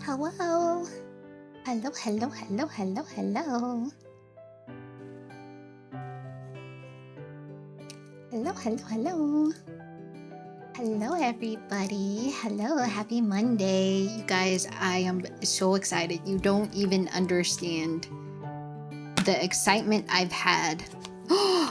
Hello. Hello, hello, hello, hello, hello. Hello, hello, hello. Hello, everybody. Hello, happy Monday. You guys, I am so excited. You don't even understand the excitement I've had.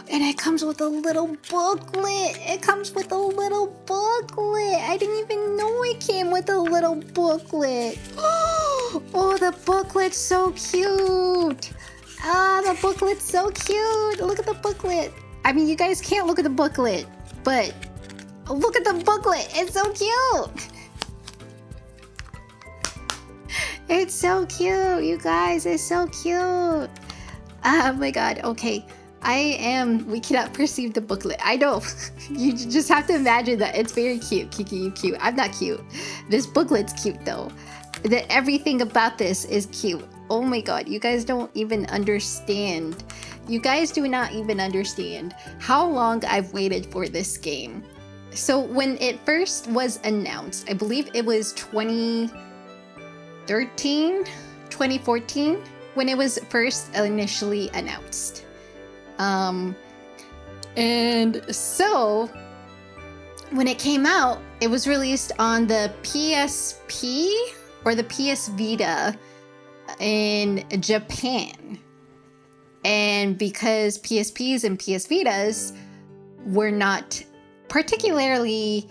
And it comes with a little booklet. It comes with a little booklet. I didn't even know it came with a little booklet. Oh, the booklet's so cute. Ah, the booklet's so cute. Look at the booklet. I mean, you guys can't look at the booklet, but look at the booklet. It's so cute. It's so cute, you guys. It's so cute. Oh my god. Okay. We cannot perceive the booklet. I know. You just have to imagine that it's very cute. Kiki, you cute. I'm not cute. This booklet's cute though. Everything about this is cute. Oh my god. You guys don't even understand. You guys do not even understand how long I've waited for this game. So when it first was announced, I believe it was 2013, 2014, when it was first initially announced. And so when it came out, it was released on the PSP or the PS Vita in Japan. And because PSPs and PS Vitas were not particularly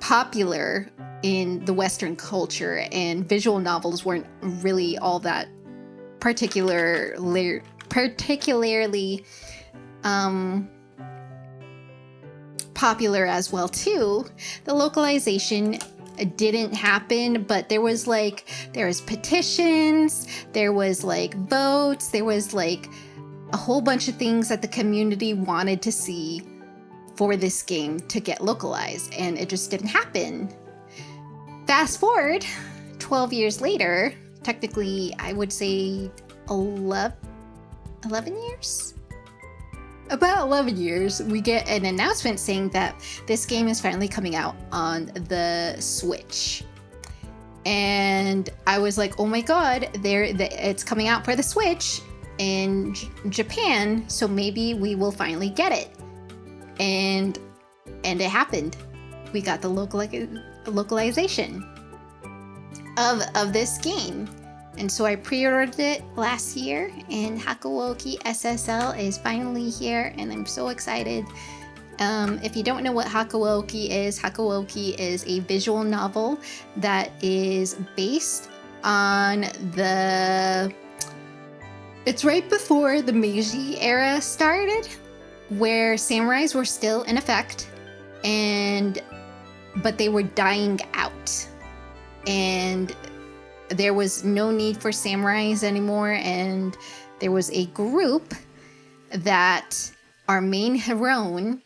popular in the Western culture, and visual novels weren't really all that particularly popular as well too, the localization didn't happen. But there was petitions, there was votes, there was a whole bunch of things that the community wanted to see for this game to get localized, and it just didn't happen. Fast forward 12 years later, technically I would say 11 years? About 11 years, we get an announcement saying that this game is finally coming out on the Switch. And I was like, oh my god, it's coming out for the Switch in Japan, so maybe we will finally get it. And it happened. We got the localization of this game. And so I pre-ordered it last year, and Hakuoki SSL is finally here, and I'm so excited. If you don't know what Hakuoki is a visual novel that is based on it's right before the Meiji era started, where samurais were still in effect, but they were dying out. And there was no need for samurais anymore, and there was a group that our main heroine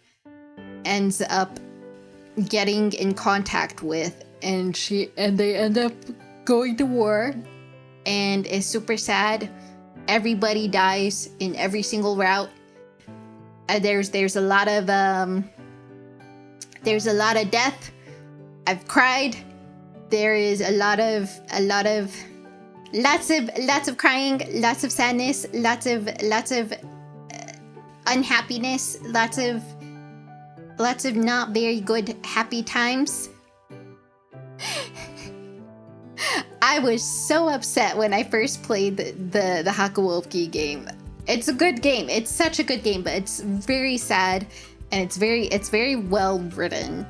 ends up getting in contact with, and they end up going to war, and it's super sad. Everybody dies in every single route. There's a lot of death. I've cried. There is lots of crying, lots of sadness, lots of unhappiness, lots of not very good happy times. I was so upset when I first played the Hakuoki game. It's a good game. It's such a good game, but it's very sad, and it's very well written.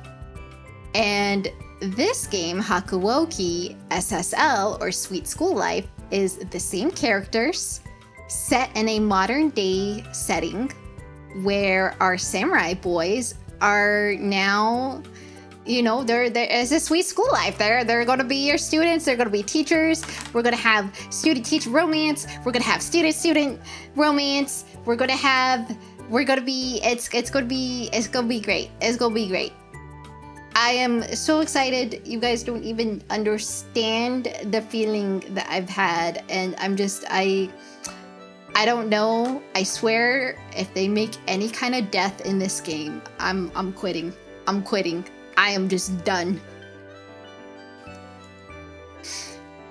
And this game, Hakuoki SSL, or Sweet School Life, is the same characters set in a modern day setting where our samurai boys are now, it's a sweet school life. They're going to be your students. They're going to be teachers. We're going to have student-teacher romance. We're going to have student-student romance. It's going to be great. It's going to be great. I am so excited. You guys don't even understand the feeling that I've had, and I don't know. I swear, if they make any kind of death in this game, I'm quitting. I am just done.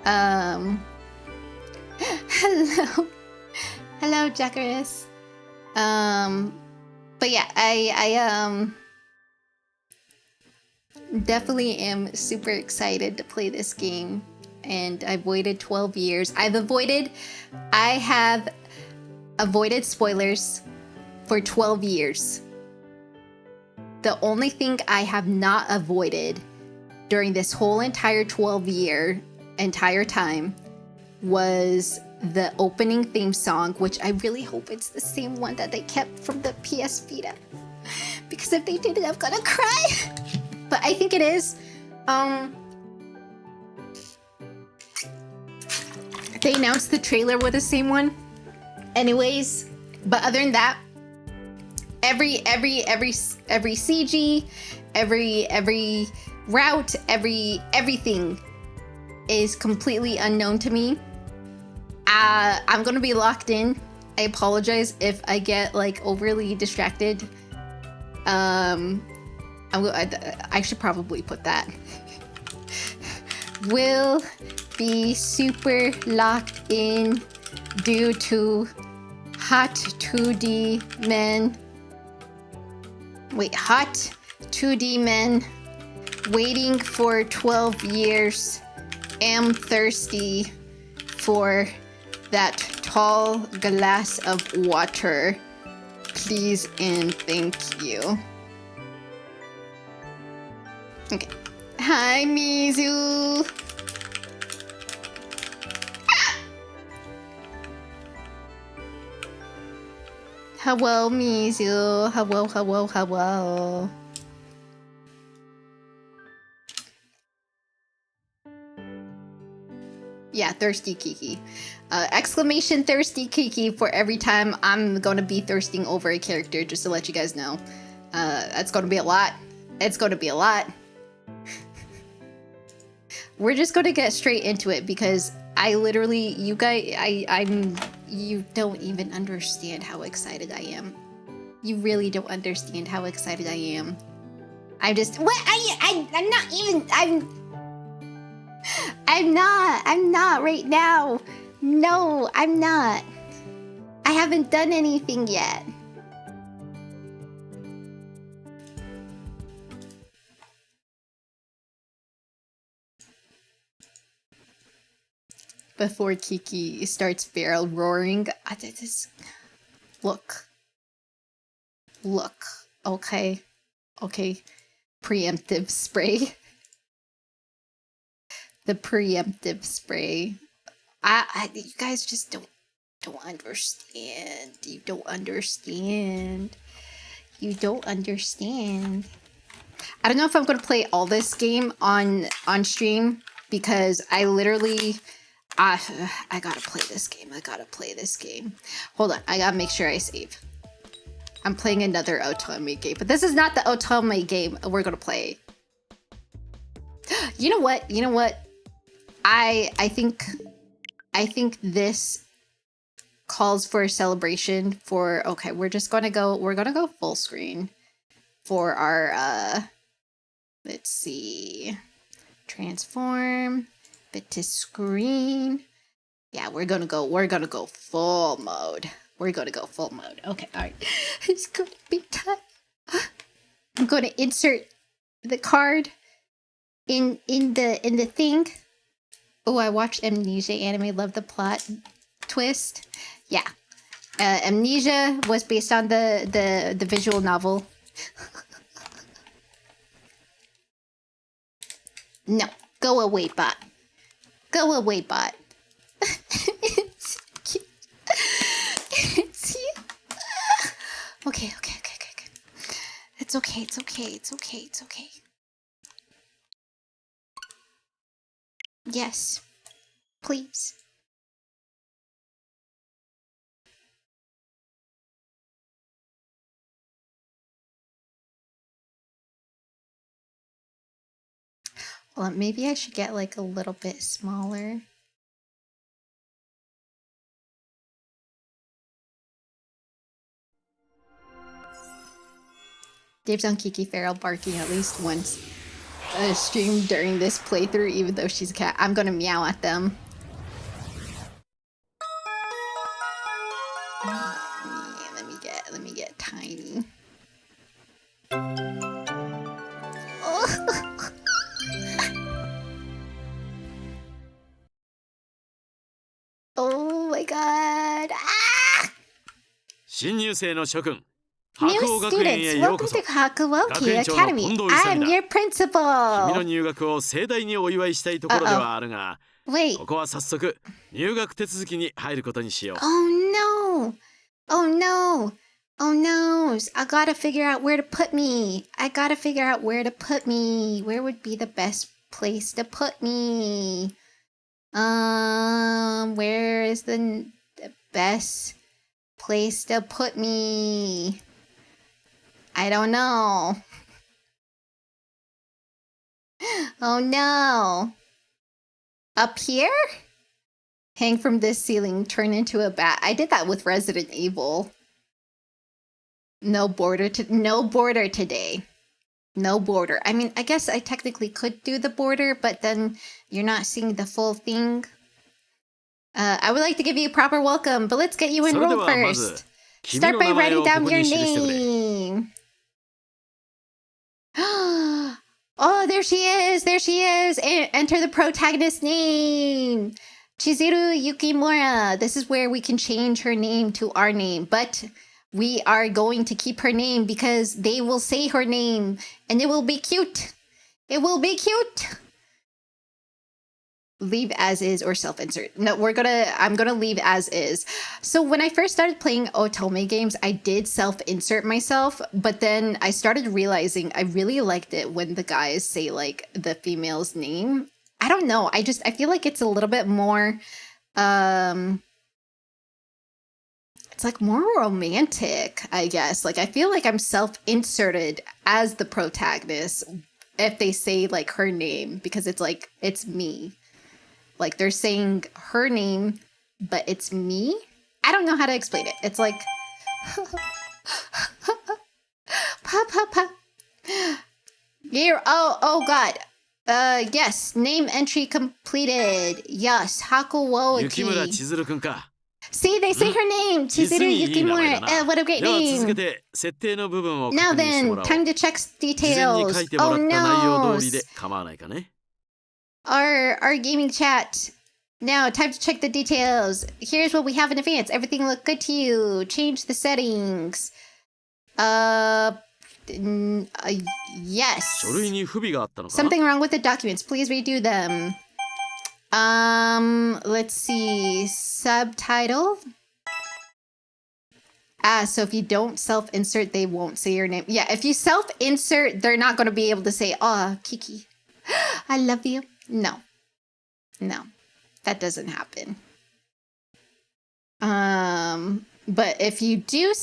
Um, hello, hello, Jackaris. But yeah, I definitely am super excited to play this game, and I've waited 12 years. I have avoided spoilers for 12 years. The only thing I have not avoided during this whole entire 12-year entire time was the opening theme song, which I really hope it's the same one that they kept from the PS Vita. Because if they didn't, I'm gonna cry. But I think it is. They announced the trailer with the same one. Anyways, but other than that, every CG, every route, everything is completely unknown to me. I'm gonna be locked in. I apologize if I get like overly distracted. I should probably put that. Will be super locked in due to hot 2D men. Wait, hot 2D men waiting for 12 years. Am thirsty for that tall glass of water. Please and thank you. Okay. Hi, Mizu. Hello, Mizu. Hello. Yeah, thirsty Kiki. Exclamation thirsty Kiki for every time I'm gonna be thirsting over a character, just to let you guys know. That's gonna be a lot. It's gonna be a lot. We're just gonna get straight into it because I literally, you guys, you don't even understand how excited I am. You really don't understand how excited I am. I'm not right now. No, I'm not. I haven't done anything yet. Before Kiki starts barrel roaring, look. Okay. Preemptive spray. The preemptive spray. You guys just don't understand. You don't understand. I don't know if I'm gonna play all this game on stream because I literally I gotta play this game. Hold on, I gotta make sure I save. I'm playing another Otome game, but this is not the Otome game we're gonna play. You know what? I think this calls for a celebration for, okay, we're gonna go full screen for our let's see, transform bit to screen. Yeah, we're gonna go full mode. Okay, all right. It's gonna be time. I'm gonna insert the card in the thing. Oh, I watched Amnesia anime. Love the plot twist. Yeah, Amnesia was based on the visual novel. No, go away, bot. It's cute. It's cute. Okay. It's okay. Yes, please. Well, maybe I should get like a little bit smaller. Dave's on Kiki Farrell barking at least once. stream during this playthrough, even though she's a cat. I'm gonna meow at them. Let me get tiny. Oh. Oh my god. Ah! New students, welcome to Hakuoki Academy. I'm your principal. Wait. Oh no. Oh no. Oh no. I gotta figure out where to put me. Where would be the best place to put me? Where is the best place to put me? I don't know. Oh no. Up here? Hang from this ceiling, turn into a bat. I did that with Resident Evil. No border today. No border. I mean, I guess I technically could do the border, but then you're not seeing the full thing. I would like to give you a proper welcome, but let's get you enrolled first. Start by writing down your name. Oh, there she is. Enter the protagonist's name. Chizuru Yukimura. This is where we can change her name to our name, but we are going to keep her name because they will say her name and it will be cute. Leave as is or self-insert. No, I'm gonna leave as is. So when I first started playing Otome games, I did self-insert myself, but then I started realizing I really liked it when the guys say like the female's name. I don't know. I feel like it's a little bit more, it's like more romantic, I guess. Like I feel like I'm self-inserted as the protagonist if they say like her name, because it's like, it's me. Like they're saying her name, but it's me. I don't know how to explain it. It's like, pa. Here, oh God. Yes, name entry completed. Yes, Hakuoki. See, they say her name, Chizuru Yukimura. What a great name. Now then, time to check details. Oh no. Our gaming chat. Now, time to check the details. Here's what we have in advance. Everything looked good to you. Change the settings. Yes. Something wrong with the documents. Please redo them. Let's see. Subtitle. So if you don't self-insert, they won't say your name. Yeah, if you self-insert, they're not going to be able to say, "Oh, Kiki, I love you." No, that doesn't happen. But if you do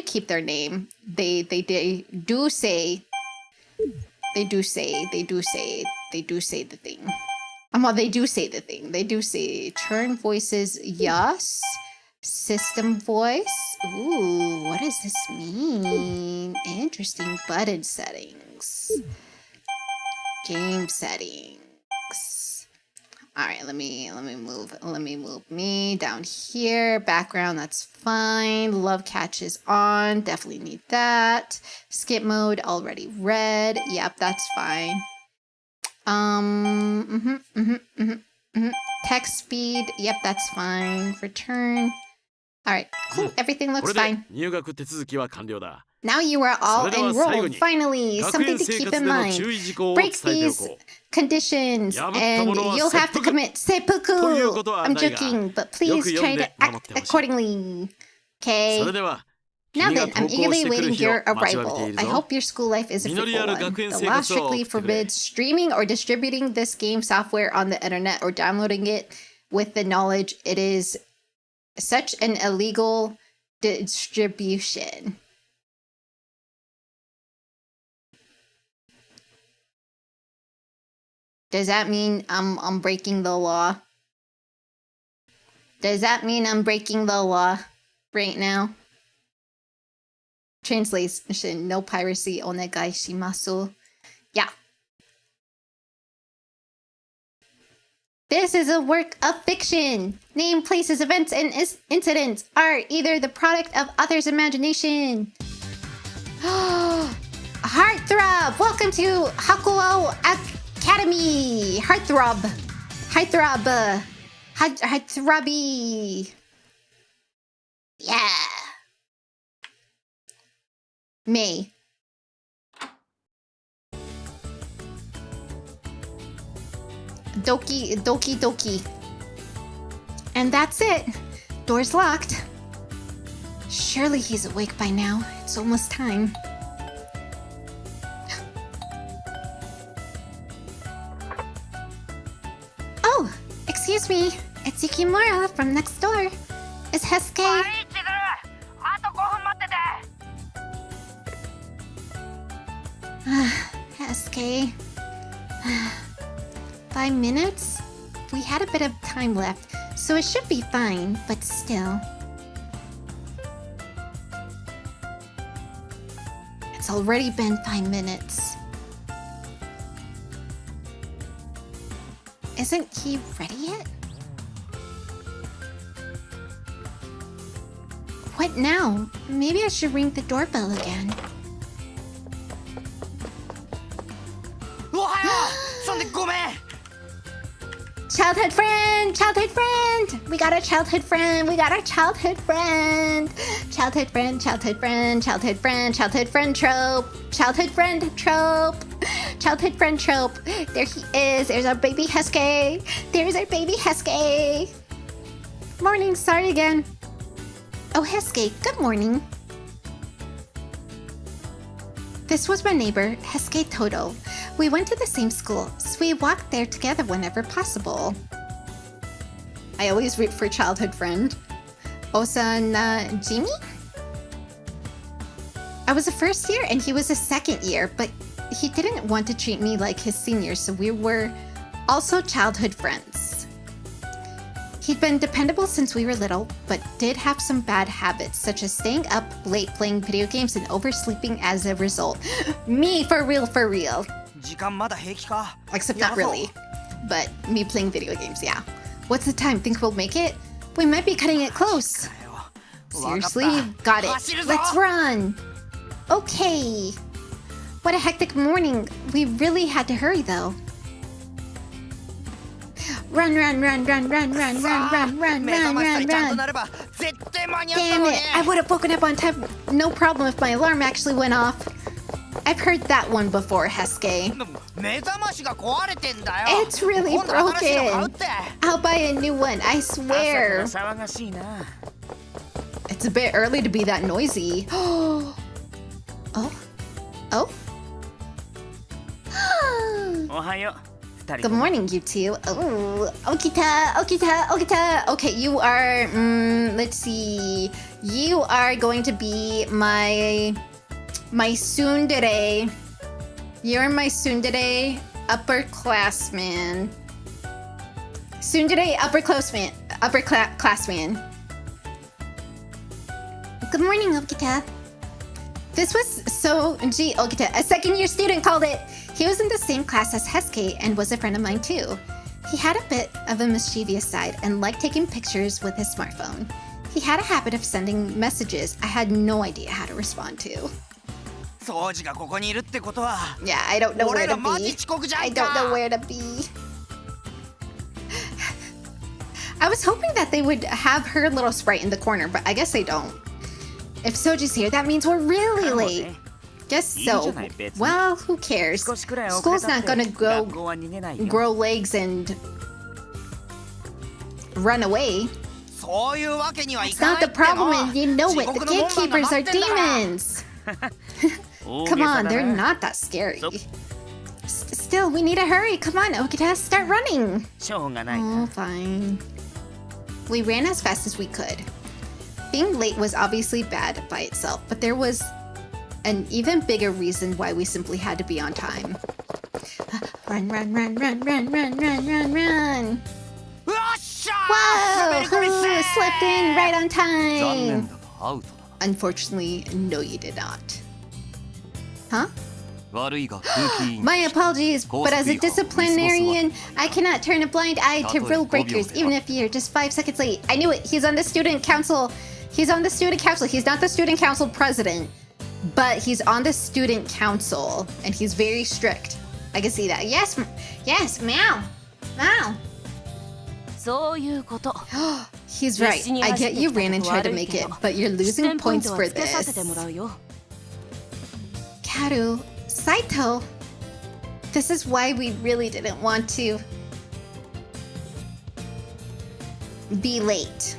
keep their name, they do say the thing. Well, they do say the thing. They do say turn voices, yes. System voice. Ooh, what does this mean? Interesting. Button settings. Game settings. All right, let me move me down here. Background, that's fine. Love catch is on. Definitely need that. Skip mode already read. Yep, that's fine. Text speed. Yep, that's fine. Return. All right, cool. Everything looks fine. Now you are all enrolled. Finally, something to keep in mind. Break these conditions and you'll have to commit seppuku. I'm joking, but please try to act accordingly. Okay? Now then, I'm eagerly awaiting your arrival. I hope your school life is a fruitful one. The law strictly forbids streaming or distributing this game software on the internet or downloading it with the knowledge it is such an illegal distribution. Does that mean I'm breaking the law? Does that mean I'm breaking the law right now? Translation, no piracy, onegai shimasu. Yeah. This is a work of fiction. Name, places, events, and incidents are either the product of author's imagination. Heartthrob! Welcome to Hakuo Academy! Heartthrob! Heartthrob! Heartthrobbie! Yeah! May. Doki, doki, doki. And that's it. Door's locked. Surely he's awake by now. It's almost time. Oh, excuse me. It's Yukimura from next door. Is Hesuke... Hesuke... 5 minutes? We had a bit of time left, so it should be fine, but still. It's already been 5 minutes. Isn't he ready yet? What now? Maybe I should ring the doorbell again. Childhood friend! Childhood friend! We got a childhood friend! We got a childhood friend! Childhood friend, childhood friend, childhood friend, childhood friend trope! Childhood friend trope! Childhood friend trope! There he is! There's our baby Hesuke! There's our baby Hesuke! Morning, sorry again. Oh, Hesuke, good morning. This was my neighbor, Hesuke Todo. We went to the same school, so we walked there together whenever possible. I always root for childhood friend. Jimmy? I was a first year and he was a second year, but he didn't want to treat me like his senior, so we were also childhood friends. He'd been dependable since we were little, but did have some bad habits, such as staying up late playing video games and oversleeping as a result. Me, for real, for real. Except not really. But me playing video games, yeah. What's the time? Think we'll make it? We might be cutting it close. Seriously? Got it. Let's run. Okay. What a hectic morning. We really had to hurry though. Run, run, run, run, run, run, run, run, run, run, run, run. Damn it. I would have woken up on time. No problem if my alarm actually went off. I've heard that one before, Hesuke. It's really broken. I'll buy a new one, I swear. It's a bit early to be that noisy. Oh? Oh? Good morning, you two. Oh, Okita. Okay, you are, let's see. You are going to be my tsundere. You're my tsundere upperclassman. Tsundere upperclassman. Good morning, Okita. This was Soji Okita, a second-year student, called it. He was in the same class as Hesuke and was a friend of mine too. He had a bit of a mischievous side and liked taking pictures with his smartphone. He had a habit of sending messages I had no idea how to respond to. Yeah, I don't know where to be. I don't know where to be. I was hoping that they would have her little sprite in the corner, but I guess they don't. If Soji's here, that means we're really late. Guess so. Well, who cares? School's not gonna grow legs and run away. It's not the problem, and you know it. The gatekeepers are demons. Come on, they're not that scary. Still, we need to hurry. Come on, Okita, start running. Oh, fine. We ran as fast as we could. Being late was obviously bad by itself, but there was an even bigger reason why we simply had to be on time. Run, run, run, run, run, run, run, run, run. Whoa! Who slept in right on time? Unfortunately, no, you did not. Huh? My apologies, but as a disciplinarian, I cannot turn a blind eye to rule breakers, even if you're just 5 seconds late. I knew it. He's on the student council. He's on the student council. He's not the student council president, but he's on the student council, and he's very strict. I can see that. Yes, yes, meow, meow. He's right. I get you ran and tried to make it, but you're losing points for this. Karu, Saito, this is why we really didn't want to be late.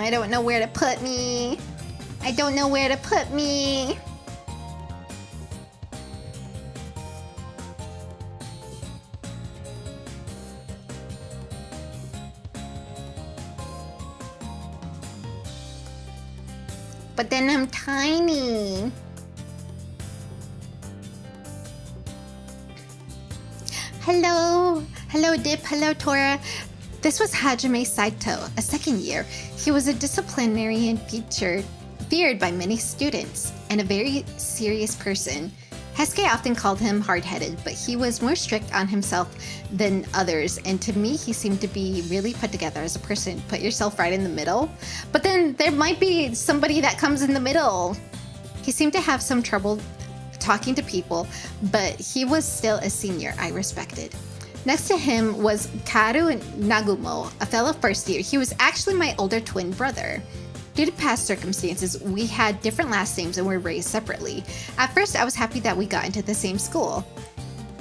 I don't know where to put me. I don't know where to put me. But then I'm tiny. Hello. Hello, Dip. Hello, Tora. This was Hajime Saito, a second year. He was a disciplinarian feared by many students and a very serious person. Hesuke often called him hard-headed, but he was more strict on himself than others, and to me, he seemed to be really put together as a person. Put yourself right in the middle. But then there might be somebody that comes in the middle. He seemed to have some trouble talking to people, but he was still a senior I respected. Next to him was Karu Nagumo, a fellow first year. He was actually my older twin brother. Due to past circumstances, we had different last names and were raised separately. At first, I was happy that we got into the same school.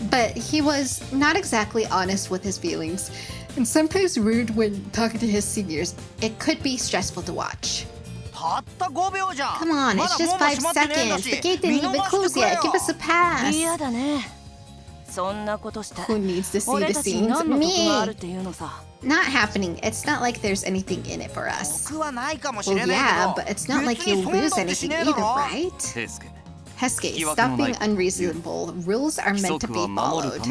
But he was not exactly honest with his feelings, and sometimes rude when talking to his seniors. It could be stressful to watch. Come on, it's just 5 seconds. The gate didn't even close yet. Give us a pass. Who needs to see the scenes? Me! Not happening. It's not like there's anything in it for us. Well, yeah, but it's not like you'll lose anything either, right? Hesuke, stop being unreasonable. Rules are meant to be followed.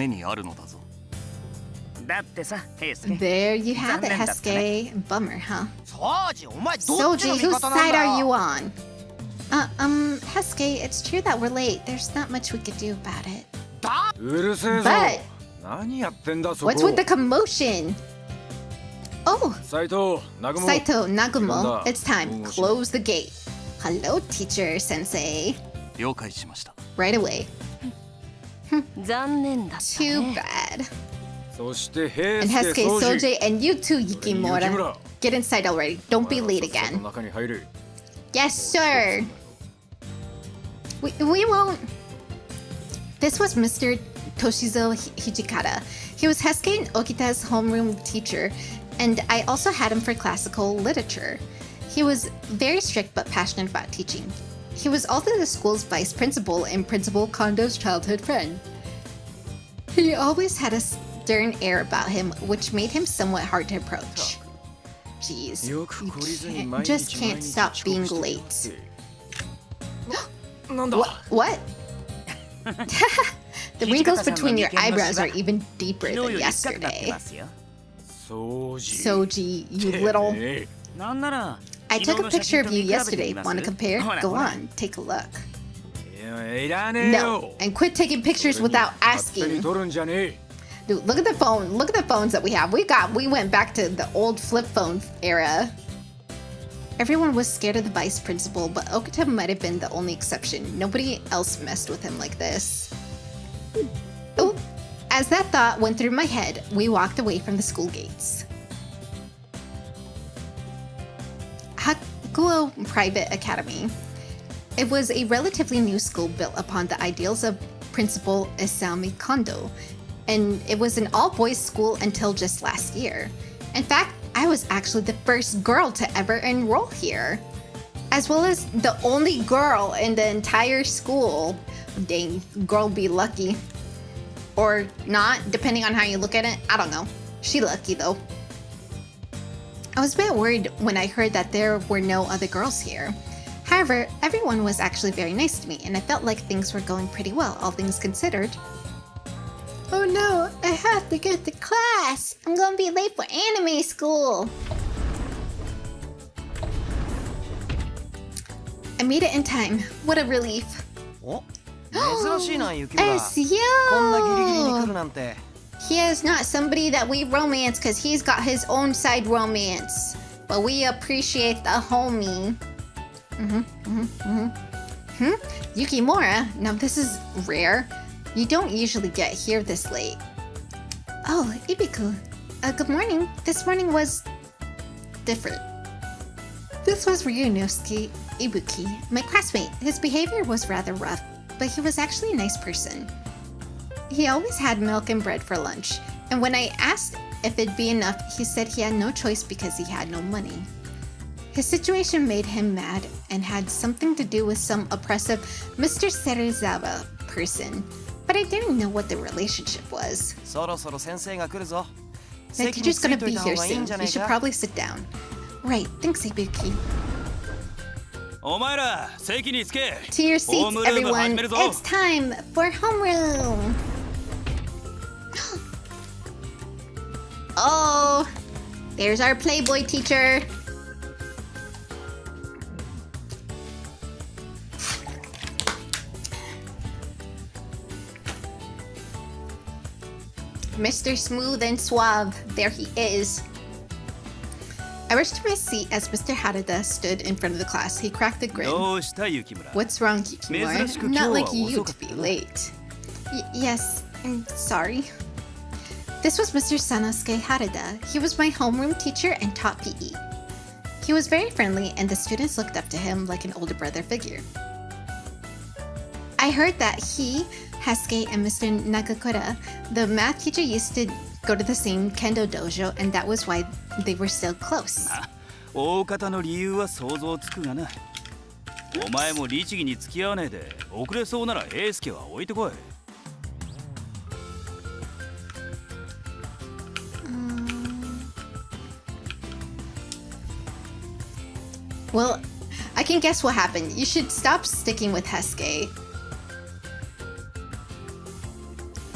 There you have it, Hesuke. Bummer, huh? Soji, whose side are you on? Hesuke, it's true that we're late. There's not much we could do about it. But what's with the commotion? Oh, Saito, Nagumo, it's time. Close the gate. Hello, teacher sensei. Right away. Too bad. And Hesuke, Soji, and you too, Yukimura. Get inside already. Don't be late again. Yes, sir. We won't. This was Mr. Toshizo Hijikata. He was Hesuke and Okita's homeroom teacher, and I also had him for classical literature. He was very strict but passionate about teaching. He was also the school's vice principal and Principal Kondo's childhood friend. He always had a stern air about him, which made him somewhat hard to approach. Jeez, you just can't stop being late. What? The wrinkles between your eyebrows are even deeper than yesterday. Soji, you little... I took a picture of you yesterday. Want to compare? Go on, take a look. No, and quit taking pictures without asking. Dude, look at the phone. Look at the phones that we have. We went back to the old flip phone era. Everyone was scared of the vice principal, but Okita might have been the only exception. Nobody else messed with him like this. Oh, as that thought went through my head, we walked away from the school gates. Hakuo Private Academy. It was a relatively new school built upon the ideals of Principal Isami Kondo, and it was an all-boys school until just last year. In fact, I was actually the first girl to ever enroll here, as well as the only girl in the entire school. Dang, girl be lucky. Or not, depending on how you look at it. I don't know. She lucky though. I was a bit worried when I heard that there were no other girls here. However, everyone was actually very nice to me, and I felt like things were going pretty well, all things considered. Oh no, I have to get to class! I'm gonna be late for anime school! I made it in time. What a relief. お、珍しいな、ユキムラ。 It's you! こんなギリギリに来るなんて。 He is not somebody that we romance because he's got his own side romance. But we appreciate the homie. Yukimura, now this is rare. You don't usually get here this late. Oh, Ibiku. Good morning. This morning was different. This was Ryunosuke Ibuki, my classmate. His behavior was rather rough, but he was actually a nice person. He always had milk and bread for lunch, and when I asked if it'd be enough, he said he had no choice because he had no money. His situation made him mad and had something to do with some oppressive Mr. Serizawa person, but I didn't know what the relationship was. そろそろ先生が来るぞ。 The 席に teacher's つい gonna とい be た方 here がいいん soon. じゃな You い should か。 probably sit down. Right, thanks, Ibuki. お前ら席につけ To your ホー seats, ムルーム始 everyone. めるぞ It's time for homeroom. Oh, there's our Playboy teacher. Mr. Smooth and Suave, there he is. I rushed to my seat as Mr. Harada stood in front of the class. He cracked a grin. どうしたユキムラ What's wrong, Yukimura? 珍しく Not 今 like 日は you 遅か to った be な late. Yes, I'm sorry. This was Mr. Sanosuke Harada. He was my homeroom teacher and taught PE. He was very friendly, and the students looked up to him like an older brother figure. I heard that he, Hasuke, and Mr. Nagakura, the math teacher, used to go to the same kendo dojo, and that was why they were still close. 大方の理由は想像つくがなお前も律儀に付き合わねえで遅れそうなら英介は置いてこい Well, I can guess what happened. You should stop sticking with Hasuke.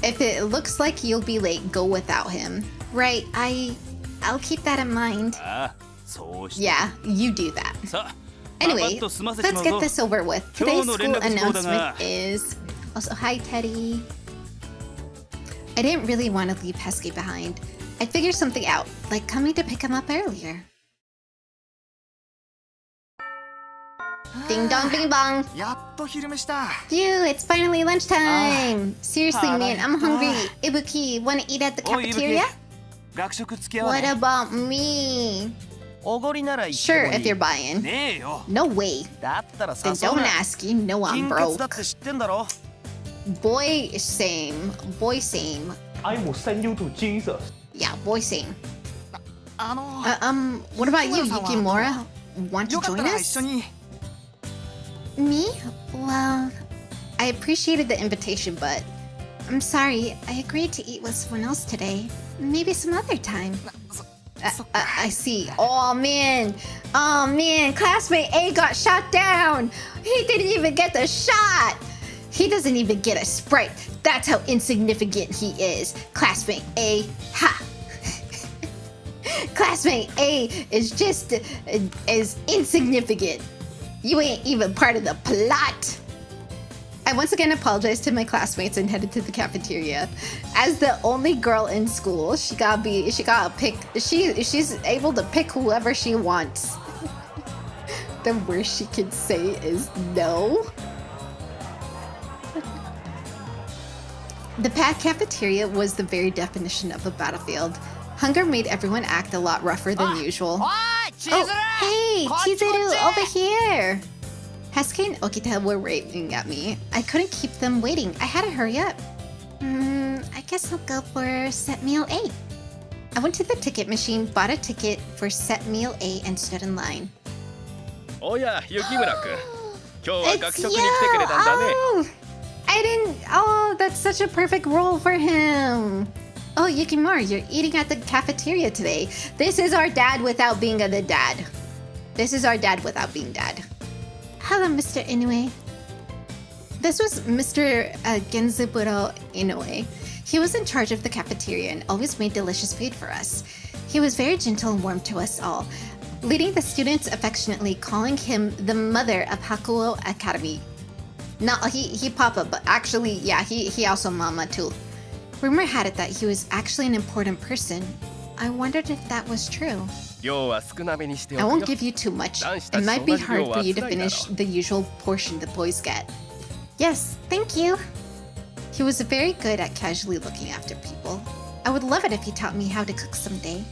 If it looks like you'll be late, go without him. Right, I'll keep that in mind. ああそうして Yeah, you do that. さあ Anyway, パパッと済ませち let's まう get ぞ this over with. 今 Today's 日の school 連絡事項だが announcement is... Also, hi, Teddy. I didn't really want to leave Hasuke behind. I figured something out, like coming to pick him up earlier. Ding dong, bing bong. やっと昼飯だ。 You, it's finally lunchtime. Seriously, man, I'm hungry. Ah. Ibuki, wanna eat at the おい、イブキ cafeteria? 学食付き合わ What ね about me? おごりなら行って Sure, もい if い you're buying. ねえよ。 No way. だったら Then 誘う don't な。 ask. You know I'm 金欠だ broke. って知ってんだろ。 Boy, same. Boy, same. I will send you to Jesus. Yeah, boy, same. あの、 What about you, ユキムラさんは Yukimura? Want to よかった join ら一 us? 緒に。 Me? Well, I appreciated the invitation, but I'm sorry. I agreed to eat with someone else today. Maybe some other time. I see. Oh man. Oh man. Classmate A got shot down. He didn't even get the shot. He doesn't even get a Sprite. That's how insignificant he is. Classmate A. Ha. Classmate A is just as insignificant. You ain't even part of the plot. I once again apologized to my classmates and headed to the cafeteria. As the only girl in school, she's able to pick whoever she wants. The worst she can say is no. The packed cafeteria was the very definition of a battlefield. Hunger made everyone act a lot rougher than usual. おい、チーズル。 Oh, hey, こっちこっち。 Chizuru, over here! Hasuke and Okita were raving at me. I couldn't keep them waiting. I had to hurry up. I guess I'll go for set meal A. I went to the ticket machine, bought a ticket for set meal A, and stood in line. おや雪村君今日は It's 学 you! 食に来てくれたんだね Oh, I didn't... Oh, that's such a perfect role for him. Oh, Yukimura, you're eating at the cafeteria today. This is our dad without being the dad. This is our dad without being dad. Hello, Mr. Inoue. This was Mr. Genzaburo Inoue. He was in charge of the cafeteria and always made delicious food for us. He was very gentle and warm to us all, leading the students affectionately, calling him the mother of Hakuo Academy. No, he Papa, but actually, yeah, he also Mama too. Rumor had it that he was actually an important person. I wondered if that was true. I won't give you too much. It might be hard for you to finish the usual portion the boys get. Yes, thank you. He was very good at casually looking after people. I would love it if he taught me how to cook someday.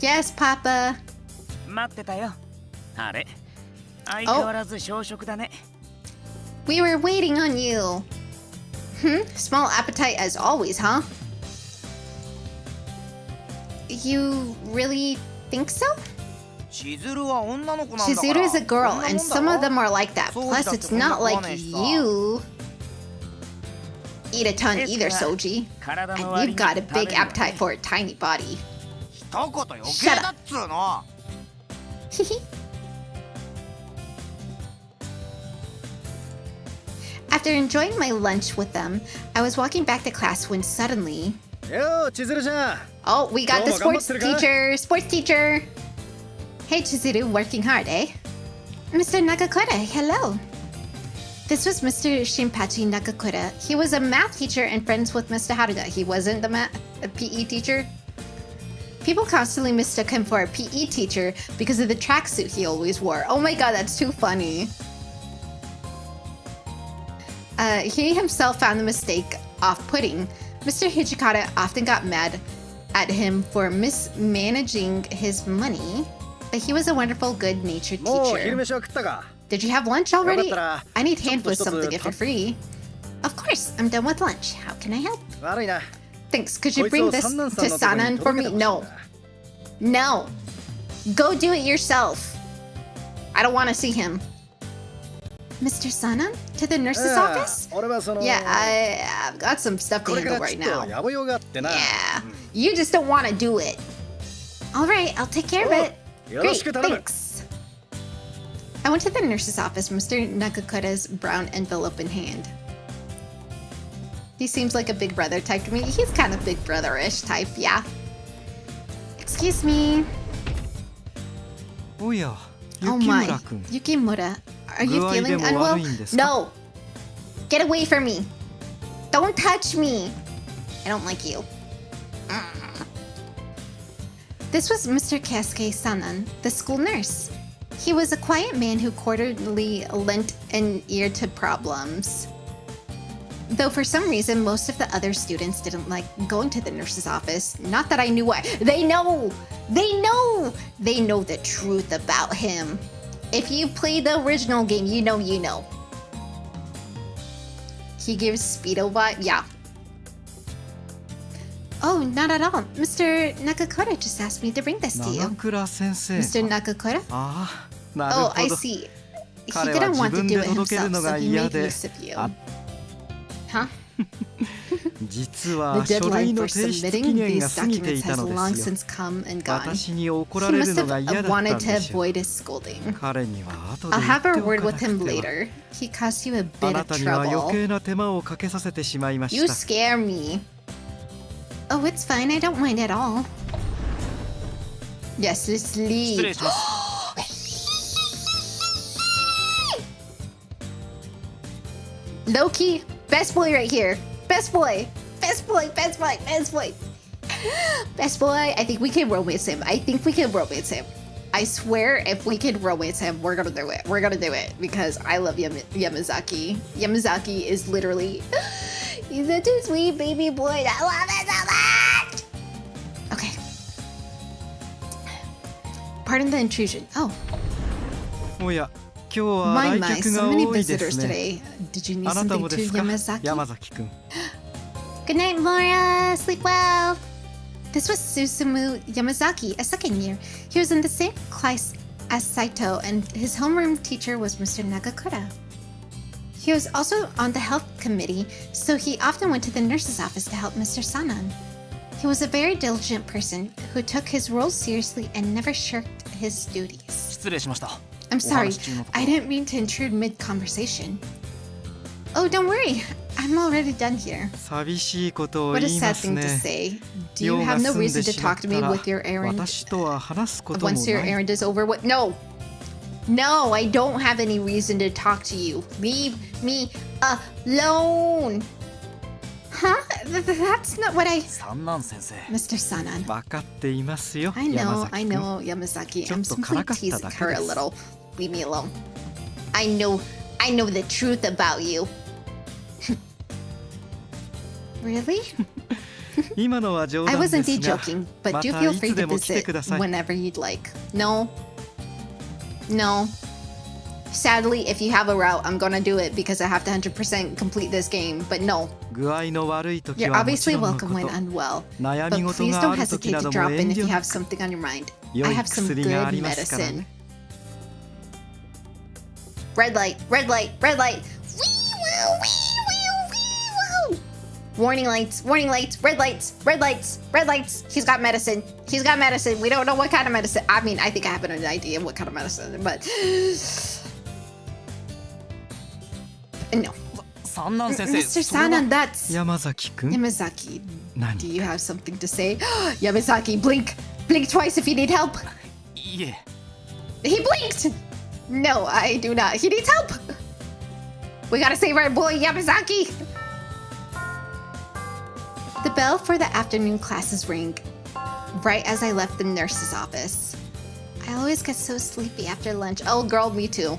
Yes, Papa. 待ってたよ。あれ、相変わらず小食だね。We were waiting on you. Small appetite as always, huh? You really think so? 千鶴は女の子なんだから。 Chizuru is a girl, and some of them are like that. Plus, it's not like you eat a ton either, Soji. And you've got a big appetite for a tiny body. 一言余計だっつうの。 After enjoying my lunch with them, I was walking back to class when suddenly... Oh, we got the sports teacher! Sports teacher! Hey, Chizuru, working hard, eh? Mr. Nakakura, hello! This was Mr. Shinpachi Nakakura. He was a math teacher and friends with Mr. Haruda. He wasn't the PE teacher? People constantly mistook him for a PE teacher because of the tracksuit he always wore. Oh my god, that's too funny. He himself found the mistake off-putting. Mr. Hijikata often got mad at him for mismanaging his money, but he was a wonderful, good-natured teacher. Did you have lunch already? I need hand with something if you're free. Of course, I'm done with lunch. How can I help? Thanks. Could you bring this to Sanan for me? No. No. Go do it yourself. I don't want to see him. Mr. Sanan? To the nurse's office? Yeah, I've got some stuff to handle right now. Yeah. You just don't want to do it. Alright, I'll take care of it. Great, thanks. I went to the nurse's office, Mr. Nakakura's brown envelope in hand. He seems like a big brother type to me. He's kind of big brother-ish type, yeah. Excuse me. Oh my, Yukimura. Are you feeling unwell? No! Get away from me! Don't touch me! I don't like you. This was Mr. Keisuke Sanan, the school nurse. He was a quiet man who quarterly lent an ear to problems. Though for some reason, most of the other students didn't like going to the nurse's office. Not that I knew why. They know! They know! They know the truth about him. If you play the original game, you know you know. He gives Speedo vibe? Yeah. Oh, not at all. Mr. Nakakura just asked me to bring this to you. Mr. Nakakura? Oh, I see. He didn't want to do it himself, so he made use of you. Huh? The deadline for submitting these documents has long since come and gone. He must have wanted to avoid his scolding. I'll have a word with him later. He caused you a bit of trouble. You scare me. Oh, it's fine. I don't mind at all. Yes, let's leave. Low-key, best boy right here. Best boy. Best boy. Best boy. Best boy. Best boy. I think we can romance him. I think we can romance him. I swear if we can romance him, we're gonna do it. We're gonna do it because I love Yamazaki. Yamazaki is literally... He's such a sweet baby boy. I love it so much! Okay. Pardon the intrusion. Oh. My, so many visitors today. Did you need something too, Yamazaki? Good night, Laura. Sleep well. This was Susumu Yamazaki, a second year. He was in the same class as Saito, and his homeroom teacher was Mr. Nakakura. He was also on the health committee, so he often went to the nurse's office to help Mr. Sanan. He was a very diligent person who took his role seriously and never shirked his duties. I'm sorry. お話し中のところ I didn't mean to intrude mid-conversation. Oh, don't worry. I'm already done here. 寂しいことを What 言 a い sad ます thing to ね。 say. Do 用 you が have no 済んで reason to しま talk っ to me たら with your errand? 私とは話すことも Once your ない。 errand is over, what? No. No, I don't have any reason to talk to you. Leave me alone. Huh? That's not what I... 三男先生 Mr. Sanan. 分かっていますよ。 I 山 know, 崎 I 君 know, Yamazaki. ちょっ I'm と simply からかった teasing だけ her で a す。 little. Leave me alone. I know the truth about you. Really? 今のは冗 I 談 was で indeed すが、 joking, but ま do た feel い free つで to も来て visit ください。 whenever you'd like. No. No. Sadly, if you have a route, I'm gonna do it because I have to 100% complete this game, but no. 具合の悪い時 You're はもち obviously ろんのこ welcome when と、 unwell, 悩 but み事 please が don't ある時 hesitate な to ども drop 遠 in if 慮 you な have く something on your mind. 良 I い have some 薬があ good りますから medicine. ね。 Red light, red light, red light. Wee-woo, wee-woo, wee-woo. Warning lights, warning lights, red lights, red lights, red lights. He's got medicine. He's got medicine. We don't know what kind of medicine. I mean, I think I have an idea of what kind of medicine, but no. 三男先生 Mr. それは Sanan, that's 山崎君 Yamazaki. 何 Do you have something to say? Yamazaki, blink. Blink twice if you need help. いえ He blinked! No, I do not. He needs help! We gotta save our boy Yamazaki! The bell for the afternoon classes rang right as I left the nurse's office. I always get so sleepy after lunch. Oh, girl, me too.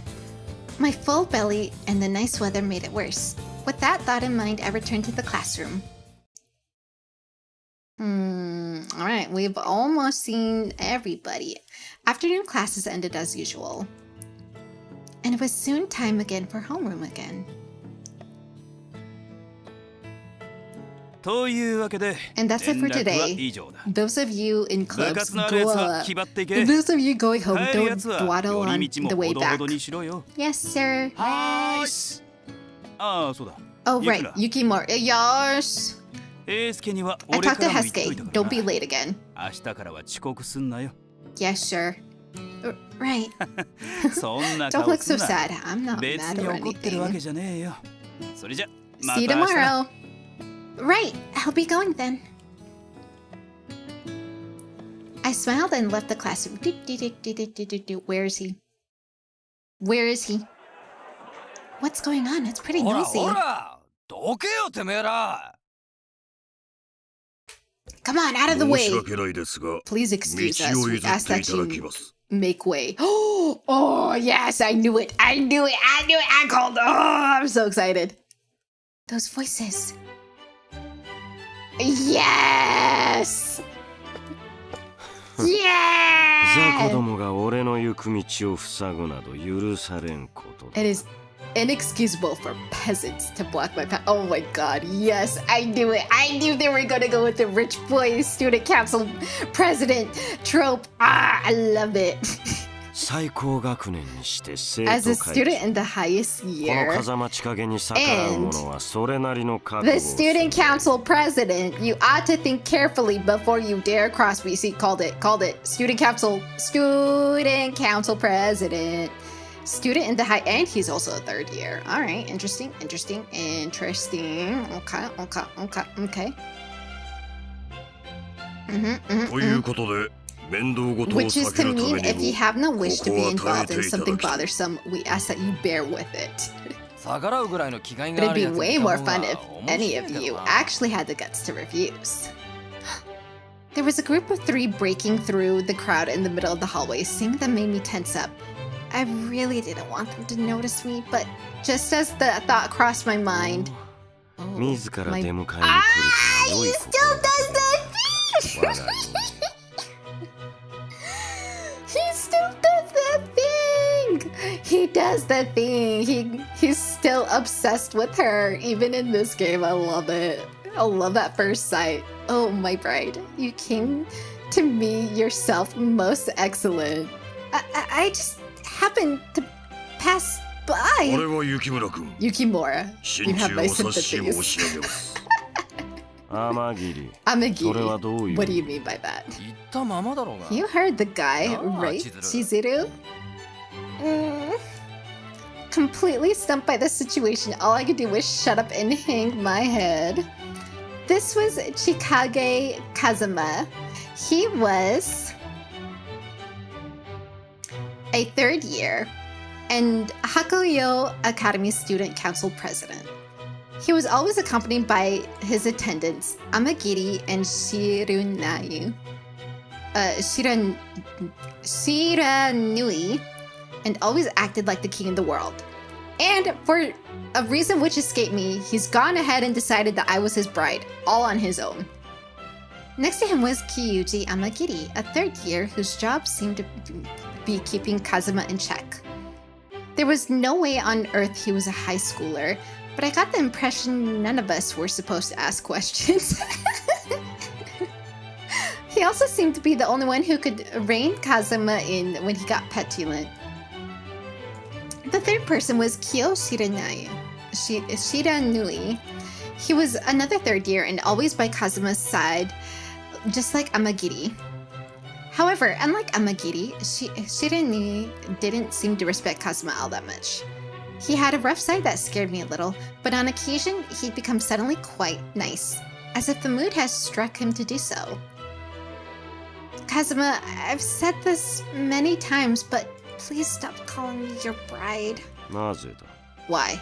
My full belly and the nice weather made it worse. With that thought in mind, I returned to the classroom. All right, we've almost seen everybody. Afternoon classes ended as usual. And it was soon time again for homeroom again. というわけで And that's it for 連絡は today. 以上だ。 Those of you in 部 clubs, 活のあるや go つは up. 気張っていけ。 Those of you going home, 帰る don't やつは dawdle 寄 on り道も the way ほどほ back. どにしろよ。 Yes, sir. はーいああ、そうだ。 Oh, ゆき right. ら Yukimura. Yes. 英介には I 俺 talked か to らも言っとい Hesuke. たから Don't な be late again. 明日からは遅刻すんなよ。 Yes, sir. Right. そんな Don't 顔 look す so んな。 sad. I'm not 別 mad に or 怒ってるわけ anything. じゃねえよ。それじゃ、ま See た you 明日な。 tomorrow. Right. I'll be going then. I smiled and left the classroom. Where is he? Where is he? What's going on? It's pretty ほら noisy. ほらどけよてめえら Come on, out of the 申 way. し訳ないですが、 Please 道 excuse us. を We 譲 ask ってい that ただき you ます。 make way. Oh, yes, I knew it. I knew it. I knew it. I called. Oh, I'm so excited. Those voices. Yes. ザ Yeah. 子供が俺の行く道を塞ぐなど許されんことだ。 It is inexcusable for peasants to block my path. Oh my god, yes, I knew it. I knew they were gonna go with the rich boy student council president trope. Ah, I love it. 最高学年にして生徒 As a 会 student in the highest この year, 風間千景に逆らう者はそれなりの覚 the 悟をする student council president, you ought to think carefully before you dare cross me. See, called it. Student council president. Student in the high, and he's also a third year. All right, interesting. Okay. ということで、面倒事を Which is 避け to るた mean め if you にも have no wish to be ここは耐え involved て in いただ something きたい。 bothersome, we ask that you bear with it. 逆らうぐらいの気概 But があ it'd る be やつ way いた more 方が fun if 面 any 白 of いけ you どな actually had the guts to refuse. There was a group of 3 breaking through the crowd in the middle of the hallway, seeing them made me tense up. I really didn't want them to notice me, but just as the thought crossed my mind, 自ら my- 出迎えに来る Ah, とは良 he い still こと does that 我が thing! よ He still does that thing! He does that thing. He's still obsessed with her, even in this game. I love it. I love at first sight. Oh, my bride, you came to me yourself most excellent. I just happened to pass 俺 by. は雪村君 Yukimura, you 心 have 中 my を察し申 sympathies. し上げます天霧 Amagi, それはどういう what do you mean by that? 言ったままだろうが You heard the guy, Ah, right, Chizuru. Chizuru? Completely stumped by the situation, all I could do was shut up and hang my head. This was Chikage Kazuma. He was a third year and Hakuoki Academy Student Council President. He was always accompanied by his attendants, Amagiri and Shiranui, and always acted like the king of the world. And for a reason which escaped me, he's gone ahead and decided that I was his bride, all on his own. Next to him was Kyuji Amagiri, a third year whose job seemed to be keeping Kazuma in check. There was no way on earth he was a high schooler, but I got the impression none of us were supposed to ask questions. He also seemed to be the only one who could rein Kazuma in when he got petulant. The third person was Kyo Shiranui. He was another third year and always by Kazuma's side, just like Amagiri. However, unlike Amagiri, Shiranui didn't seem to respect Kazuma all that much. He had a rough side that scared me a little, but on occasion he'd become suddenly quite nice, as if the mood has struck him to do so. Kazuma, I've said this many times, but please stop calling me your bride. なぜだ Why?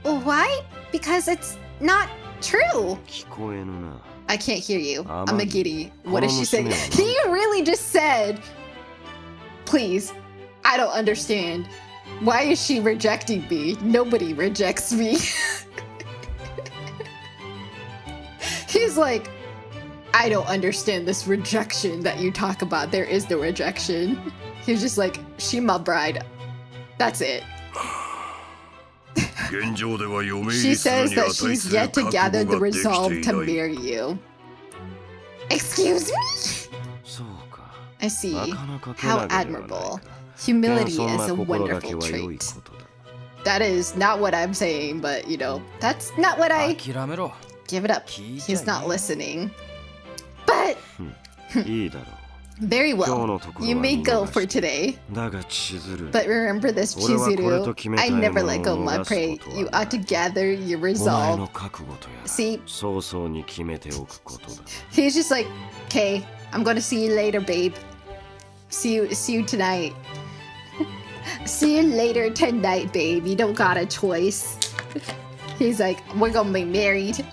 Why? Because it's not true. 聞こえぬな I can't hear you. Amagiri. Amagiri. What did she say? Kono He really just said, please, I don't understand. Why is she rejecting me? Nobody rejects me. He's like, I don't understand this rejection that you talk about. There is no rejection. He's just like, she my bride. That's it. She says that she's yet to gather the resolve to marry you. Excuse me? そうか I see. なかなかけ How なげではない admirable. か Humility そん is な a 心がけ wonderful は良い trait. ことだ That is not what I'm saying, but you know, that's not what I 諦めろ give it up. 聞いちゃ He's い not ね listening. But いいだろ very う今日 well. のところ You は may 見 go 逃 for して today. だが千鶴 But remember this, 俺はこれと Chizuru. 決めた I いも never の let を go of my 逃す prey. こと You は ought な to い gather your お前 resolve. の覚悟とやら See? 早々に決めておくことだ He's just like, okay, I'm gonna see you later, babe. See you tonight. See you later tonight, babe. You don't got a choice. He's like, we're gonna be married.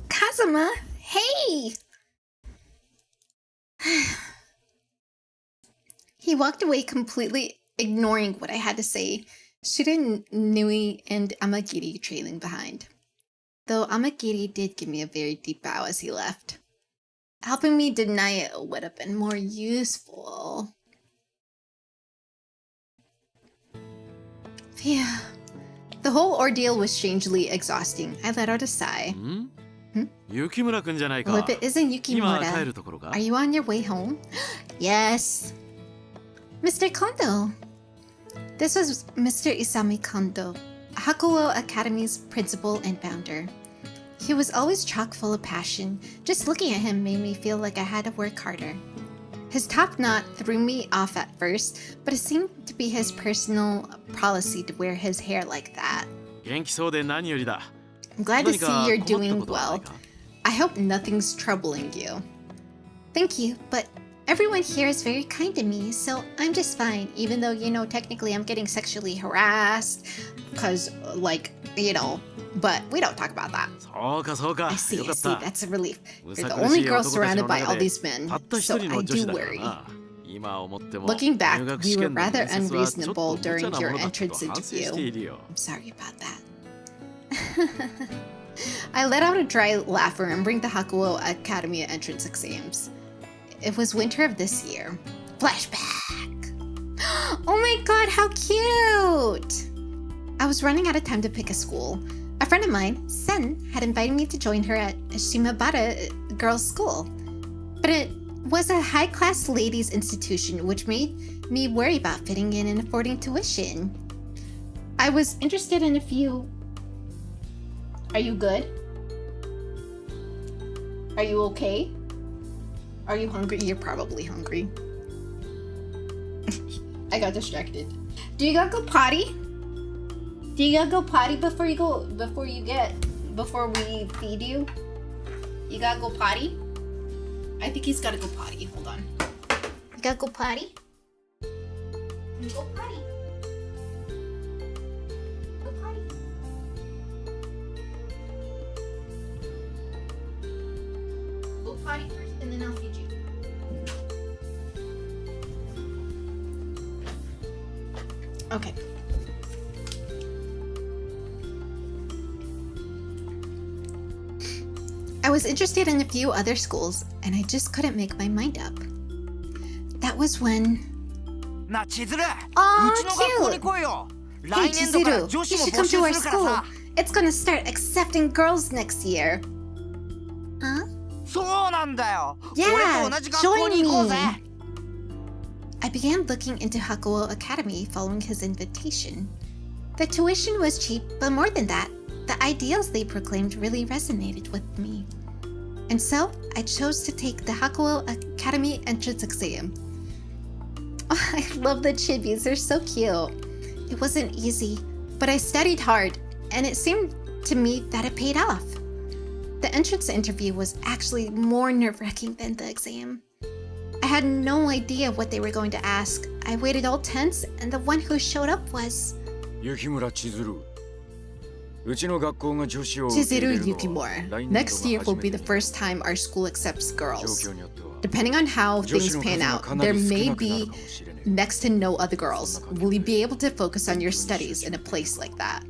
Kazuma, hey! He walked away completely ignoring what I had to say, Shiranui and Amagiri trailing behind. Though Amagiri did give me a very deep bow as he left. Helping me deny it would have been more useful. Phew. The whole ordeal was strangely exhausting. I let out a sigh. 雪村くんじゃない Well, か if it isn't 今帰 Yukimura, るところか are you on your way home? Yes. Mr. Kondo. This was Mr. Isami Kondo, Hakuo Academy's principal and founder. He was always chock full of passion. Just looking at him made me feel like I had to work harder. His top knot threw me off at first, but it seemed to be his personal policy to wear his hair like that. 元気そうで何よりだ I'm glad to 何 see か you're 困った doing ことはない well. か I hope nothing's troubling you. Thank you, but everyone here is very kind to me, so I'm just fine, even though, you know, technically I'm getting sexually harassed, because, like, you know, but we don't talk about that. そうかそうか I see, よ I かっ see, た that's a relief. う You're さ the 苦し only い girl 男たち surrounded の by 中 all で these men, たった一 so 人 I の女 do 子だから worry. な今思っても Looking back, 入学 we 試 were 験の rather 面接はちょっと unreasonable 無茶 during な your ものだった entrance と反省 interview. しているよ I'm sorry about that. I let out a dry laugh remembering the Hakuo Academy entrance exams. It was winter of this year. Flashback! Oh my god, how cute! I was running out of time to pick a school. A friend of mine, Sen, had invited me to join her at Shimabara Girls' School. But it was a high-class ladies' institution, which made me worry about fitting in and affording tuition. I was interested in a few... Are you good? Are you okay? Are you hungry? You're probably hungry. I got distracted. Do you gotta go potty? Do you gotta go potty before we feed you? You gotta go potty? I think he's gotta go potty. Hold on. You gotta go potty? Go potty. Go potty. Go potty first and then I'll feed you. Okay. I was interested in a few other schools, and I just couldn't make my mind up. That was when... な千鶴、 Aw, うちの学校に来いよ。 Hey, 来年度から Chizuru, 女 you 子も should 募 come 集 to す our るから school. さ。 It's gonna start accepting girls next year. Huh? そうなんだよ。 Yeah, 俺と同じ学校に行こうぜ。 join me. I began looking into Hakuo Academy following his invitation. The tuition was cheap, but more than that, the ideals they proclaimed really resonated with me. And so, I chose to take the Hakuo Academy entrance exam. Oh, I love the chibis, they're so cute. It wasn't easy, but I studied hard, and it seemed to me that it paid off. The entrance interview was actually more nerve-wracking than the exam. I had no idea what they were going to ask. I waited all tense, and the one who showed up was... 雪村千鶴。うちの学校が女子を受け Chizuru 入れるのは Yukimura. 来年度が Next year will be 初め the て first time our school accepts 状 girls. 況によっては Depending on how 女 things 子の pan 数が out, かな there り少 may なくなる be かもしれない。 next to no other girls. Will you be able to focus on your studies in a place like that?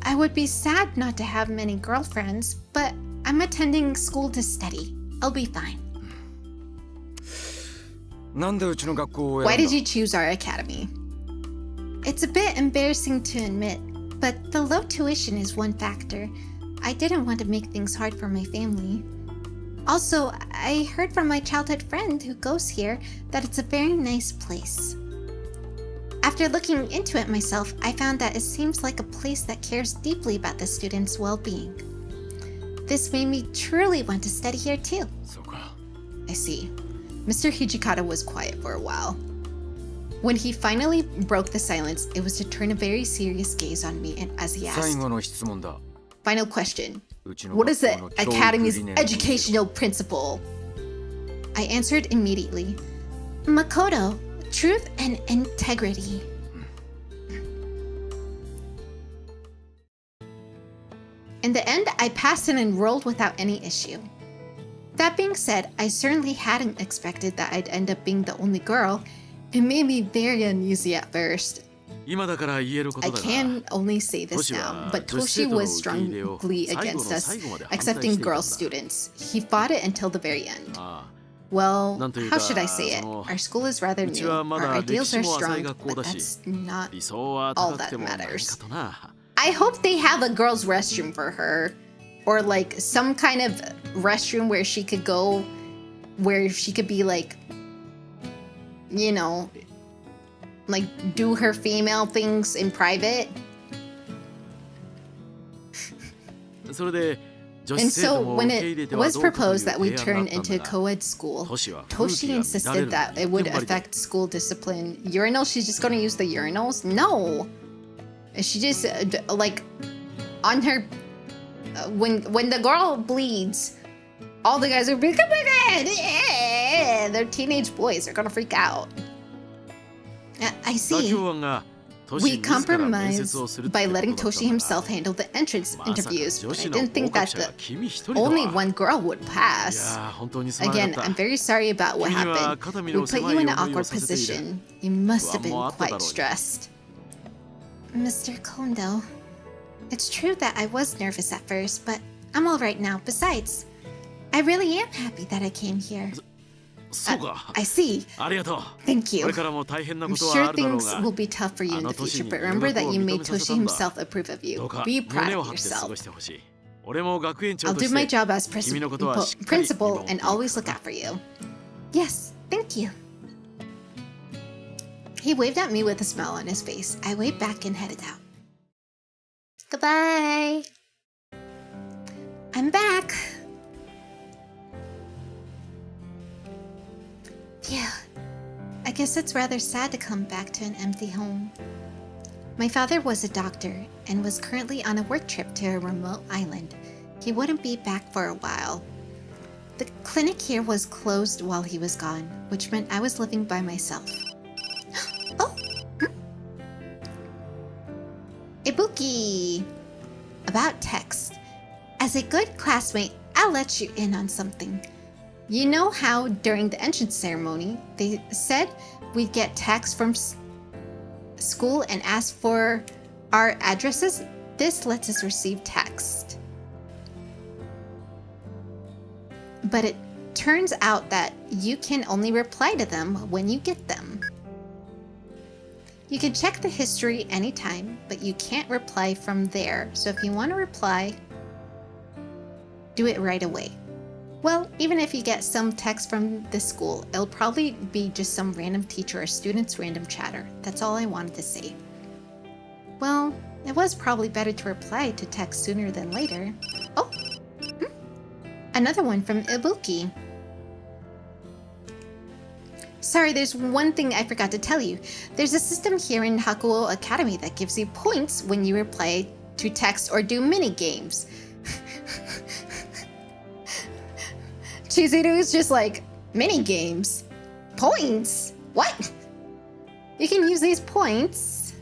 I would be sad not to have many girlfriends, but I'm attending school to study. I'll be fine. なんでうちの学校を Why 選ん did だ you choose our academy? It's a bit embarrassing to admit, but the low tuition is one factor. I didn't want to make things hard for my family. Also, I heard from my childhood friend who goes here that it's a very nice place. After looking into it myself, I found that it seems like a place that cares deeply about the students' well-being. This made me truly want to study here too. そうか。 I see. Mr. Hijikata was quiet for a while. When he finally broke the silence, it was to turn a very serious gaze on me and as he 最 asked, 後の質問だ。 Final question. うちの What is 学 the 校の教育 Academy's 理念 educational principle? I answered immediately. Makoto, truth and integrity. In the end, I passed and enrolled without any issue. That being said, I certainly hadn't expected that I'd end up being the only girl. It made me very uneasy at first. 今だから言えること I だが can only say this now, but Toshi was strongly against us accepting girl students. He fought it until the very end. あ Well, なんという how か、 should I say it? その、 Our school is rather うち new. はま Our だ歴 ideals 史 are も浅い strong, 学校 but だし that's not 理想は all 高くて that もない matters. かとな。 I hope they have a girl's restroom for her. Or like some kind of restroom where she could go, where she could be like, you know, like do her female things in private. それで女子 And 生徒 so も when 受け入れ it ては was どうかという proposed that we 提案 turn だったん into だ a が co-ed school, トシは Toshi 風紀が乱れ insisted るの that に it would 一点張りで affect school discipline. Urinals, she's just gonna use the urinals? No! She just, like, on her, when the girl bleeds, all the guys are like, oh my god! Yeah! They're teenage boys, they're gonna freak out. I 妥 see. 協案がトシ We 自ら面 compromised 接をするって by ことだ letting ったん Toshi だ himself が handle the entrance まさか interviews, 女 but 子 I の didn't 合 think 格 that 者が the 君一人だ only わ。 one girl would い pass. やー本当にすまなか Again, った I'm very sorry about what 君には happened. 肩身 We の put 狭 you い in an 思いを awkward させている。 position. You must have been 不安もあっただろうに。 quite stressed. Mr. Kondo, it's true that I was nervous at first, but I'm alright now. Besides, I really am happy that I came here. そうか。 I see. ありがとう。 Thank こ you. れからも大変な I'm ことは sure あるだろう things が will be tough for you in the future, but あの remember 年 that に you 入 made 学を認めさせ Toshi たんだ。 himself approve of ど you. うか Be 胸 proud を of 張って過 yourself. ごしてほしい。俺も学園長 I'll と do し my て job as 君のことはしっかり見守 principal ってい and くから always look out for you. Yes, thank you. He waved at me with a smile on his face. I waved back and headed out. Goodbye. I'm back. I guess it's rather sad to come back to an empty home. My father was a doctor and was currently on a work trip to a remote island. He wouldn't be back for a while. The clinic here was closed while he was gone, which meant I was living by myself. Oh! Ibuki! About text. As a good classmate, I'll let you in on something. You know how during the entrance ceremony, they said we'd get text from school and ask for our addresses? This lets us receive text. But it turns out that you can only reply to them when you get them. You can check the history anytime, but you can't reply from there. So if you want to reply, do it right away. Well, even if you get some text from the school, it'll probably be just some random teacher or student's random chatter. That's all I wanted to say. Well, it was probably better to reply to text sooner than later. Oh! Another one from Ibuki. Sorry, there's one thing I forgot to tell you. There's a system here in Hakuo Academy that gives you points when you reply to text or do mini games. Chizuru is just like, mini games? Points? What? You can use these points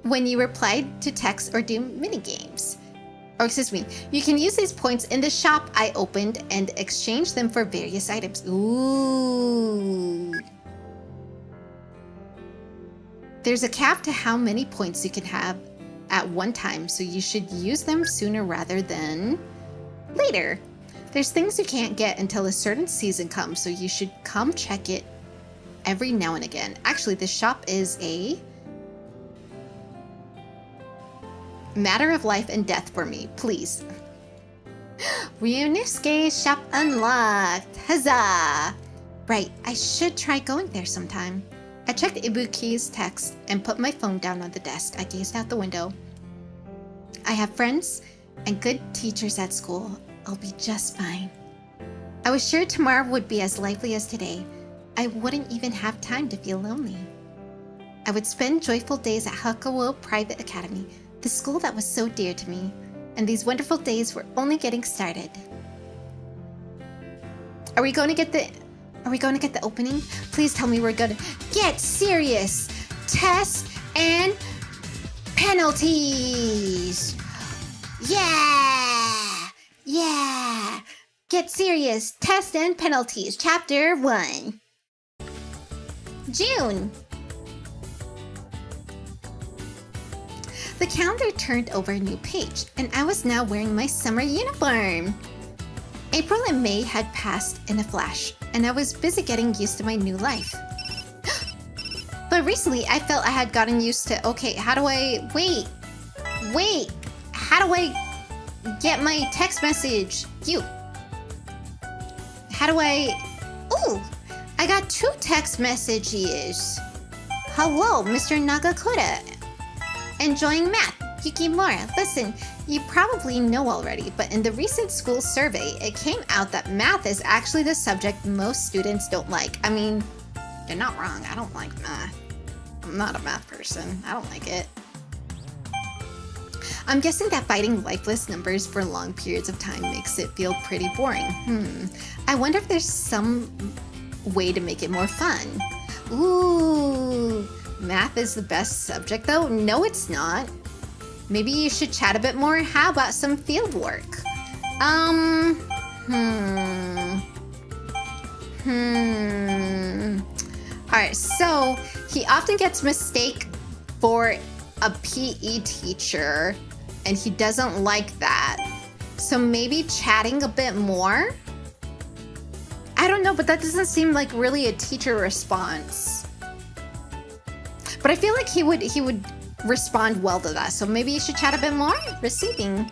when you reply to text or do mini games. Or excuse me, you can use these points in the shop I opened and exchange them for various items. Ooh. There's a cap to how many points you can have at one time, so you should use them sooner rather than later. There's things you can't get until a certain season comes, so you should come check it every now and again. Actually, this shop is a matter of life and death for me, please. Ryunosuke shop unlocked. Huzzah! Right, I should try going there sometime. I checked Ibuki's text and put my phone down on the desk. I gazed out the window. I have friends and good teachers at school. I'll be just fine. I was sure tomorrow would be as lively as today. I wouldn't even have time to feel lonely. I would spend joyful days at Hakuo Private Academy, the school that was so dear to me, and these wonderful days were only getting started. Are we going to get the opening? Please tell me we're gonna get serious. Tests and penalties. Yeah! Yeah! Get serious. Tests and penalties. Chapter 1. June. The calendar turned over a new page, and I was now wearing my summer uniform. April and May had passed in a flash, and I was busy getting used to my new life. But recently, I felt I had gotten used to, okay, how do I, wait, how do I get my text message? How do I, ooh, I got 2 text messages. Hello, Mr. Nagakura. Enjoying math, Yukimura. Listen, you probably know already, but in the recent school survey, it came out that math is actually the subject most students don't like. I mean, they're not wrong. I don't like math. I'm not a math person. I don't like it. I'm guessing that fighting lifeless numbers for long periods of time makes it feel pretty boring. I wonder if there's some way to make it more fun. Ooh, math is the best subject though? No, it's not. Maybe you should chat a bit more. How about some field work? Alright, so he often gets mistaken for a PE teacher, and he doesn't like that. So maybe chatting a bit more? I don't know, but that doesn't seem like really a teacher response. But I feel like he would respond well to that. So maybe you should chat a bit more? Receiving.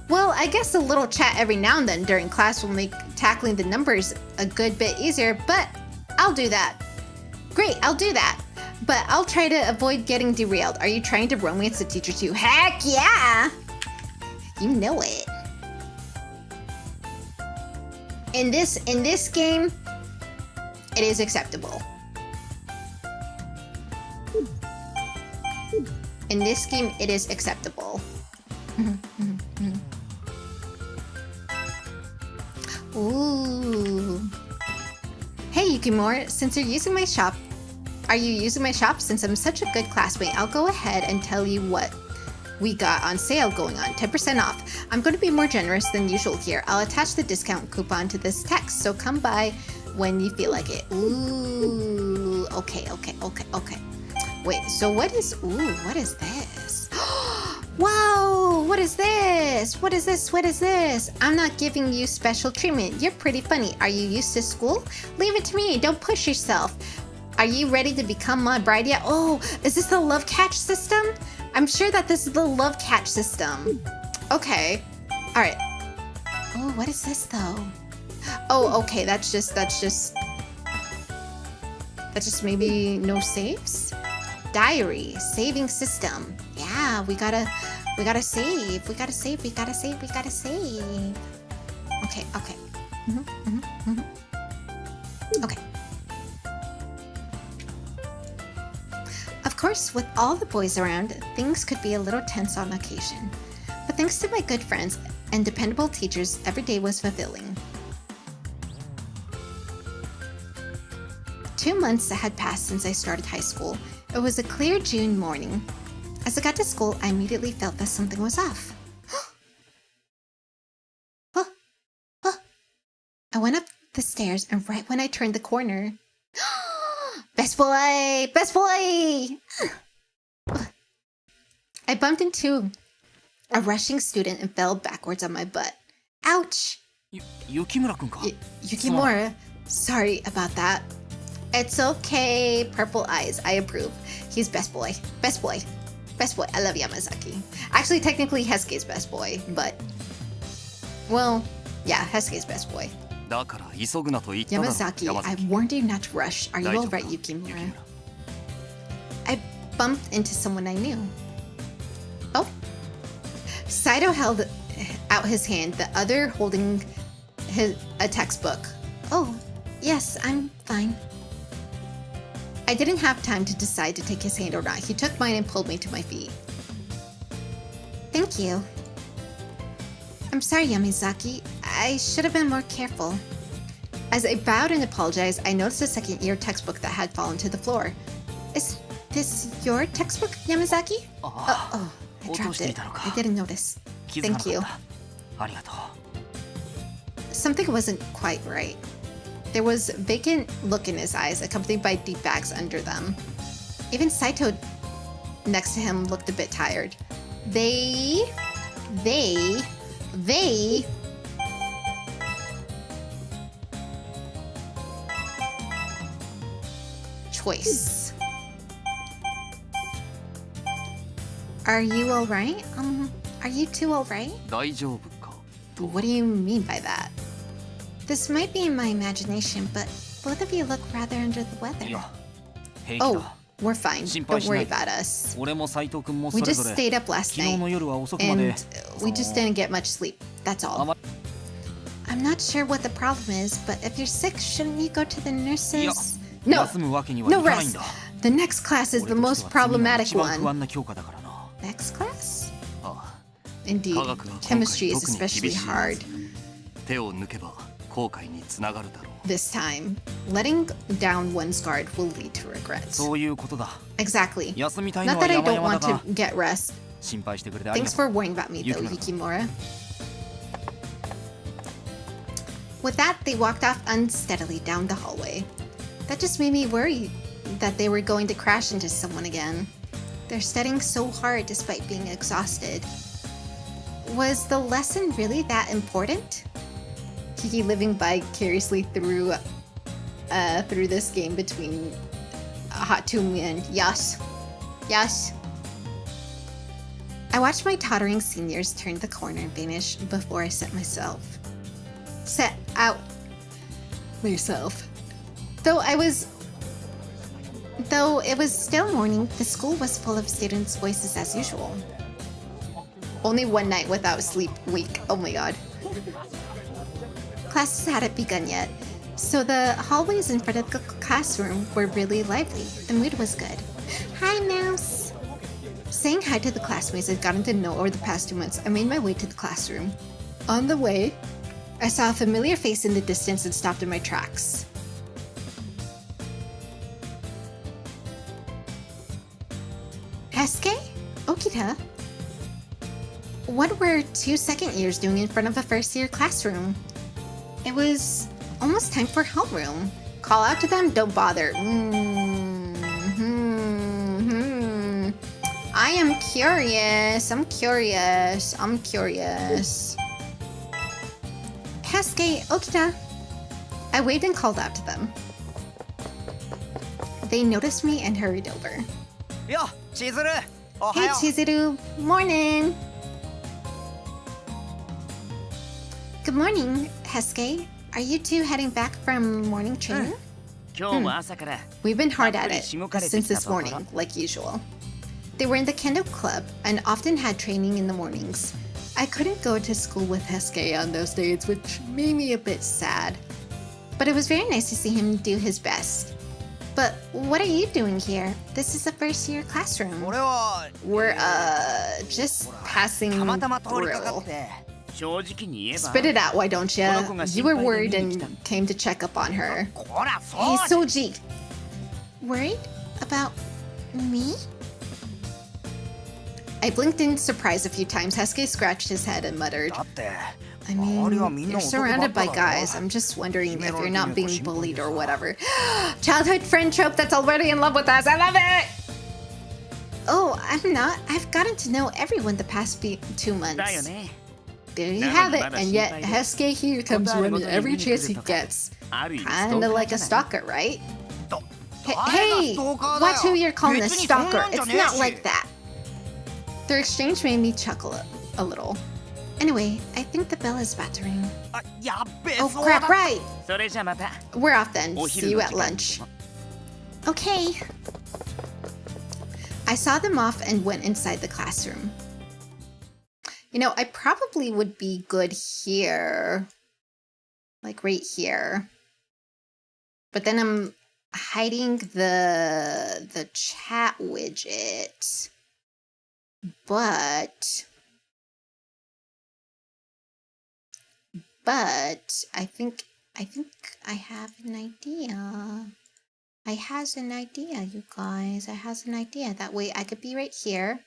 Well, I guess a little chat every now and then during class will make tackling the numbers a good bit easier, but I'll do that. Great, I'll do that. But I'll try to avoid getting derailed. Are you trying to romance the teacher too? Heck yeah! You know it. In this game, it is acceptable. In this game, it is acceptable. Ooh. Hey, Yukimura, since you're using my shop, are you using my shop? Since I'm such a good classmate, I'll go ahead and tell you what we got on sale going on. 10% off. I'm going to be more generous than usual here. I'll attach the discount coupon to this text, so come by when you feel like it. Ooh. Okay. Wait, so what is this? Whoa, what is this? What is this? I'm not giving you special treatment. You're pretty funny. Are you used to school? Leave it to me. Don't push yourself. Are you ready to become my bride yet? Oh, is this the love catch system? I'm sure that this is the love catch system. Okay. All right. Oh, what is this though? Oh, okay. That's just maybe no saves? Diary, saving system. Yeah, we gotta save. We gotta save. Okay. Okay. Of course, with all the boys around, things could be a little tense on occasion. But thanks to my good friends and dependable teachers, every day was fulfilling. 2 months had passed since I started high school. It was a clear June morning. As I got to school, I immediately felt that something was off. I went up the stairs, and right when I turned the corner... Best boy! Best boy! I bumped into a rushing student and fell backwards on my butt. Ouch! Yukimura-kun ka? Yukimura, sorry about that. It's okay, purple eyes, I approve. He's best boy. Best boy. Best boy. I love Yamazaki. Actually, technically, Hesuke's best boy, but... Well, yeah, Hesuke's best boy. Yamazaki, I warned you not to rush. Are you alright, Yukimura? I bumped into someone I knew. Oh. Saito held out his hand, the other holding a textbook. Oh, yes, I'm fine. I didn't have time to decide to take his hand or not. He took mine and pulled me to my feet. Thank you. I'm sorry, Yamazaki. I should have been more careful. As I bowed and apologized, I noticed a second-year textbook that had fallen to the floor. Is this your textbook, Yamazaki? Oh, I dropped it. I didn't notice. Thank you. Something wasn't quite right. There was a vacant look in his eyes, accompanied by deep bags under them. Even Saito next to him looked a bit tired. They... Choice. Are you alright? Are you two alright? What do you mean by that? This might be in my imagination, but both of you look rather under the weather. Oh, we're fine. Don't worry about us. We just stayed up last night, and we just didn't get much sleep. That's all. I'm not sure what the problem is, but if you're sick, shouldn't you go to the nurses? No rest. The next class is the most problematic one. Next class? Indeed, chemistry is especially hard. This time, letting down one's guard will lead to regrets. Exactly. Not that I don't want to get rest. Thanks for worrying about me though, Yukimura. With that, they walked off unsteadily down the hallway. That just made me worry that they were going to crash into someone again. They're studying so hard despite being exhausted. Was the lesson really that important? Kiki living vicariously through this game between Hatsumi and Yas. I watched my tottering seniors turn the corner and vanish before I set out myself. Though it was still morning, the school was full of students' voices as usual. Only one night without sleep week. Oh my god. Classes hadn't begun yet. So the hallways in front of the classroom were really lively. The mood was good. Hi, Mouse! Saying hi to the classmates I'd gotten to know over the past 2 months, I made my way to the classroom. On the way, I saw a familiar face in the distance and stopped in my tracks. Hesuke? Okita? What were 2 second years doing in front of a first year classroom? It was almost time for homeroom. Call out to them, don't bother. I am curious. I'm curious. Hesuke, Okita. I waved and called out to them. They noticed me and hurried over. Yo, Chizuru. Hey, Chizuru. Morning. Good morning, Hesuke. Are you two heading back from morning training? 今日も朝から We've been hard at it since this morning, like usual. They were in the kendo club and often had training in the mornings. I couldn't go to school with Hesuke on those days, which made me a bit sad. But it was very nice to see him do his best. But what are you doing here? This is a first year classroom. 俺は We're, just passing たまたま通りかか through. って正直に言えば Spit it out, why don't ya? You were worried and came to check up on her. こらそう Hey, Soji. Worried about me? I blinked in surprise a few times. Hesuke scratched his head and muttered, だって I mean, you're surrounded by guys. I'm just wondering if you're not being bullied or whatever. Childhood friend trope that's already in love with us. I love it! Oh, I'm not. I've gotten to know everyone the past 2 months. だよね There you have it. And yet, Hesuke here comes running every chance he gets. ある意味 Kinda like a stalker, right? と Hey, watch who you're calling a stalker. It's not like that. Their exchange made me chuckle a little. Anyway, I think the bell is about to ring. あやっべえ Oh そうだ crap, right! それじゃまた We're off then. お See 昼 you の at 時間 lunch. Okay. I saw them off and went inside the classroom. You know, I probably would be good here. Like right here. But then I'm hiding the chat widget. But I think I have an idea. I has an idea, you guys. I has an idea. That way I could be right here.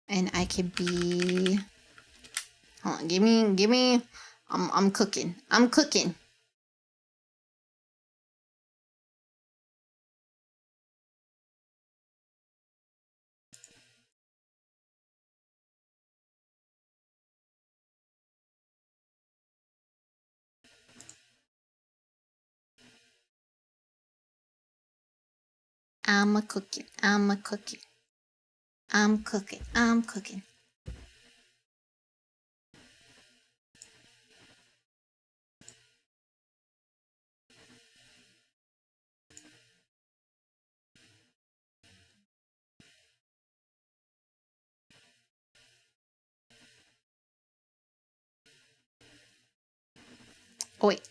And I could be... Hold on, give me... I'm cooking. I'm cooking. I'm a cooking. I'm a cooking. I'm cooking. I'm cooking. Oh, wait.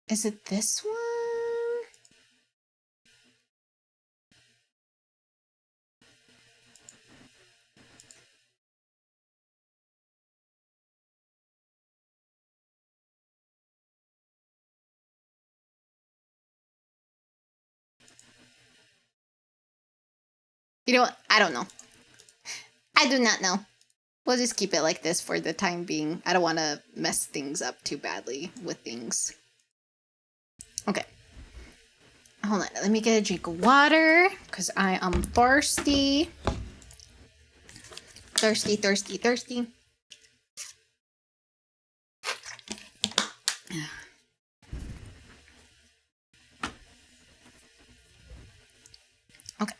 Is it this one? You know what? I don't know. I do not know. We'll just keep it like this for the time being. I don't want to mess things up too badly with things. Okay. Hold on. Let me get a drink of water because I am thirsty. Thirsty, thirsty, thirsty. Okay.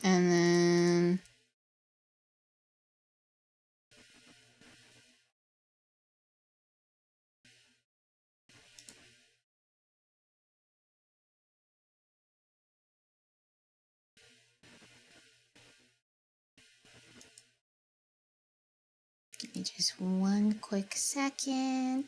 And then... Give me just one quick second.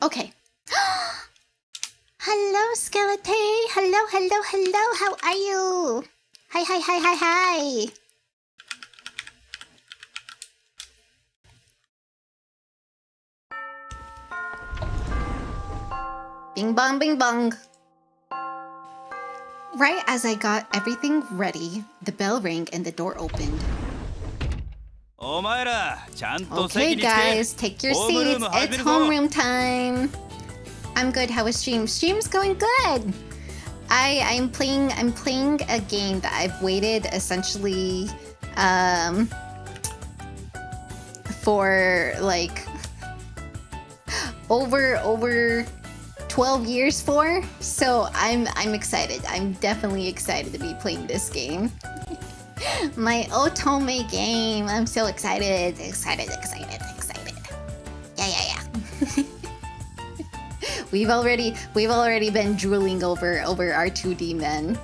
Okay. Hello, Skeleton. Hello, hello, hello. How are you? Hi, hi, hi, hi, hi. Bing bong, bing bong. Right as I got everything ready, the bell rang and the door opened. お前らちゃんと席 Okay, に着け guys, take your ホームルー seats. ム始め It's るぞ homeroom time. I'm good. How is stream? Stream's going good. I'm playing a game that I've waited essentially for like over 12 years for. So I'm excited. I'm definitely excited to be playing this game. My Otome game. I'm so excited. Excited. Yeah. We've already been drooling over our 2D men.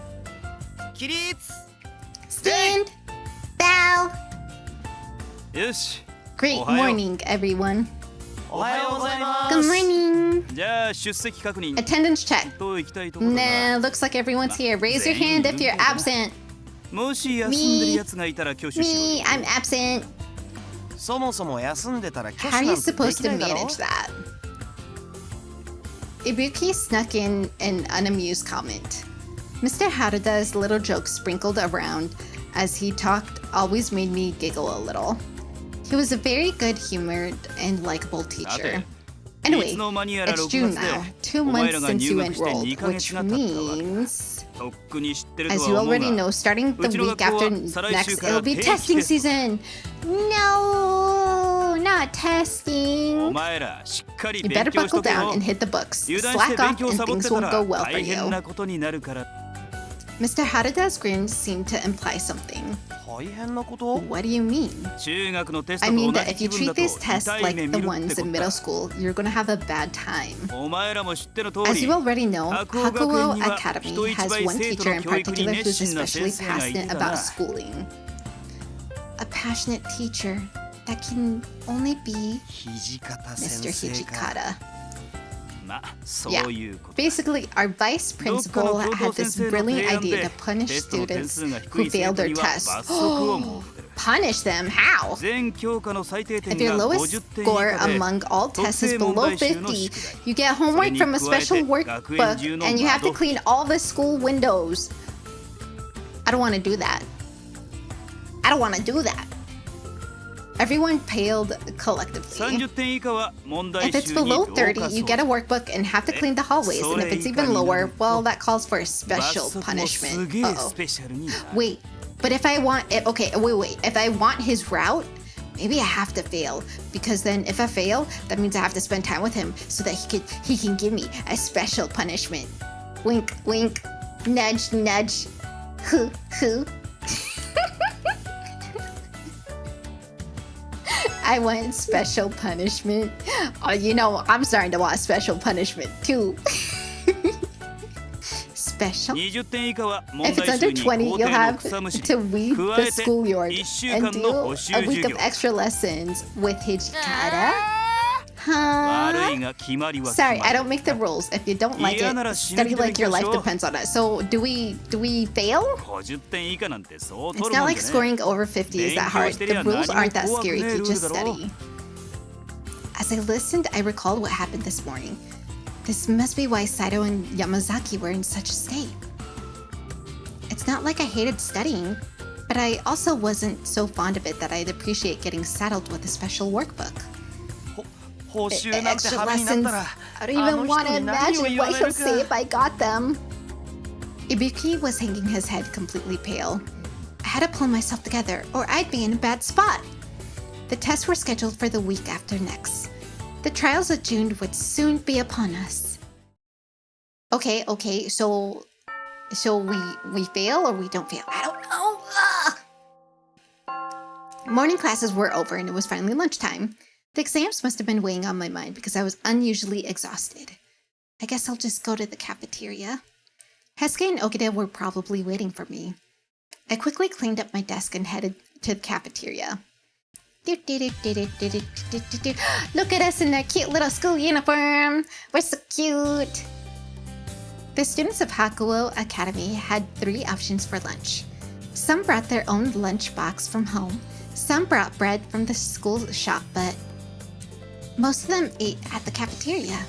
起立 Stand. Bow. よし Great Ohayo. morning, everyone. おはようございます Good morning. じゃあ出席確認 Attendance check. と行きたいところだ Nah, が looks like everyone's here. Raise your hand if you're absent. もし休んでるやつがいたら挙手しろ Me, I'm absent. そもそも休んでたら挙 How 手 are な you んてで supposed き to ないだろ manage that? Ibuki snuck in an unamused comment. Mr. Harada's little jokes sprinkled around as he talked always made me giggle a little. He was a very good-humored and likable さ teacher. て Anyway, いつの間にやら it's 6 June 月で now, 2お前 months らが since 入 you 学して enrolled, 2ヶ which 月が経ったわけ means, とっくに知ってると as は you 思う already が know, starting the うちの week 学校は after 再来週 next, から it'll be 定期 testing テスト season. No, not お testing. 前らしっかり You 勉 better 強しと buckle け down よ and hit the books. 油断して Slack 勉 off 強 and サボっ things てた won't ら go well for 大変 you. なことになるから Mr. Harada's grin seemed to imply something. 大変なこと What do you mean? 中学のテスト I と mean 同 that じ if 気 you 分だ treat と these tests 痛い like 目 the 見るっ ones てこ in と middle だ school, you're gonna have a bad time. お前らも知っての通 As り you already know, 白鸚学園 Hakuo には Academy 人一 has 倍 one 生徒 teacher の in 教育に particular 熱 who's 心な especially 先生がいる passionate がな about schooling. A passionate teacher that can only be 土方 Mr. 先生か Hijikata. まあそういうことだ Basically, our vice principal had this brilliant idea to punish テストの点 students 数が低 who い生 failed 徒 their には tests. 罰則を設ける Punish them? How? 全教科の最低点 If your が lowest 50点以 score 下で among all 特 tests is 定問 below 題集の 50, 宿題 you get homework from a special それに加えて、学園中 workbook の and you have to 窓 clean all the school windows. I don't want to do that. I don't want to do that. Everyone paled collectively. 30点以下は問題 If it's 集に below 同化 30, you get a workbook and have to clean the hallways. And if it's even lower, well, that calls for a 罰 special 則もす punishment. げえ Uh-oh. スペシャルになる Wait, but if I want it, okay, wait. If I want his route, maybe I have to fail because then if I fail, that means I have to spend time with him so that he can give me a special punishment. Wink, wink, nudge, nudge. Hoo, hoo. I want special punishment. Oh, you know, I'm starting to want special punishment too. Special? 20点以下は問 If it's 題 under 集に 20, 校 you'll 庭の have 草むしり to weed 加 the えて schoolyard 1週 and 間 do の補習 a 授 week 業 of extra lessons with Hijikata. Huh? 悪いが決まりは決 Sorry, ま I り don't make the rules. If you don't like 嫌なら it, 死ぬ気 study で like your 勉強し life ろ depends on it. So do we fail? 50点以下なんてそう It's 取る not もん like じゃね scoring over 50 is that hard. The rules aren't that scary if you just 何も怖くねえルールだろ study. As I listened, I recalled what happened this morning. This must be why Saito and Yamazaki were in such a state. It's not like I hated studying, but I also wasn't so fond of it that I'd appreciate getting saddled with a special workbook. 報酬なんて Extra 羽目になっ lessons. たら I don't even want to あの人に何を imagine 言わ what れ he'll るか say if I got them. Ibuki was hanging his head completely pale. I had to pull myself together, or I'd be in a bad spot. The tests were scheduled for the week after next. The trials of June would soon be upon us. Okay, so we fail or we don't fail? I don't know. Ugh. Morning classes were over and it was finally lunchtime. The exams must have been weighing on my mind because I was unusually exhausted. I guess I'll just go to the cafeteria. Hesuke and Okita were probably waiting for me. I quickly cleaned up my desk and headed to the cafeteria. Look at us in our cute little school uniform. We're so cute. The students of Hakuo Academy had 3 options for lunch. Some brought their own lunch box from home. Some brought bread from the school shop, but most of them ate at the cafeteria.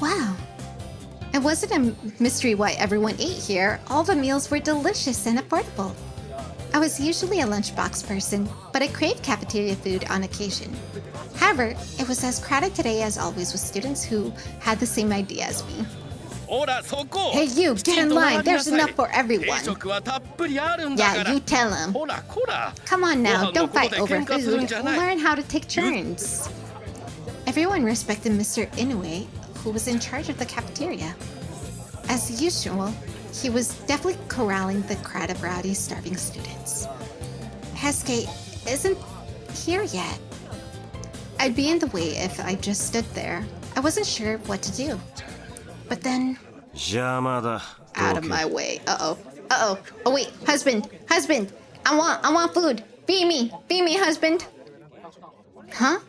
Wow. It wasn't a mystery why everyone ate here. All the meals were delicious and affordable. I was usually a lunchbox person, but I craved cafeteria food on occasion. However, it was as crowded today as always with students who had the same idea as me. Hey you, get in line, there's enough for everyone. Yeah, you tell him. Come on now, don't fight over food. Learn how to take turns. Everyone respected Mr. Inoue, who was in charge of the cafeteria. As usual, he was definitely corralling the crowd of rowdy, starving students. Hesuke isn't here yet. I'd be in the way if I just stood there. I wasn't sure what to do. But then... Out of my way. Uh-oh. Oh wait, husband! I want food! Feed me, husband! Huh?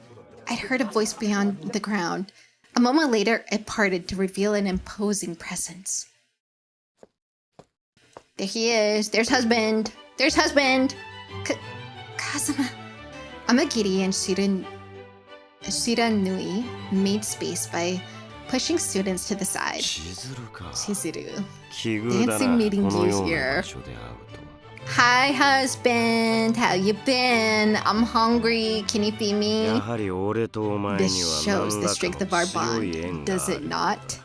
I'd heard a voice beyond the ground. A moment later, it parted to reveal an imposing presence. There he is. There's husband. Kazuma. Amagiri and Shiranui made space by pushing students to the side. Chizuru. Dancing meeting you here. Hi, husband. How you been? I'm hungry. Can you feed me? This shows the strength of our bond, does it not?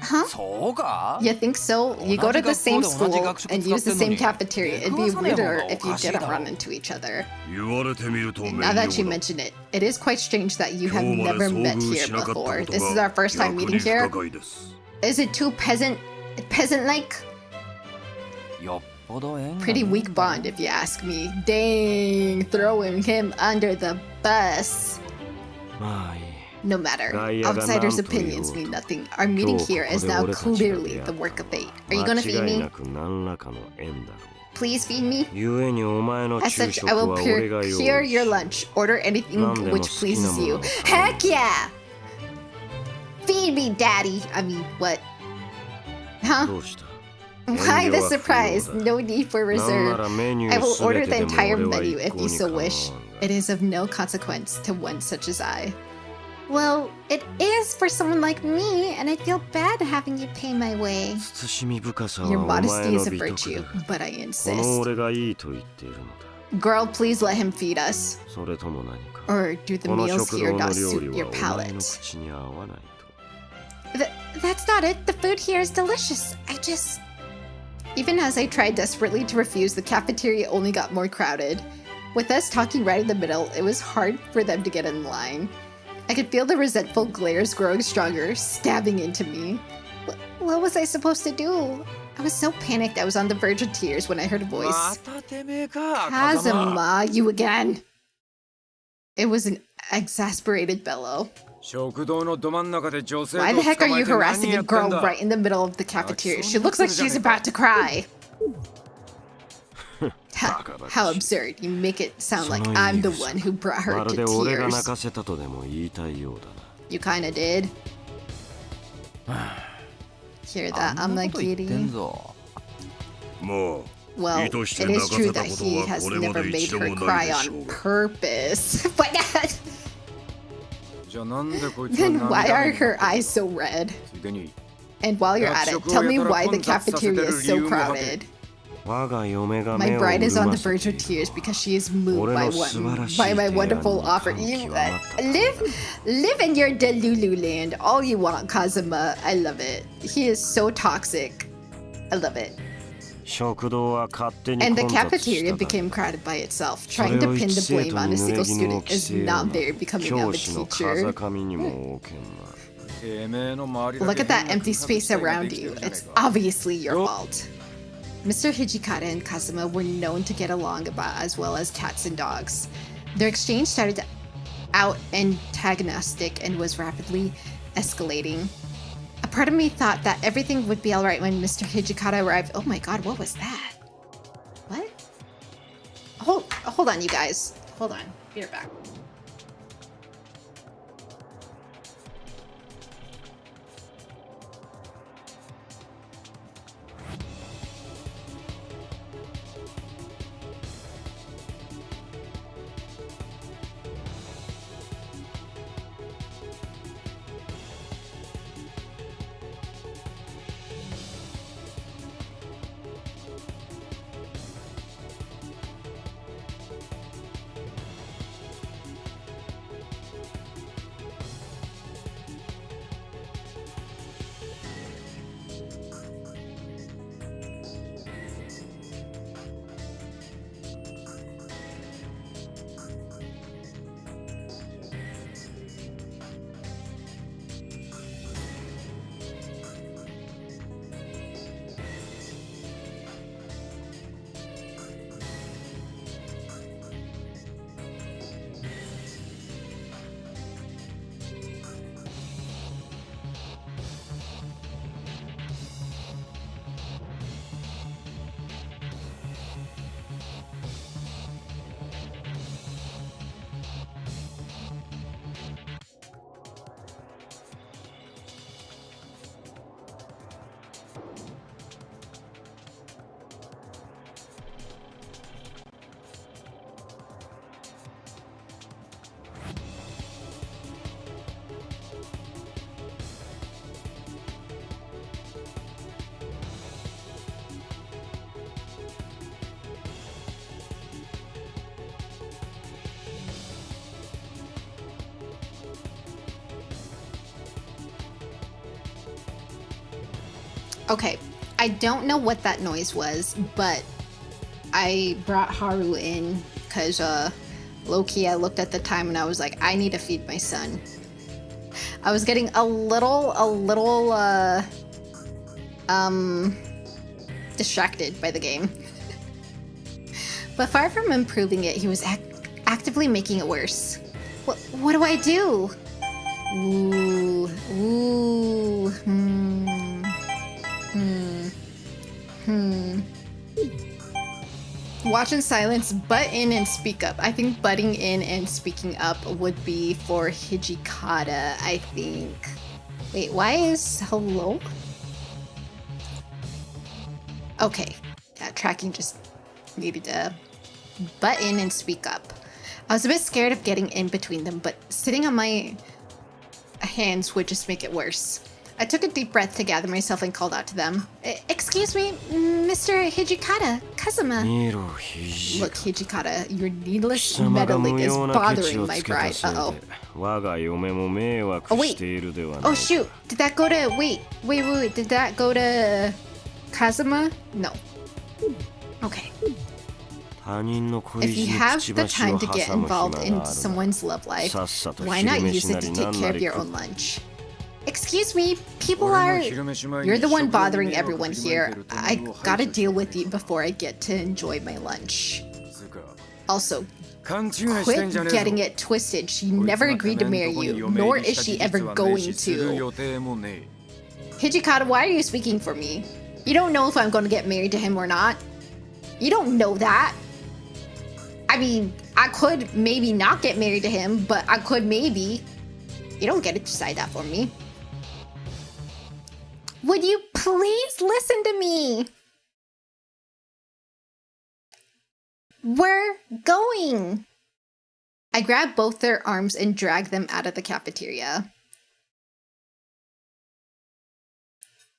Huh? You think so? You go to the same school and use the same cafeteria. It'd be weirder if you didn't run into each other. Now that you mention it, it is quite strange that you have never met here before. This is our first time meeting here. Is it too peasant-like? Pretty weak bond, if you ask me. Dang, throwing him under the bus. No matter, outsiders' opinions mean nothing. Our meeting here is now clearly the work of fate. Are you gonna feed me? Please feed me? As such, I will procure your lunch. Order anything which pleases you. Heck yeah! Feed me, daddy. I mean, what? Huh? Why the surprise? No need for reserve. I will order the entire menu if you so wish. It is of no consequence to one such as I. Well, it is for someone like me, and I feel bad having you pay my way. Your modesty is a virtue, but I insist. Girl, please let him feed us. Or do the meals here not suit your palate? That's not it. The food here is delicious. Even as I tried desperately to refuse, the cafeteria only got more crowded. With us talking right in the middle, it was hard for them to get in line. I could feel the resentful glares growing stronger, stabbing into me. What was I supposed to do? I was so panicked I was on the verge of tears when I heard a voice. Kazuma, you again! It was an exasperated bellow. Why the heck are you harassing a girl right in the middle of the cafeteria? She looks like she's about to cry. How absurd. You make it sound like I'm the one who brought her to tears. You kinda did. Hear that, Amagiri? Well, it is true that he has never made her cry on purpose. But then why are her eyes so red? And while you're at it, tell me why the cafeteria is so crowded. My bride is on the verge of tears because she is moved by my wonderful offer. You live in your Delulu land all you want, Kazuma. I love it. He is so toxic. I love it. 食堂は勝手に And the 混雑した cafeteria だけ became crowded by itself. それ Trying to を pin 一 the 生 blame 徒 on に a 濡れ single 衣を student 着 is せような not very becoming of 教 a 師の teacher. 風上にも置けんな Look at that empty space around you. It's obviously your fault. Mr. Hijikata and Kazuma were known to get along about as well as cats and dogs. Their exchange started out antagonistic and was rapidly escalating. A part of me thought that everything would be alright when Mr. Hijikata arrived. Oh my god, what was that? What? Hold on, you guys. Hold on. Be right back. Okay, I don't know what that noise was, but I brought Haru in because low-key I looked at the time and I was like, I need to feed my son. I was getting a little distracted by the game. But far from improving it, he was actively making it worse. What do I do? Watch in silence, butt in and speak up. I think butting in and speaking up would be for Hijikata, I think. Wait, why is hello? Okay, yeah, tracking just needed to butt in and speak up. I was a bit scared of getting in between them, but sitting on my hands would just make it worse. I took a deep breath to gather myself and called out to them. Excuse me, Mr. Hijikata, Kazuma. Look, Hijikata, your needless meddling is bothering my bride. Uh-oh. Oh, wait. Oh, shoot. Did that go to... Wait. Did that go to Kazuma? No. Okay. If you have the time to get involved in someone's love life, why not use it to take care of your own lunch? Excuse me, people are... You're the one bothering everyone here. I gotta deal with you before I get to enjoy my lunch. Also, quit getting it twisted. She never agreed to marry you, nor is she ever going to. Hijikata, why are you speaking for me? You don't know if I'm going to get married to him or not. You don't know that. I mean, I could maybe not get married to him, but I could maybe. You don't get to decide that for me. Would you please listen to me? We're going. I grabbed both their arms and dragged them out of the cafeteria.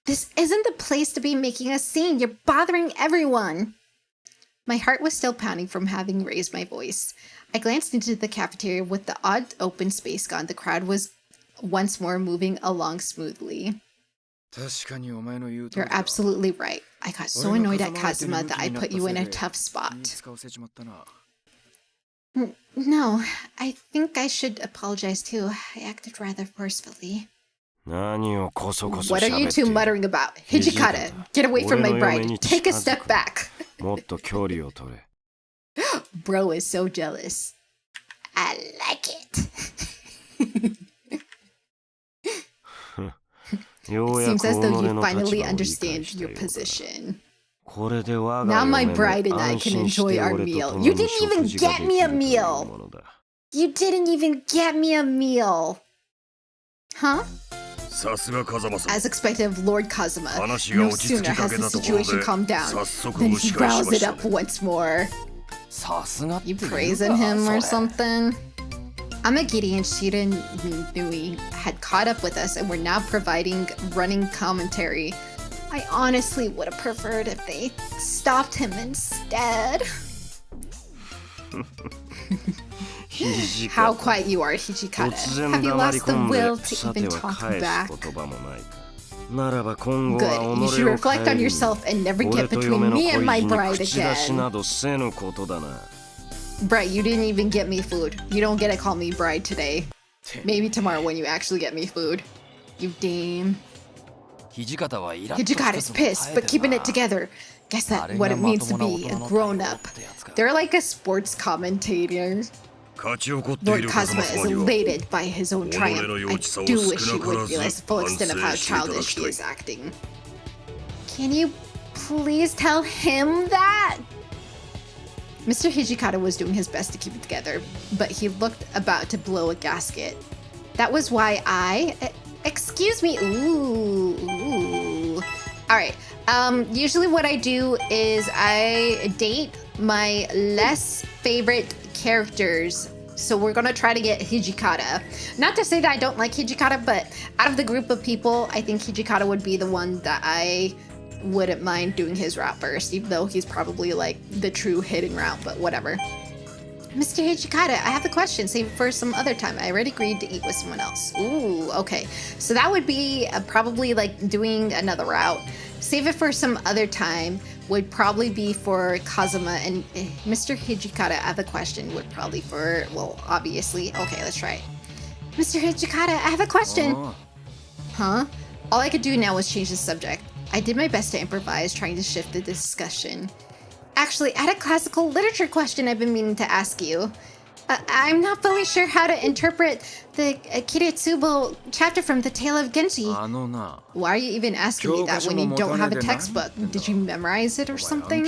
This isn't the place to be making a scene. You're bothering everyone. My heart was still pounding from having raised my voice. I glanced into the cafeteria. With the odd open space gone, the crowd was once more moving along smoothly. You're absolutely right. I got so annoyed at Kazuma that I put you in a tough spot. No, I think I should apologize too. I acted rather forcefully. What are you two muttering about? Hijikata, get away from my bride. Take a step back. Bro is so jealous. I like it. It seems as though you finally understand your position. Now my bride and I can enjoy our meal. You didn't even get me a meal! You didn't even get me a meal! Huh? As expected of Lord Kazuma, no sooner has the situation calmed down than he riles it up once more. You praising him or something? Amagiri and Shiranui had caught up with us and were now providing running commentary. I honestly would have preferred if they stopped him instead. How quiet you are, Hijikata. Have you lost the will to even talk back? Good. You should reflect on yourself and never get between me and my bride again. Bride, you didn't even get me food. You don't get to call me bride today. Maybe tomorrow when you actually get me food. You dame. Hijikata's pissed, but keeping it together. Guess that's what it means to be a grown-up. They're like a sports commentator. Lord Kazuma is elated by his own triumph. I do wish he would realize the full extent of how childish he is acting. Can you please tell him that? Mr. Hijikata was doing his best to keep it together, but he looked about to blow a gasket. That was why excuse me. Ooh. All right. Usually what I do is I date my less favorite characters. So we're gonna try to get Hijikata. Not to say that I don't like Hijikata, but out of the group of people, I think Hijikata would be the one that I wouldn't mind doing his route first, even though he's probably like the true hidden route, but whatever. Mr. Hijikata, I have a question. Save it for some other time. I already agreed to eat with someone else. Ooh, okay. So that would be probably like doing another route. Save it for some other time would probably be for Kazuma, and Mr. Hijikata, I have a question, would probably for, well, obviously. Okay, let's try it. Mr. Hijikata, I have a question. Huh? All I could do now was change the subject. I did my best to improvise, trying to shift the discussion. Actually, I had a classical literature question I've been meaning to ask you. I'm not fully sure how to interpret the Kiritsubo chapter from the Tale of Genji. Why are you even asking me that when you don't have a textbook? Did you memorize it or something?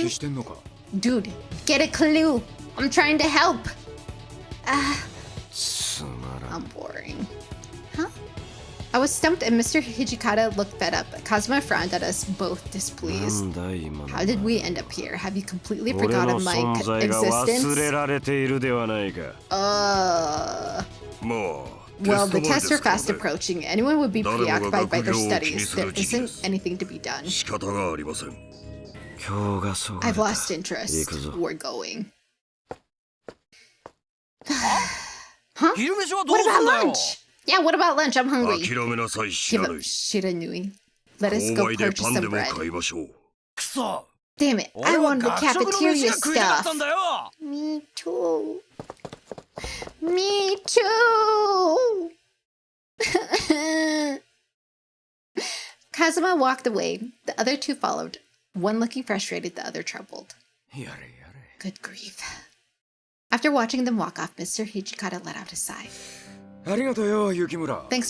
Dude, get a clue. I'm trying to help. I'm boring. Huh? I was stumped and Mr. Hijikata looked fed up. Kazuma frowned at us, both displeased. How did we end up here? Have you completely forgotten my existence? Well, the tests are fast approaching. Anyone would be preoccupied by their studies. There isn't anything to be done. I've lost interest. We're going. Huh? What about lunch? Yeah, what about lunch? I'm hungry. Give up, Shiranui. Let us go purchase some bread. Damn it, I wanted the cafeteria stuff. Me too. Me too. Kazuma walked away. The other two followed. One looking frustrated, the other troubled. Good grief. After watching them walk off, Mr. Hijikata let out a sigh. Thanks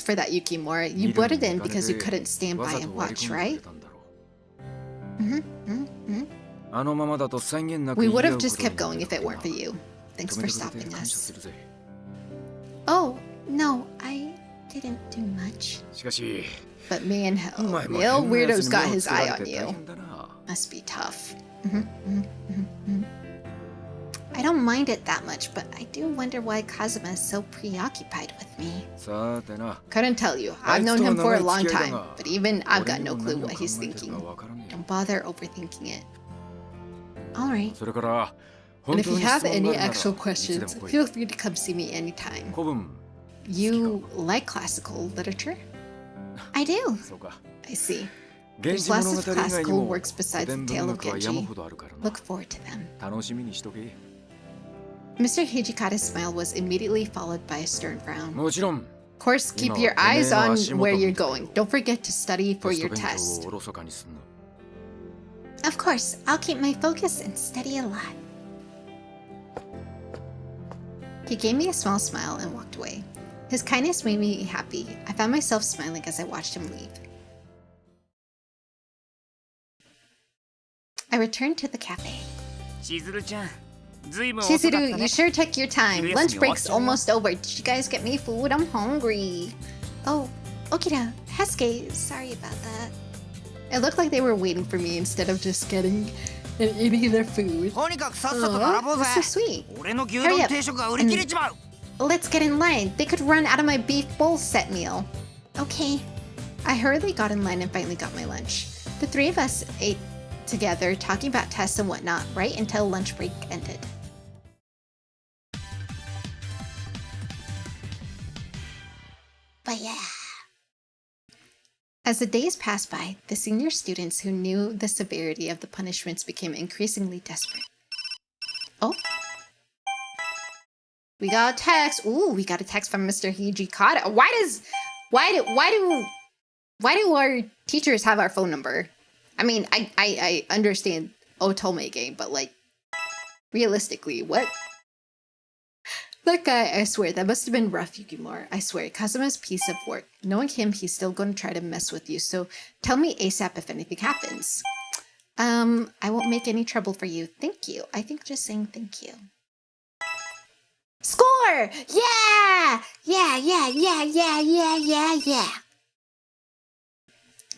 for that, Yukimura. You butted in because you couldn't stand by and watch, right? We would have just kept going if it weren't for you. Thanks for stopping us. Oh, no, I didn't do much. But man, hell, real weirdo's got his eye on you. Must be tough. I don't mind it that much, but I do wonder why Kazuma is so preoccupied with me. Couldn't tell you. I've known him for a long time, but even I've got no clue what he's thinking. Don't bother overthinking it. Alright. And if you have any actual questions, feel free to come see me anytime. You like classical literature? I do. I see. 源 There's 氏 lots 物 of 語以外に classical も works 古 besides 典 the 文 Tale of 学は山 Genji. ほどあるからな Look forward to them. 楽しみにしとけ Mr. Hijikata's smile was immediately followed by a stern frown. もちろん Of course, keep 今 your はてめえ eyes の on 足元 where 見 you're てた going. よ Don't forget to study テ for スト your 勉強 test. をおろそかにすんな Of course, I'll keep my focus and study a lot. He gave me a small smile and walked away. His kindness made me happy. I found myself smiling as I watched him leave. I returned to the cafe. しずるちゃん、ずいぶん遅かった Chizuru, ね you sure took your time. Yes, Lunch you break's want almost to? over. Did you guys get me food? I'm hungry. Oh, Okita, Hesuke, sorry about that. It looked like they were waiting for me instead of just getting and eating their food. とにかくさっさと並ぼ Aw, うぜ that's so sweet. 俺の牛 Hurry 丼 up. 定食が売り切れちまう Let's get in line. They could run out of my beef bowl set meal. Okay. I hurriedly got in line and finally got my lunch. The three of us ate together, talking about tests and whatnot, right until lunch break ended. But yeah. As the days passed by, the senior students who knew the severity of the punishments became increasingly desperate. Oh. We got a text. Ooh, we got a text from Mr. Hijikata. Why do our teachers have our phone number? I mean, I understand Otome game, but like realistically, what? That guy, I swear, that must have been rough, Yukimura. I swear, Kazuma's piece of work. Knowing him, he's still going to try to mess with you, so tell me ASAP if anything happens. I won't make any trouble for you. Thank you. I think just saying thank you. Score! Yeah! Yeah!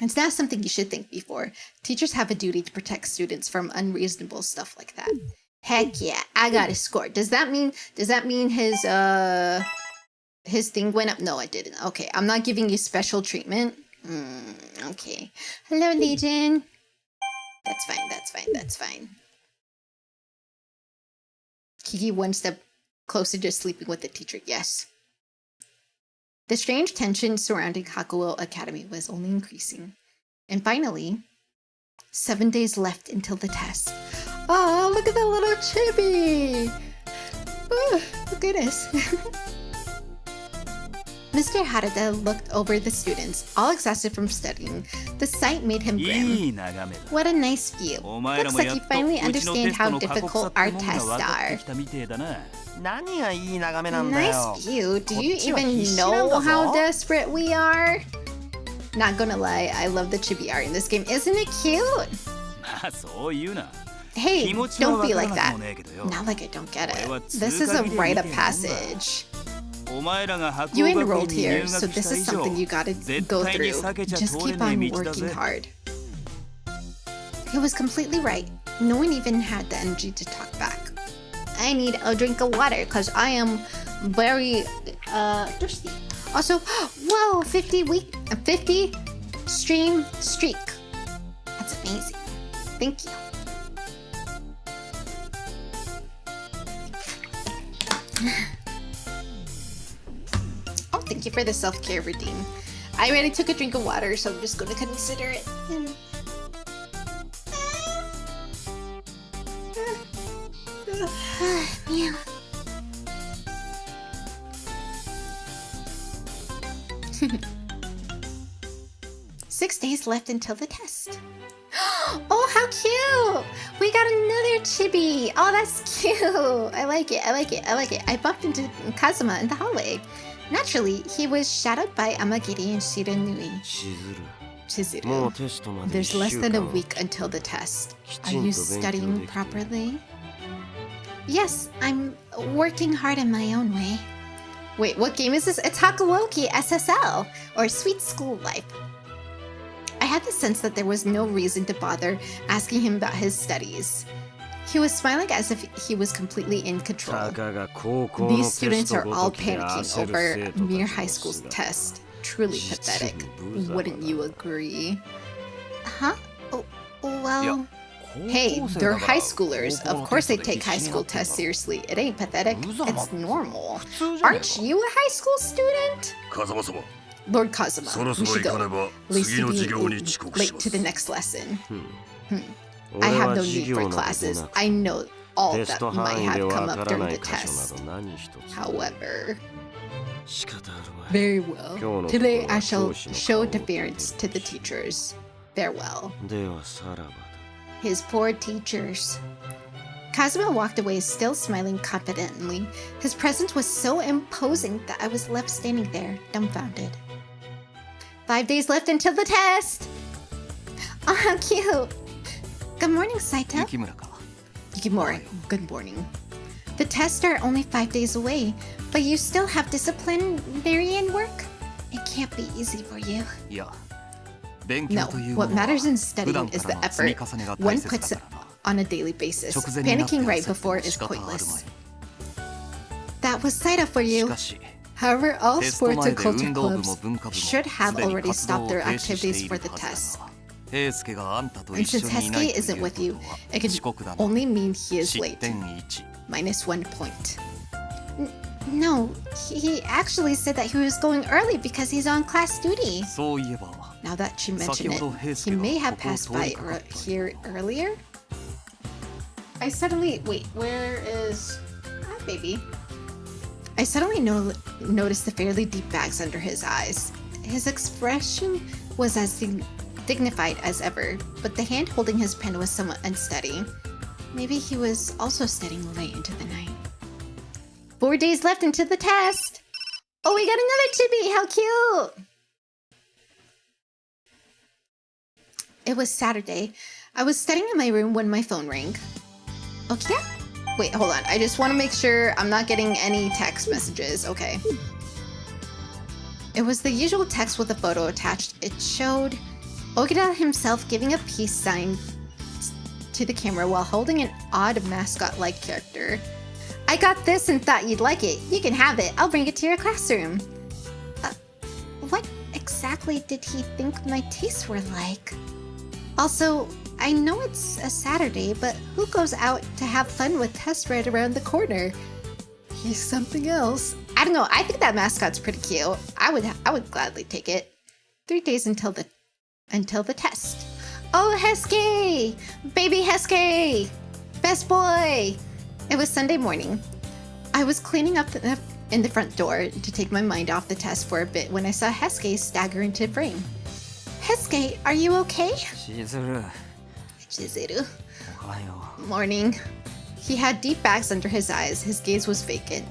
It's not something you should think before. Teachers have a duty to protect students from unreasonable stuff like that. Heck yeah, I got a score. Does that mean his thing went up? No, it didn't. Okay, I'm not giving you special treatment. Okay. Hello, Legion. That's fine. Kiki one step closer to sleeping with the teacher, yes. The strange tension surrounding Hakuo Academy was only increasing. And finally, 7 days left until the test. Oh, look at that little chibi! Oh, goodness. Mr. Harada looked over the students, all exhausted from studying. The sight made him い grim. い眺めだ What a nice view. お前ら Looks も like や you っと finally うちの understand テスト how の過酷 difficult さって our もんが tests 分かって are. きたみてえだな何がいい眺めなんだよ Nice view. Do you こっちは even 必死なんだ know ぞ how desperate we are? Not gonna lie, I love the chibi art in this game. Isn't it cute? まあそう言うな Hey, 気持ちは don't 分 be から like なく that. もねえけどよ Not like I don't get it. これは This is a 通過儀礼 rite み of てえなもんだ passage. お前らが白 You 鸚学 enrolled 院に入 here, 学 so し this た以 is 上 something you gotta 絶 go 対に through. 避けちゃ Just 通れ keep ねえ on 道だ working ぜ hard. He was completely right. No one even had the energy to talk back. I need a drink of water because I am very thirsty. Also, whoa, 50 stream streak. That's amazing. Thank you. Oh, thank you for the self-care redeem. I already took a drink of water, so I'm just going to consider it. Yeah. 6 days left until the test. Oh, how cute! We got another chibi. Oh, that's cute. I like it. I bumped into Kazuma in the hallway. Naturally, he was shadowed by Amagiri and Shiranui. しずるも Chizuru. うテストまで There's 1 less 週 than a 間 week until the test. き Are ちん you と勉強 studying できて properly? Yes, I'm working hard in my own way. Wait, what game is this? It's Hakuoki SSL, or Sweet School Life. I had the sense that there was no reason to bother asking him about his studies. He was smiling as if he was completely in た control. かが高校の These テ students スト are ご all ときで panicking 焦る over 生徒 mere た high ち school の姿 test. Truly 実に pathetic. 無様だ Wouldn't you agree? Huh? Oh, いや well... 高 Hey, 校生 they're だから high schoolers. 高校 Of の course テ they ストで take 必 high 死に school なってんだ tests seriously. It ain't pathetic. 無様 It's normal. 普通じゃねえ Aren't you a high school student? 風間様 Lord Kazuma, そろそ we ろ should 行かね go. ば At least 次 to の be 授業に遅刻し late ま to the す next lesson. I 俺 have は no 授 need 業 for などで classes. なく I know all テス that ト might 範囲で have わ come か up ら during ない the 箇所な test. ど何一つ However, 仕方あるまい very well. Today I shall show deference to the teachers. Farewell. ではさらばだ His poor teachers. Kazuma walked away, still smiling confidently. His presence was so imposing that I was left standing there, dumbfounded. 5 days left until the test! Oh, how cute! Good morning, Saito. 雪村か Yukimura, good morning. The tests are only 5 days away, but you still have disciplinarian work? It can't be easy for you. いや勉強 No, というも what のは matters in 普 studying 段 is か the らの積み effort 重ねが one 大切 puts だからな on a daily basis. 直前になって Panicking right 焦って before も is 仕方あるまい pointless. That was Saito for し you. かし However, all テスト sports 前 and で culture 運動部 clubs も文化部も should す have でに already 活動 stopped を their 停止してい activities る for the はずだ test. が平介があんたと And 一緒 since にいない Hesuke と isn't いう with こ you, とは it 遅 could 刻だな only mean he is 失 late. 点1 Minus 1 point. No, he actually said that he was going early because he's on class duty. そういえば Now that you mention 先ほど it, 平 he 介が may have ここを passed 通 by りかかった here earlier. I suddenly wait. Where is hi, baby? I suddenly noticed the fairly deep bags under his eyes. His expression was as dignified as ever, but the hand holding his pen was somewhat unsteady. Maybe he was also studying late into the night. 4 days left until the test. Oh, we got another chibi. How cute! It was Saturday. I was studying in my room when my phone rang. Okay. Wait, hold on. I just want to make sure I'm not getting any text messages. Okay. It was the usual text with a photo attached. It showed Ogida himself giving a peace sign to the camera while holding an odd mascot-like character. I got this and thought you'd like it. You can have it. I'll bring it to your classroom. What exactly did he think my tastes were like? Also, I know it's a Saturday, but who goes out to have fun with tests right around the corner? He's something else. I don't know. I think that mascot's pretty cute. I would gladly take it. 3 days until the test. Oh, Hesuke! Baby Hesuke! Best boy! It was Sunday morning. I was cleaning up in the front door to take my mind off the test for a bit when I saw Hesuke stagger into frame. Hesuke, are you okay? しずる Chizuru. おはよ Morning. He had deep bags under his eyes. His gaze was vacant.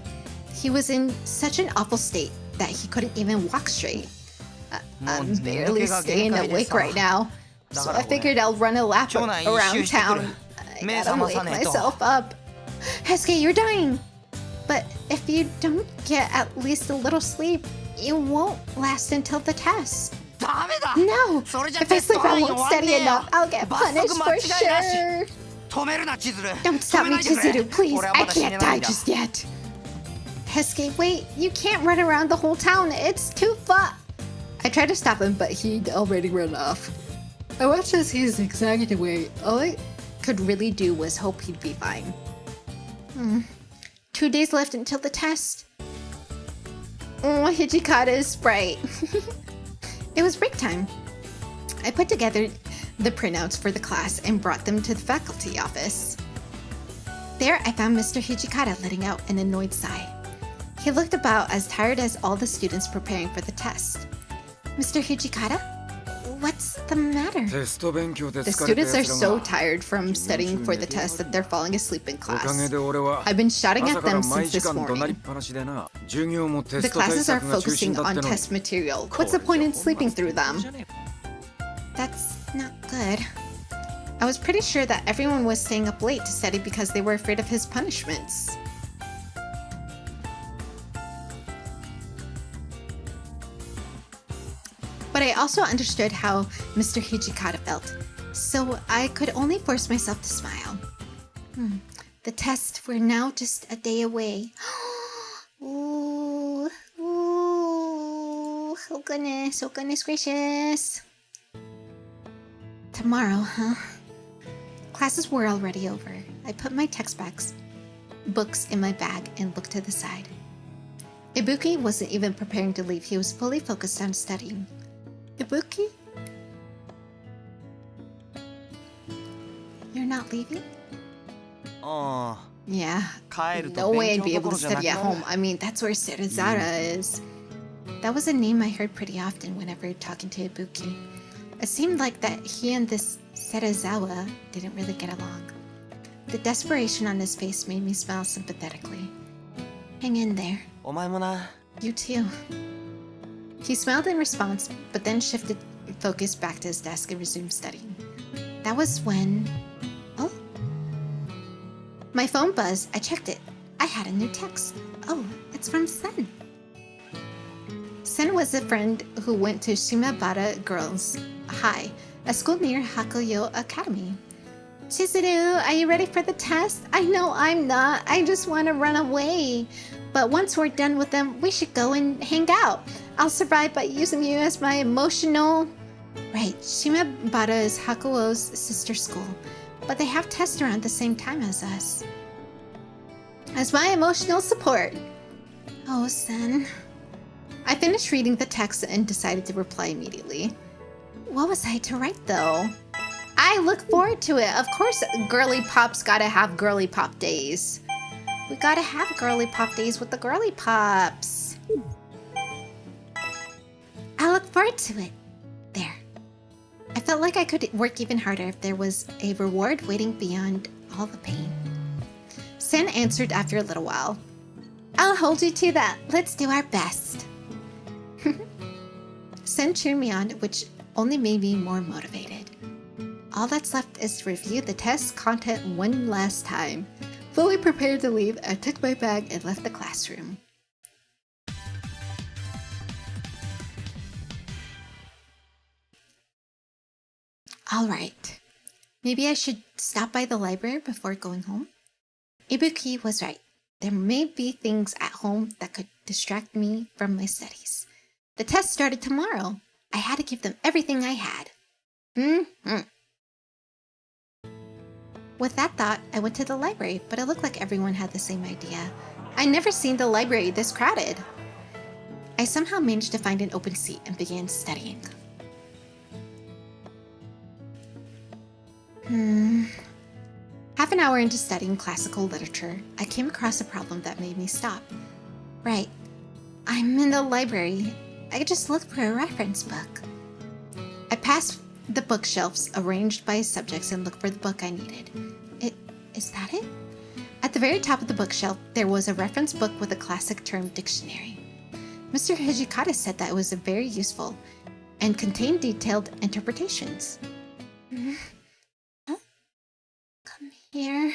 He was in such an awful state that he couldn't even walk straight. I'm barely staying awake right now, so I figured I'll run a lap around town. I gotta wake myself up. Hesuke, you're dying! But if you don't get at least a little sleep, you won't last until the test. ダメだ No! それじゃ If I テスト sleep, 範 I 囲 won't 終わん study ねえよ enough. I'll get 罰 punished 則 for 間違いなし sure. 止めるな千鶴 Don't stop 止め me, ないでくれ Chizuru, please. 俺は I まだ死ね can't な die いんだ just yet. Hesuke, wait, you can't run around the whole town. It's too fun. I tried to stop him, but he'd already run off. I watched as he zigzagged away. All I could really do was hope he'd be fine. 2 days left until the test. Oh, Hijikata's sprite. It was break time. I put together the printouts for the class and brought them to the faculty office. There, I found Mr. Hijikata letting out an annoyed sigh. He looked about as tired as all the students preparing for the test. Mr. Hijikata? What's the matter? テスト勉強で The 疲れた students are やつら so が tired from studying for the test that they're falling asleep in おかげ class. で俺は I've been shouting 朝 at から them 毎 since 時 this 間怒鳴り morning. っぱなしでな授業もテ The スト対 classes are 策が中心 focusing だって on のに test material. What's the point in sleeping through them? That's not good. I was pretty sure that everyone was staying up late to study because they were afraid of his punishments. But I also understood how Mr. Hijikata felt, so I could only force myself to smile. The tests were now just a day away. Ooh, ooh, oh goodness gracious. Tomorrow, huh? Classes were already over. I put my books in my bag and looked to the side. Ibuki wasn't even preparing to leave. He was fully focused on studying. Ibuki? You're not leaving? あ Yeah. あ、帰る No と way 勉 I'd be 強 able どこ to ろじゃな study く at なる home. I mean, that's where Serizara is. That was a name I heard pretty often whenever talking to Ibuki. It seemed like that he and this Serizawa didn't really get along. The desperation on his face made me smile sympathetically. Hang in there. お前もな You too. He smiled in response, but then shifted focus back to his desk and resumed studying. That was when... Oh. My phone buzzed. I checked it. I had a new text. Oh, it's from Sen. Sen was a friend who went to Shimabara Girls High, a school near Hakuoki Academy. Chizuru, are you ready for the test? I know I'm not. I just want to run away. But once we're done with them, we should go and hang out. I'll survive by using you as my emotional... Right, Shimabara is Hakuo's sister school, but they have tests around the same time as us. As my emotional support. Oh, Sen. I finished reading the text and decided to reply immediately. What was I to write, though? I look forward to it. Of course, girly pop's gotta have girly pop days. We gotta have girly pop days with the girly pops. I look forward to it. There. I felt like I could work even harder if there was a reward waiting beyond all the pain. Sen answered after a little while. I'll hold you to that. Let's do our best. Sen cheered me on, which only made me more motivated. All that's left is to review the test content one last time. Fully prepared to leave, I took my bag and left the classroom. Alright. Maybe I should stop by the library before going home? Ibuki was right. There may be things at home that could distract me from my studies. The test started tomorrow. I had to give them everything I had. With that thought, I went to the library, but it looked like everyone had the same idea. I'd never seen the library this crowded. I somehow managed to find an open seat and began studying. Half an hour into studying classical literature, I came across a problem that made me stop. Right. I'm in the library. I just looked for a reference book. I passed the bookshelves arranged by subjects and looked for the book I needed. Is that it? At the very top of the bookshelf, there was a reference book with a classic term dictionary. Mr. Hijikata said that it was very useful and contained detailed interpretations. Huh? Come here.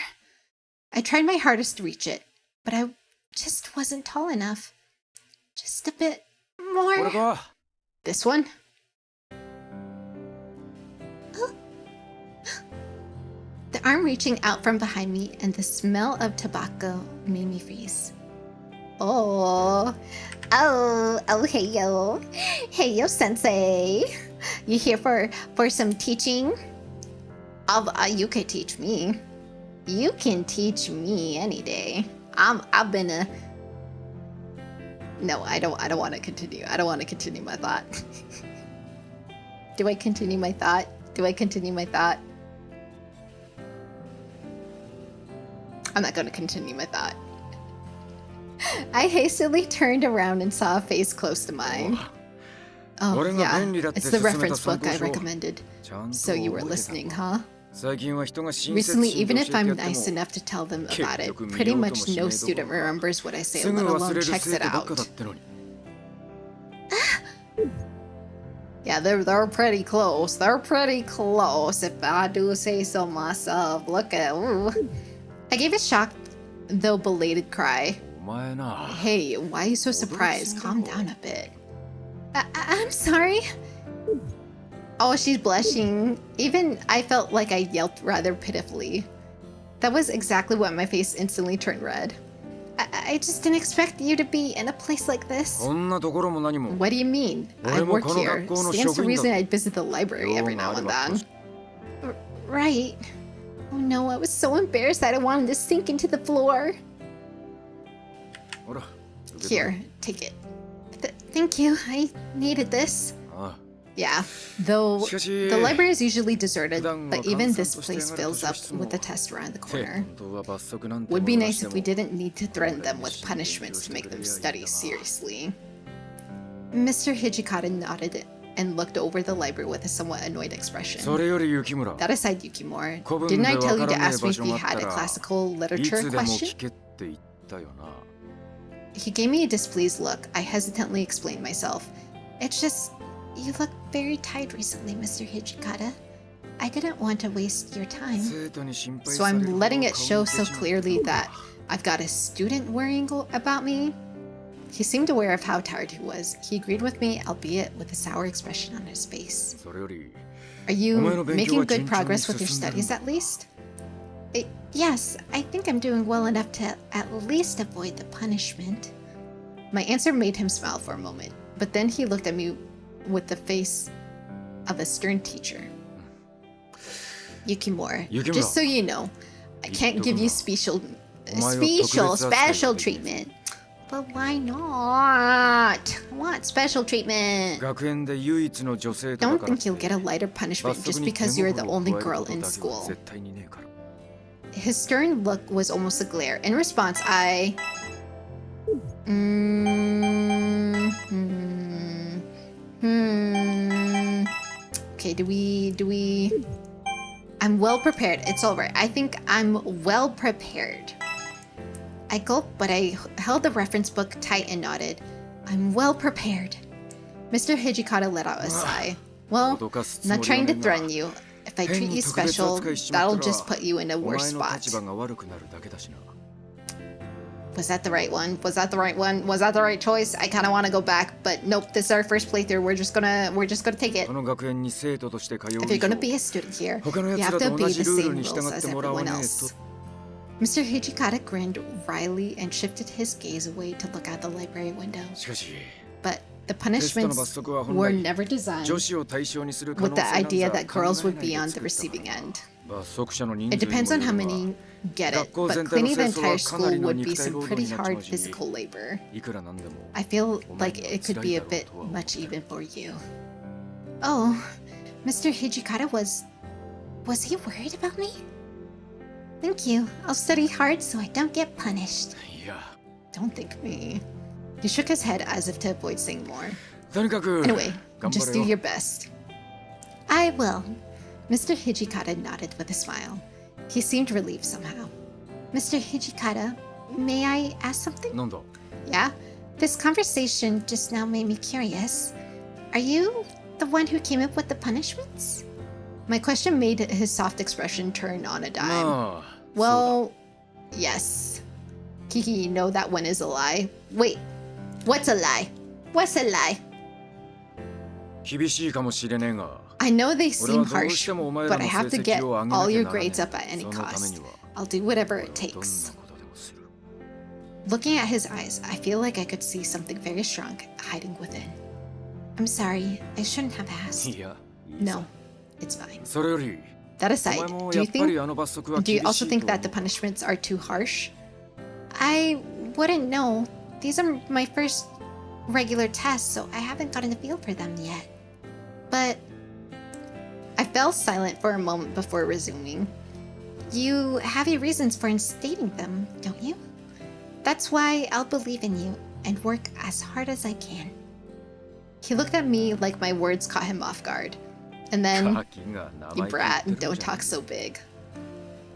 I tried my hardest to reach it, but I just wasn't tall enough. Just a bit more. This one? The arm reaching out from behind me and the smell of tobacco made me freeze. Oh, hey yo, sensei. You here for some teaching? You can teach me. You can teach me any day. I've been a... No, I don't want to continue. I don't want to continue my thought. Do I continue my thought? Do I continue my thought? I'm not going to continue my thought. I hastily turned around and saw a face close to mine. Oh, yeah. It's the reference book I recommended. So you were listening, huh? Recently, even if I'm nice enough to tell them about it, pretty much no student remembers what I say, let alone checks it out. Yeah, they're pretty close. They're pretty close, if I do say so myself. Look at... Ooh. I gave a shocked, though belated cry. Hey, why are you so surprised? Calm down a bit. I'm sorry. Oh, she's blushing. Even I felt like I yelped rather pitifully. That was exactly what my face instantly turned red. I just didn't expect you to be in a place like this. What do you mean? I work here. Stands to reason I'd visit the library every now and then. Right. Oh no, I was so embarrassed that I wanted to sink into the floor. けど Here, take it. Thank you. I needed this. あ Yeah, though しかし the library is usually deserted, 普段は but even 閑 this 散として place 上がる fills up 図書室も with a test around the 本 corner. 当は罰則なんて Would も be のな nice しで if も we didn't need to threaten them with punishments to make them study seriously. Mr. Hijikata nodded and looked over the library with a somewhat annoyed そ expression. れより雪村 That aside, Yukimura, 古文 didn't で I わ tell you か to らねえ ask me 場 if 所 you があった had a ら classical い literature つでも question? 聞けって言ったよな He gave me a displeased look. I hesitantly explained myself. It's just, you look very tired recently, Mr. Hijikata. I didn't want to waste your time. 生徒に心配 So される I'm ほ letting ど it 顔 show に出 so ちまった clearly の that か I've got a student worrying about me. He seemed aware of how tired he was. He agreed with me, albeit with a sour expression on his face. それより Are you お前の勉強は making good 順調に progress with your 進んでるん studies だ。 at least? Yes, I think I'm doing well enough to at least avoid the punishment. My answer made him smile for a moment, but then he looked at me with the face of a stern teacher. Yukimura, Yukimura. just so you know, I can't give you special treatment. But why not? I want special treatment. 学園で唯一の女生徒だ Don't から think you'll get a lighter punishment 罰則 just に because 手 you're 心 the を only 加える girl こと in だけは school. 絶対にねえから His stern look was almost a glare. In response, I... Okay, do we... I'm well prepared. It's all right. I think I'm well prepared. I gulped, but I held the reference book tight and nodded. I'm well prepared. Mr. Hijikata let out a sigh. Well, 脅かすつ I'm も not りは trying ね to えが threaten you. If I treat 変に you 特別 special, 扱いしちまった that'll ら just put you in a お worse 前の立場 spot. が悪くなるだけだしな Was that the right one? Was that the right one? Was that the right choice? I kind of want to go back, but nope. This is our first playthrough. We're just gonna take it. この学園に生徒として通う If you're 以上 gonna be a student here, 他の you 奴 have ら to と同 obey じ the ルール same に従 rules っ as てもらわ everyone ねえ else. と Mr. Hijikata grinned wryly and shifted his gaze away to look out the library window. しかし But the テストの罰 punishments 則は本 were 来 never designed 女子を対象にする可 with 能 the 性なん idea ざ that 考え girls ない would で be on 作 the ったから receiving end. 罰則者の人 It 数にも depends on よ how れば many get it, 学校 but 全体の cleaning the 清掃は entire かな school りの would be 肉体 some 労働 pretty になっち hard まうし physical labor. いくらなんでも I feel お前 like には it could 辛 be い a だろう bit とは思う much even for you. Oh, Mr. Hijikata was he worried about me? Thank you. I'll study hard so I don't get punished. いや Don't thank me. He shook his head as if to avoid saying more. とにかく Anyway, 頑張 just れ do よ your best. I will. Mr. Hijikata nodded with a smile. He seemed relieved somehow. Mr. Hijikata, may I ask something? なんだ Yeah? This conversation just now made me curious. Are you the one who came up with the punishments? My question made his soft expression turn on a dime. まあ Well, yes. Kiki, you know that one is a lie. Wait, what's a lie? What's a lie? 厳しいかもしれねえが I know they 俺は seem どう harsh, してもお前 but ら I の have 成 to get 績を上げ all なきゃ your ならね grades up at え any そのため cost. には I'll do whatever 俺 it はどんな takes. ことでもする Looking at his eyes, I feel like I could see something very strong hiding within. I'm sorry, I shouldn't have asked. いやいいさ No, it's fine. それより That お aside, 前も do や you っぱり think あの罰則は do 厳 you し also いと think 思 that the う punishments are too harsh? I wouldn't know. These are my first regular tests, so I haven't gotten a feel for them yet. But I fell silent for a moment before resuming. You have your reasons for instating them, don't you? That's why I'll believe in you and work as hard as I can. He looked at me like my words caught him off guard. And then, ガキが生 you 意気言 brat, ってるん don't じゃね talk so big.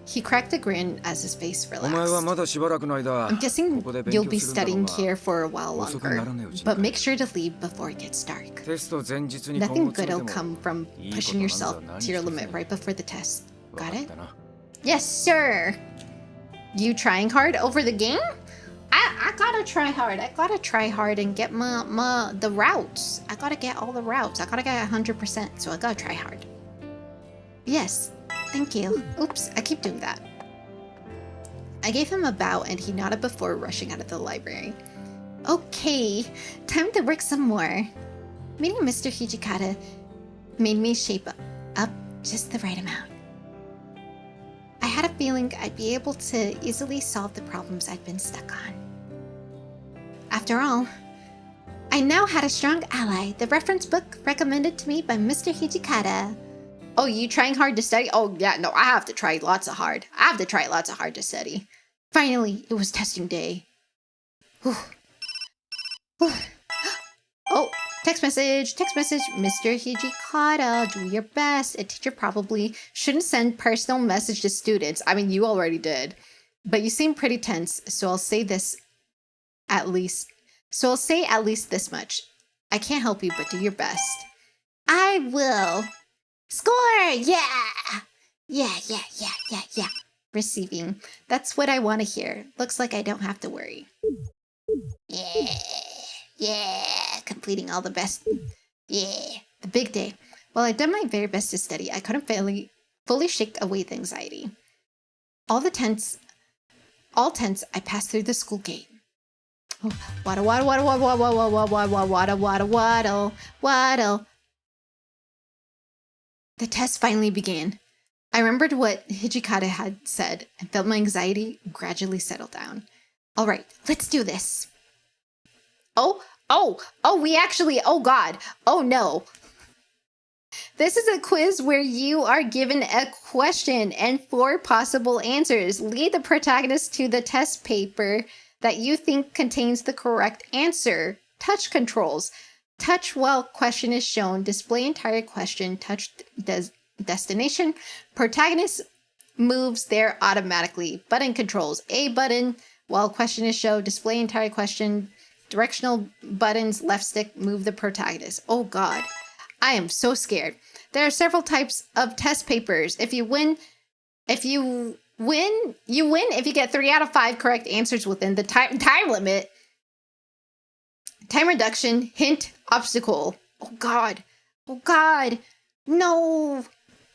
He cracked a grin as his face えお前はま relaxed. だしばらくの間 I'm こ guessing こで勉 you'll 強 be するんだろ studying うが here for a while 遅くな longer, らねえうちに but 帰 make れ sure to leave before it gets dark. テスト前日に今 Nothing 後詰 good め will ても come from いいこと pushing なん yourself ざ何 to your 一つ limit ない right before the test. わか Got っ it? たな Yes, sir. You trying hard over the game? I gotta try hard. I gotta try hard and get the routes. I gotta get all the routes. I gotta get 100%, so I gotta try hard. Yes, thank you. Oops, I keep doing that. I gave him a bow and he nodded before rushing out of the library. Okay, time to work some more. Meeting Mr. Hijikata made me shape up just the right amount. I had a feeling I'd be able to easily solve the problems I'd been stuck on. After after all. I now had a strong ally, the reference book recommended to me by Mr. Hijikata. Oh, you trying hard to study? Oh, yeah, no, I have to try lots of hard. I have to try lots of hard to study. Finally, it was testing day. Whew. Whew. Oh, text message. Mr. Hijikata, do your best. A teacher probably shouldn't send personal message to students. I mean, you already did. But you seem pretty tense, so I'll say at least this much. I can't help you, but do your best. I will. Score! Yeah! Receiving. That's what I want to hear. Looks like I don't have to worry. Yeah! Completing all the best. Yeah! The big day. While I did my very best to study, I couldn't fully shake away the anxiety. All tense, I passed through the school gate. Oh, waddle. The test finally began. I remembered what Hijikata had said and felt my anxiety gradually settle down. All right, let's do this. Oh, God. Oh no. This is a quiz where you are given a question and 4 possible answers. Lead the protagonist to the test paper that you think contains the correct answer. Touch controls. Touch while question is shown. Display entire question. Touch destination. Protagonist moves there automatically. Button controls. A button while question is shown. Display entire question. Directional buttons. Left stick. Move the protagonist. Oh God. I am so scared. There are several types of test papers. If you win. If you get 3 out of 5 correct answers within the time limit. Time reduction, hint, obstacle. Oh God. No.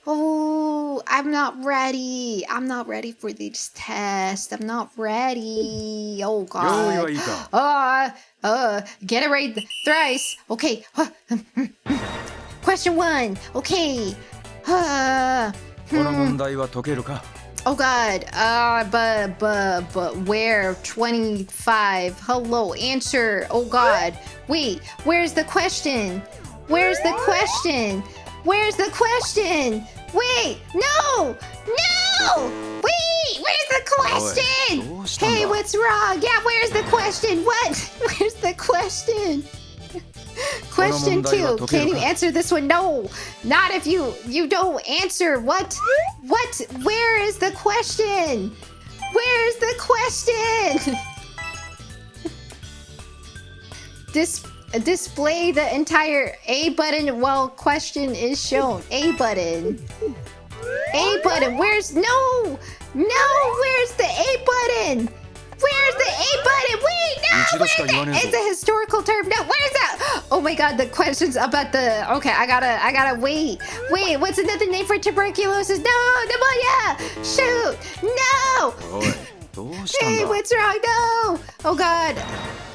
Oh, I'm not ready. I'm not ready for this test. I'm not ready. Oh God. Get it right thrice. Okay. Question 1. Okay. この問題は解けるか Oh God. But where? 25. Hello. Answer. Oh God. Wait. Where's the question? Wait. No. Wait. Where's the question? Hey, what's wrong? Yeah. Where's the question? What? Where's the question? Question 2. Can you answer this one? No. Not if you don't answer. What? Where is the question? Display the entire A button while question is shown. A button. Where's the A button? Wait, no! It's a historical term. No, where's that? Oh my God, the questions about the... Okay, I gotta wait. Wait, what's another name for tuberculosis? No, pneumonia! Shoot! No! Hey, what's wrong? No! Oh God.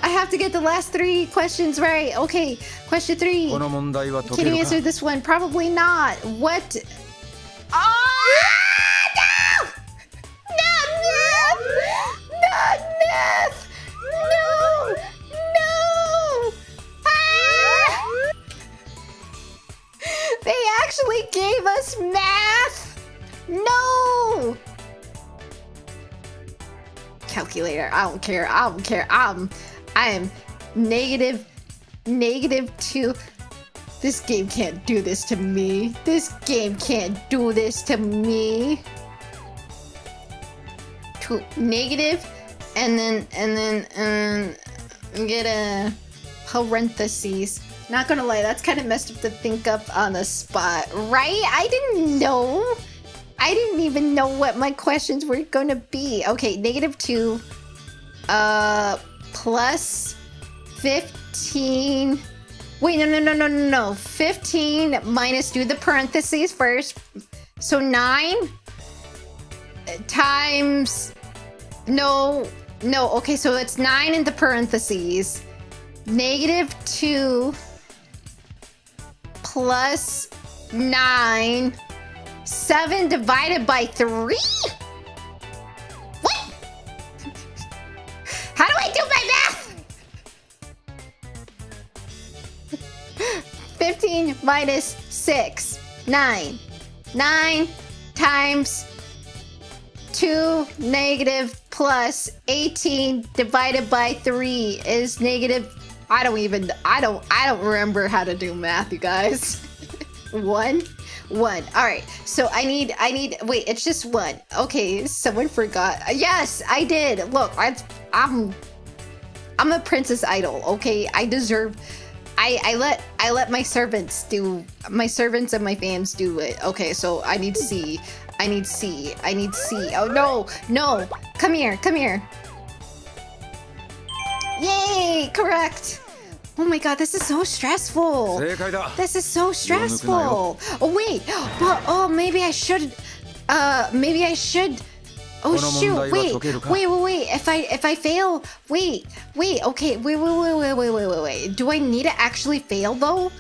I have to get the last 3 questions right. Okay, question 3. Can you answer this one? Probably not. What? Oh! Not math! No! Ah! They actually gave us math! No! Calculator, I don't care. I am negative 2. This game can't do this to me. Negative, and then get a parentheses. Not gonna lie, that's kind of messed up to think up on the spot, right? I didn't even know what my questions were gonna be. Okay, -2 plus 15. Wait, no. 15 minus, do the parentheses first. So 9 times... No. Okay, so it's 9 in the parentheses. -2 plus 9. 7 divided by 3? What? How do I do my math? minus 6. 9. 9 times 2 negative plus 18 divided by 3 is negative. I don't remember how to do math, you guys. 1. All right, so I need wait, it's just 1. Okay, someone forgot. Yes, I did. Look, I'm a princess idol. Okay, I deserve. I let my servants and my fans do it. Okay, so I need C. Oh no, come here. Yay, correct. Oh my god, this is so stressful. 正解だ This is so stressful. Oh wait, but maybe I should. Oh shoot! Wait. If I fail, wait. Okay, wait. Do I need to actually fail though?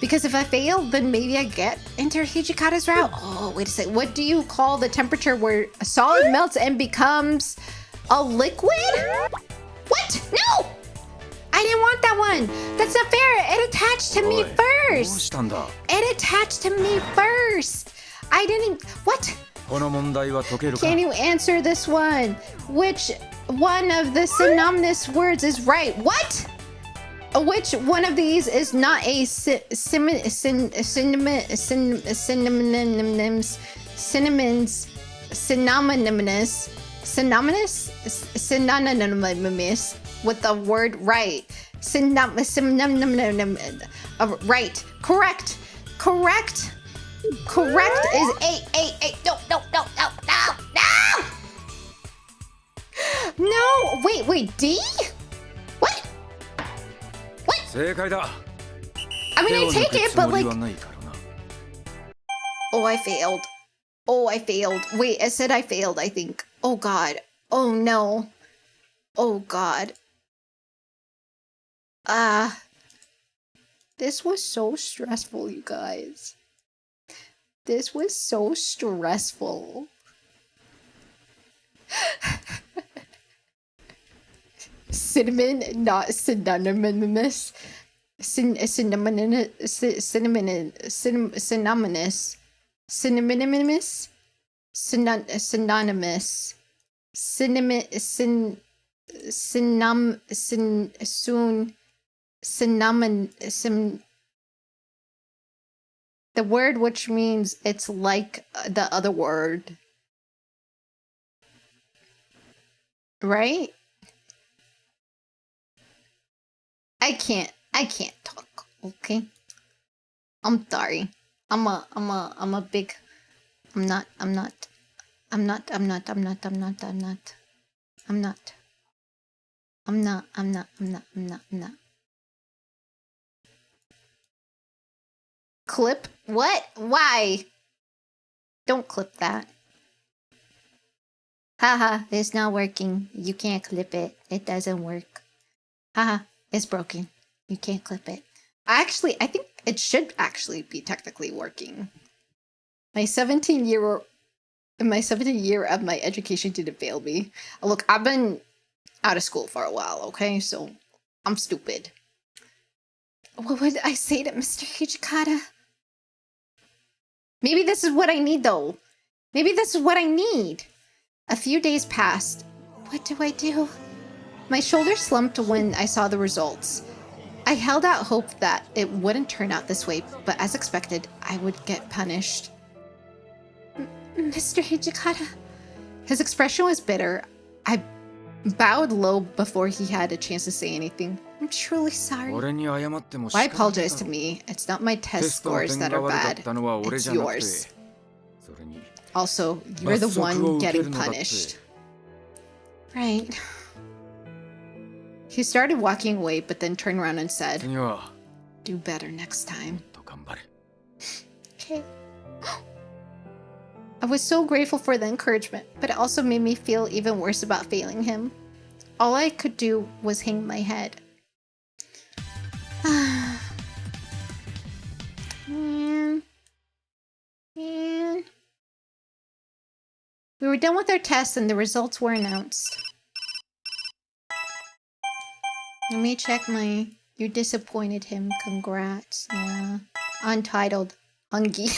Because if I fail, then maybe I get into Hijikata's route. Oh, wait a second. What do you call the temperature where a solid melts and becomes a liquid? What? No! I didn't want that one. That's not fair. It attached to me どう first. したんだ It attached to me first. I didn't. What? この問題は解けるか Can you answer this one? Which one of the synonymous words is right? What? Which one of these is not a synonymous? Synonymous with the word right. Right. Correct. Correct is 8. No. Wait. D? What? 正解だ I mean, I take it, but 手を抜くつもり like, はないからな oh, I failed. Wait, I said I failed, I think. Oh, God. Oh, no. Oh, God. This was so stressful, you guys. This was so stressful. Cinnamon, not synonymous. Synonymous. The word which means it's like the other word. Right? I can't talk, okay? I'm sorry. I'm not. Clip? What? Why? Don't clip that. Haha, it's not working. You can't clip it. It doesn't work. Haha, it's broken. You can't clip it. I think it should actually be technically working. My 17 year of my education didn't fail me. Look, I've been out of school for a while, okay? So I'm stupid. What would I say to Mr. Hijikata? Maybe this is what I need, though. Maybe this is what I need. A few days passed. What do I do? My shoulder slumped when I saw the results. I held out hope that it wouldn't turn out this way, but as expected, I would get punished. Mr. Hijikata. His expression was bitter. I bowed low before he had a chance to say anything. I'm truly sorry. 俺に謝っても Why 仕方ない apologize だ to ろ me? It's not my テ test ストの scores 点 that が are 悪かっ bad. たのは俺 It's じゃなくて yours. それに Also, you're the 罰則を one 受ける getting のだって punished. Right. He started walking away, but then turned around and said, 次は Do better next time. と頑張れ Okay. I was so grateful for the encouragement, but it also made me feel even worse about failing him. All I could do was hang my head. Man. We were done with our tests and the results were announced. Let me check my... You disappointed him. Congrats. Yeah. Untitled Hungy.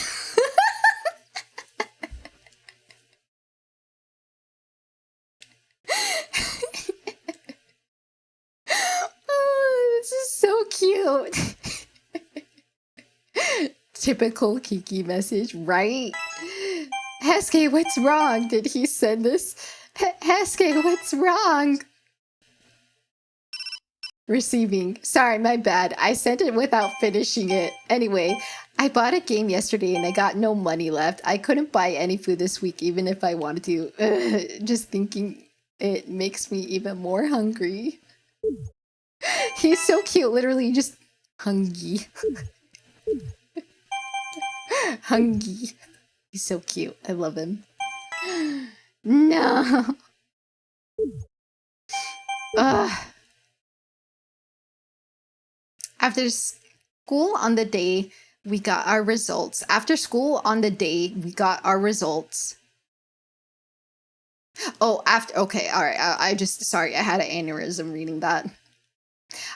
Oh, this is so cute. Typical Kiki message, right? Hesuke, what's wrong? Did he send this? Hesuke, what's wrong? Receiving. Sorry, my bad. I sent it without finishing it. Anyway, I bought a game yesterday and I got no money left. I couldn't buy any food this week even if I wanted to. Just thinking it makes me even more hungry. He's so cute, literally just hungry. Hungry. He's so cute. I love him. No. Ugh. After school on the day, we got our results. After school on the day, we got our results. Oh, after, okay, all right. I just, sorry, I had an aneurysm reading that.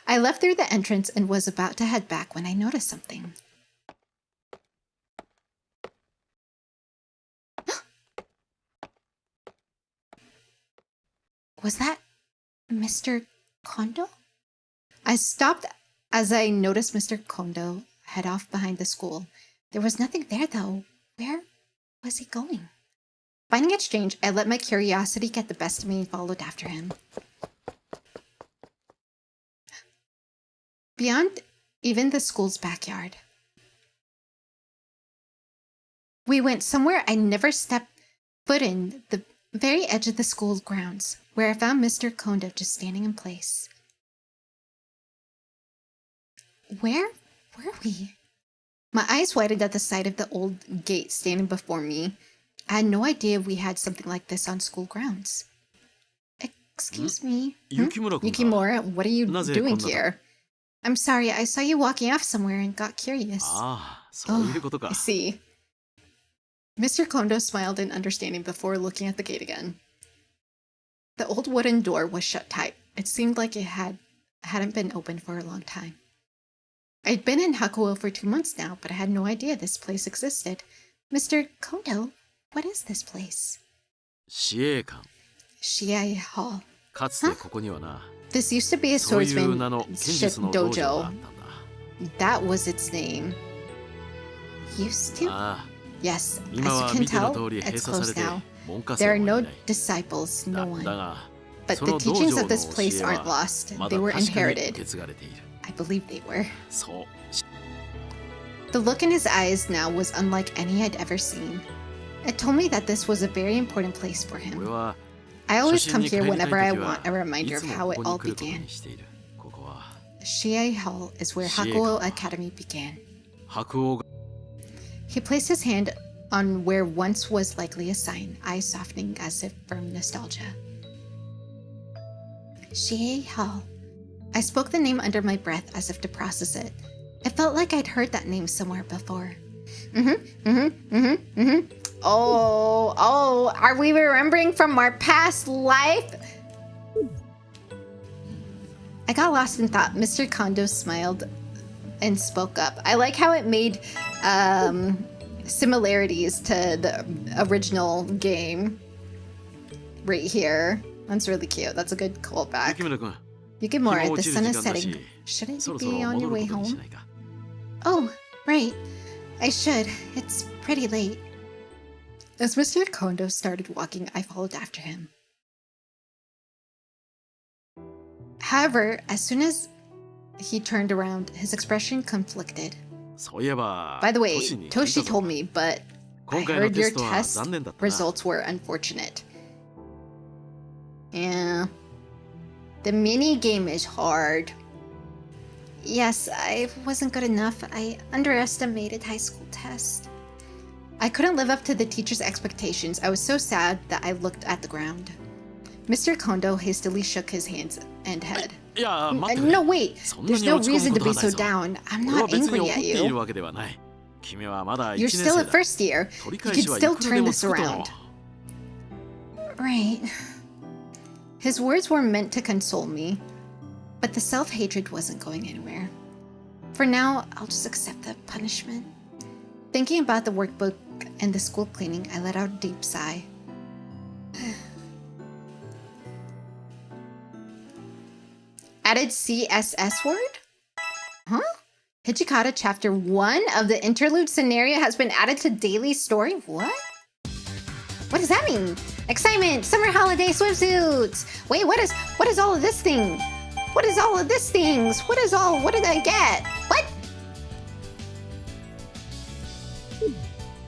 I left through the entrance and was about to head back when I noticed something. Was that Mr. Kondo? I stopped as I noticed Mr. Kondo head off behind the school. There was nothing there, though. Where was he going? Finding it strange, I let my curiosity get the best of me and followed after him. Beyond even the school's backyard, we went somewhere I never stepped foot in, the very edge of the school's grounds, where I found Mr. Kondo just standing in place. Where were we? My eyes widened at the sight of the old gate standing before me. I had no idea we had something like this on school grounds. Excuse me? Yukimura, what are you doing here? I'm sorry, I saw you walking off somewhere and got curious. I see. Mr. Kondo smiled in understanding before looking at the gate again. The old wooden door was shut tight. It seemed like it hadn't been open for a long time. I'd been in Hakuo for 2 months now, but I had no idea this place existed. Mr. Kondo, what is this place? Shiei Hall. Huh? This used to be a swordsmanship dojo. That was its name. Used to? Yes, as you can tell, it's closed now. There are no disciples, no one. But the teachings of this place aren't lost. They were inherited. I believe they were. The look in his eyes now was unlike any I'd ever seen. It told me that this was a very important place for him. I always come here whenever I want a reminder of how it all began. Shiei Hall is where Hakuo Academy began. He placed his hand on where once was likely a sign, eyes softening as if from nostalgia. Shiei Hall. I spoke the name under my breath as if to process it. It felt like I'd heard that name somewhere before. Oh, are we remembering from our past life? I got lost in thought. Mr. Kondo smiled and spoke up. I like how it made similarities to the original game right here. That's really cute. That's a good callback. Yukimura, the sun is setting. Shouldn't you be on your way home? Oh, right. I should. It's pretty late. As Mr. Kondo started walking, I followed after him. However, as soon as he turned around, his expression conflicted. By the way, Toshi told me, but I heard your test results were unfortunate. Yeah. The mini game is hard. Yes, I wasn't good enough. I underestimated high school test. I couldn't live up to the teacher's expectations. I was so sad that I looked at the ground. Mr. Kondo hastily shook his hands and head. No, wait. There's no reason to be so down. I'm not angry at you. You're still at first year. You can still turn this around. Right. His words were meant to console me, but the self-hatred wasn't going anywhere. For now, I'll just accept the punishment. Thinking about the workbook and the school cleaning, I let out a deep sigh. Added CSS word? Huh? Hijikata chapter 1 of the interlude scenario has been added to daily story? What? What does that mean? Excitement! Summer holiday swimsuits! Wait, what is all of this thing? What is all of this things? What did I get? What?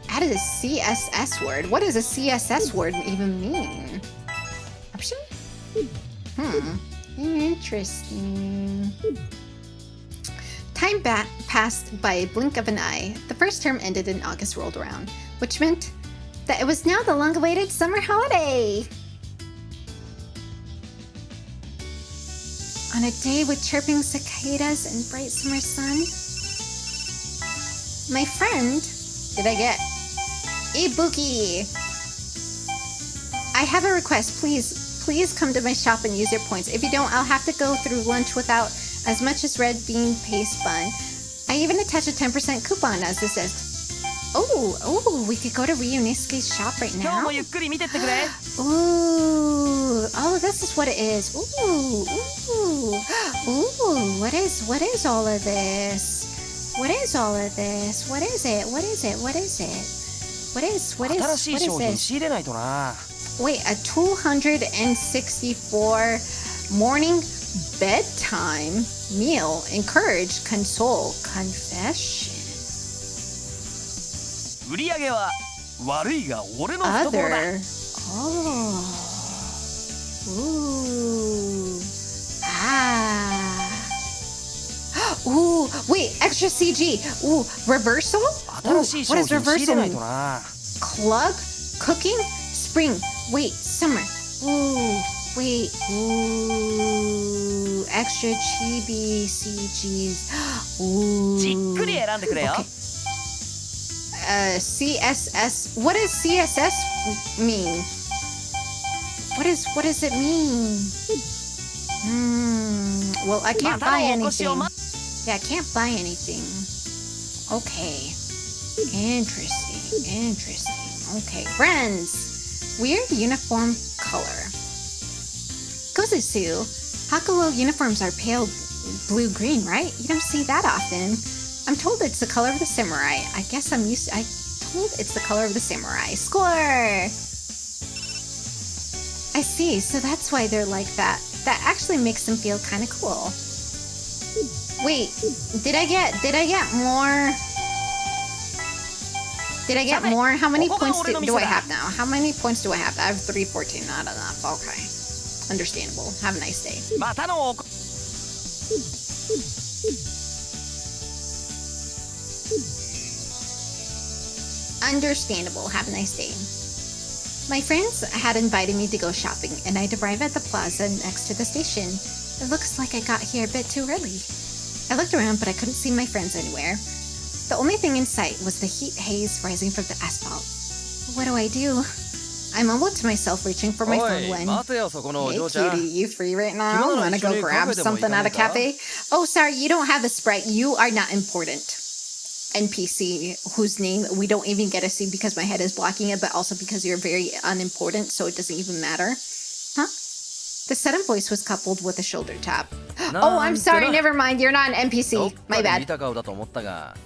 Added a CSS word. What does a CSS word even mean? Option? Interesting. Time passed by a blink of an eye. The first term ended and August rolled around, which meant that it was now the long-awaited summer holiday. On a day with chirping cicadas and bright summer sun, my friend, did I get Ibuki? I have a request. Please come to my shop and use your points. If you don't, I'll have to go through lunch without as much as red bean paste bun. I even attach a 10% coupon as this says. Oh, we could go to Ryunosuke's shop right now. Ooh, this is what it is. Ooh, what is all of this? What is all of this? What is it? What is this? Wait, a 264 morning bedtime meal. Encourage, console, confession. Other. Oh. Ooh. Ah. Ooh. Wait, extra CG. Ooh, reversal? Ooh, what does reversal mean? Club? Cooking? Spring. Wait, summer. Ooh. Wait. Ooh. Extra chibi CGs. Ooh. Okay. CSS. What does CSS mean? What does it mean? Well, I can't buy anything. Yeah, I can't buy anything. Okay. Interesting. Okay, friends. Weird uniform color. Kozusu. Hakuo uniforms are pale blue-green, right? You don't see that often. I'm told it's the color of the samurai. I guess I'm told it's the color of the samurai. Score! I see, so that's why they're like that. That actually makes them feel kind of cool. Wait, did I get more? Did I get more? How many points do I have now? How many points do I have? I have 314, not enough. Okay. Understandable. Have a nice day. Understandable. Have a nice day. My friends had invited me to go shopping, and I'd arrive at the plaza next to the station. It looks like I got here a bit too early. I looked around, but I couldn't see my friends anywhere. The only thing in sight was the heat haze rising from the asphalt. What do I do? I mumbled to myself, reaching for my phone when... Hey, cutie, you free right now? Wanna go grab something at a cafe? Oh, sorry, you don't have a Sprite. You are not important. NPC whose name we don't even get to see because my head is blocking it, but also because you're very unimportant, so it doesn't even matter. Huh? The sudden voice was coupled with a shoulder tap. Oh, I'm sorry, never mind, you're not an NPC. My bad.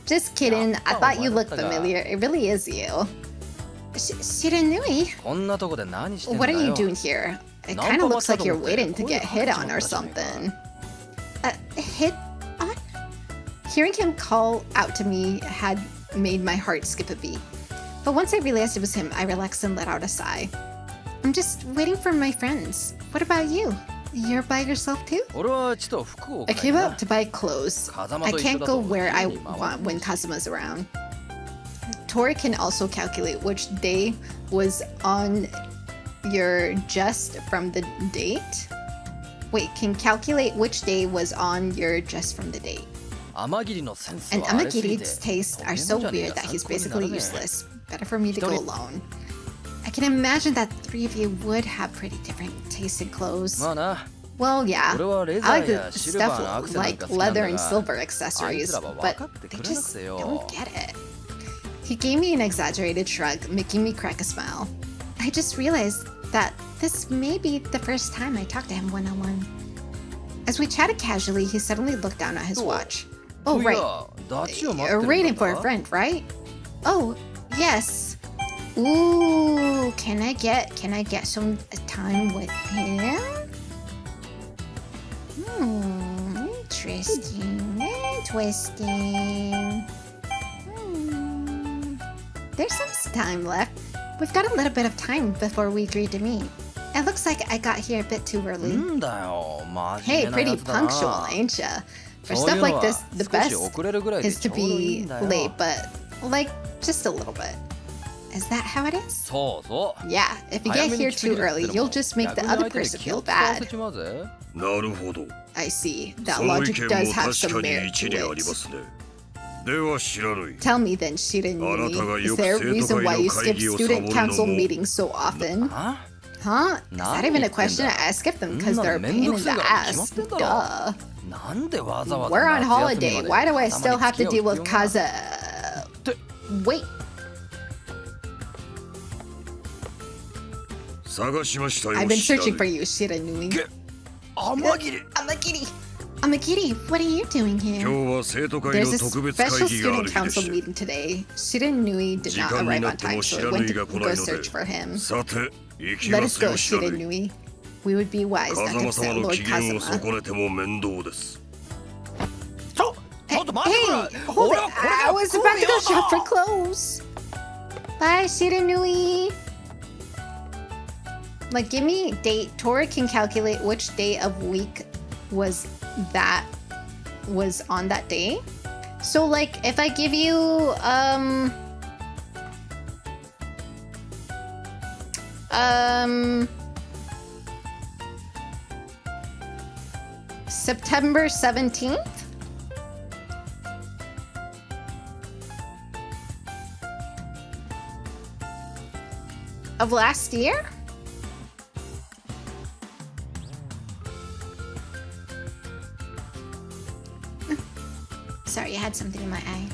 Just kidding, I thought you looked familiar. It really is you. Shiranui? What are you doing here? It kind of looks like you're waiting to get hit on or something. Hit on? Hearing him call out to me had made my heart skip a beat. But once I realized it was him, I relaxed and let out a sigh. I'm just waiting for my friends. What about you? You're by yourself too? I came out to buy clothes. I can't go where I want when Kazuma's around. Tori can also calculate which day was on your just from the date? Wait, can calculate which day was on your just from the date. And Amagiri's tastes are so weird that he's basically useless. Better for me to go alone. I can imagine that the three of you would have pretty different tastes in clothes. Well, yeah. I 俺はレザ like ーや the シルバーのア stuff クセなん like か好きなん leather だ and が silver あい accessories, つらは but 分かってく they れな just くてよ don't get it. He gave me an exaggerated shrug, making me crack a smile. I just realized that this may be the first time I talked to him one-on-one. As we chatted casually, he suddenly looked down at his watch. Oh, い right. やダチを待って You're る waiting ん for だ a friend, right? Oh, yes. Ooh, can I get some time with him? Interesting. There's some time left. We've got a little bit of time before we agreed to meet. It looks like I got here a bit too な early. んだよ真 Hey, 面目な pretty やつだな punctual, ain't ya? For そうい stuff うの like は this, the 少し best 遅れるぐらいで is ち to ょうどいい be んだよ late, but like just a little bit. Is that how it is? そうそう Yeah, if you 早 get めに here 来てく too れって early, の you'll も just make the 逆に other 相手に person 気を feel 使わせ bad. ちまうぜなるほど I see. そ That の意 logic 見 does も have 確 some かに merit 一 to 理あり it. ますねでは知らぬい Tell me then, Shirin あなたが Nui. よ Is く there a 生徒 reason 会 why の you 会 skip 議をサボる student の council も meetings so often? あ Huh? It's not even a question. 何言ってんだ。 I skip them そ because んな they're a のめん pain ど in く the せえから決ま ass. ってんだろ Duh. なんでわざわざ We're on 夏休み holiday. まで Why do I still たま have に to 付き deal 合う with 必要が Kaza? Wait. 探しましたよ I've been 知ら searching ぬ for い you, Shiranui. 甘切れ Amakiri. Amakiri, what are you doing 今 here? 日は生徒会 There's の a 特別会 special 議があ student る日で council して meeting today. Shiranui did 時 not 間に arrive な on っても time, 知 so ら I ぬ went い to が来 go ないの search で for him. さて行き Let ま us すよ go, 知らぬい Shiranui. We would be wise not 風 to 間 upset 様の Lord 機嫌を Kazuma. 損ねても面倒です ちょっと待ってくれ Hey, hold 俺 it. はこれ I が was 来 about る to よ go shop for clothes. Bye, Shiranui. Like, give me date. Tora can calculate which day of week was on that day. So, like, if I give you, September 17th? Of last year? Sorry, I had something in my eye.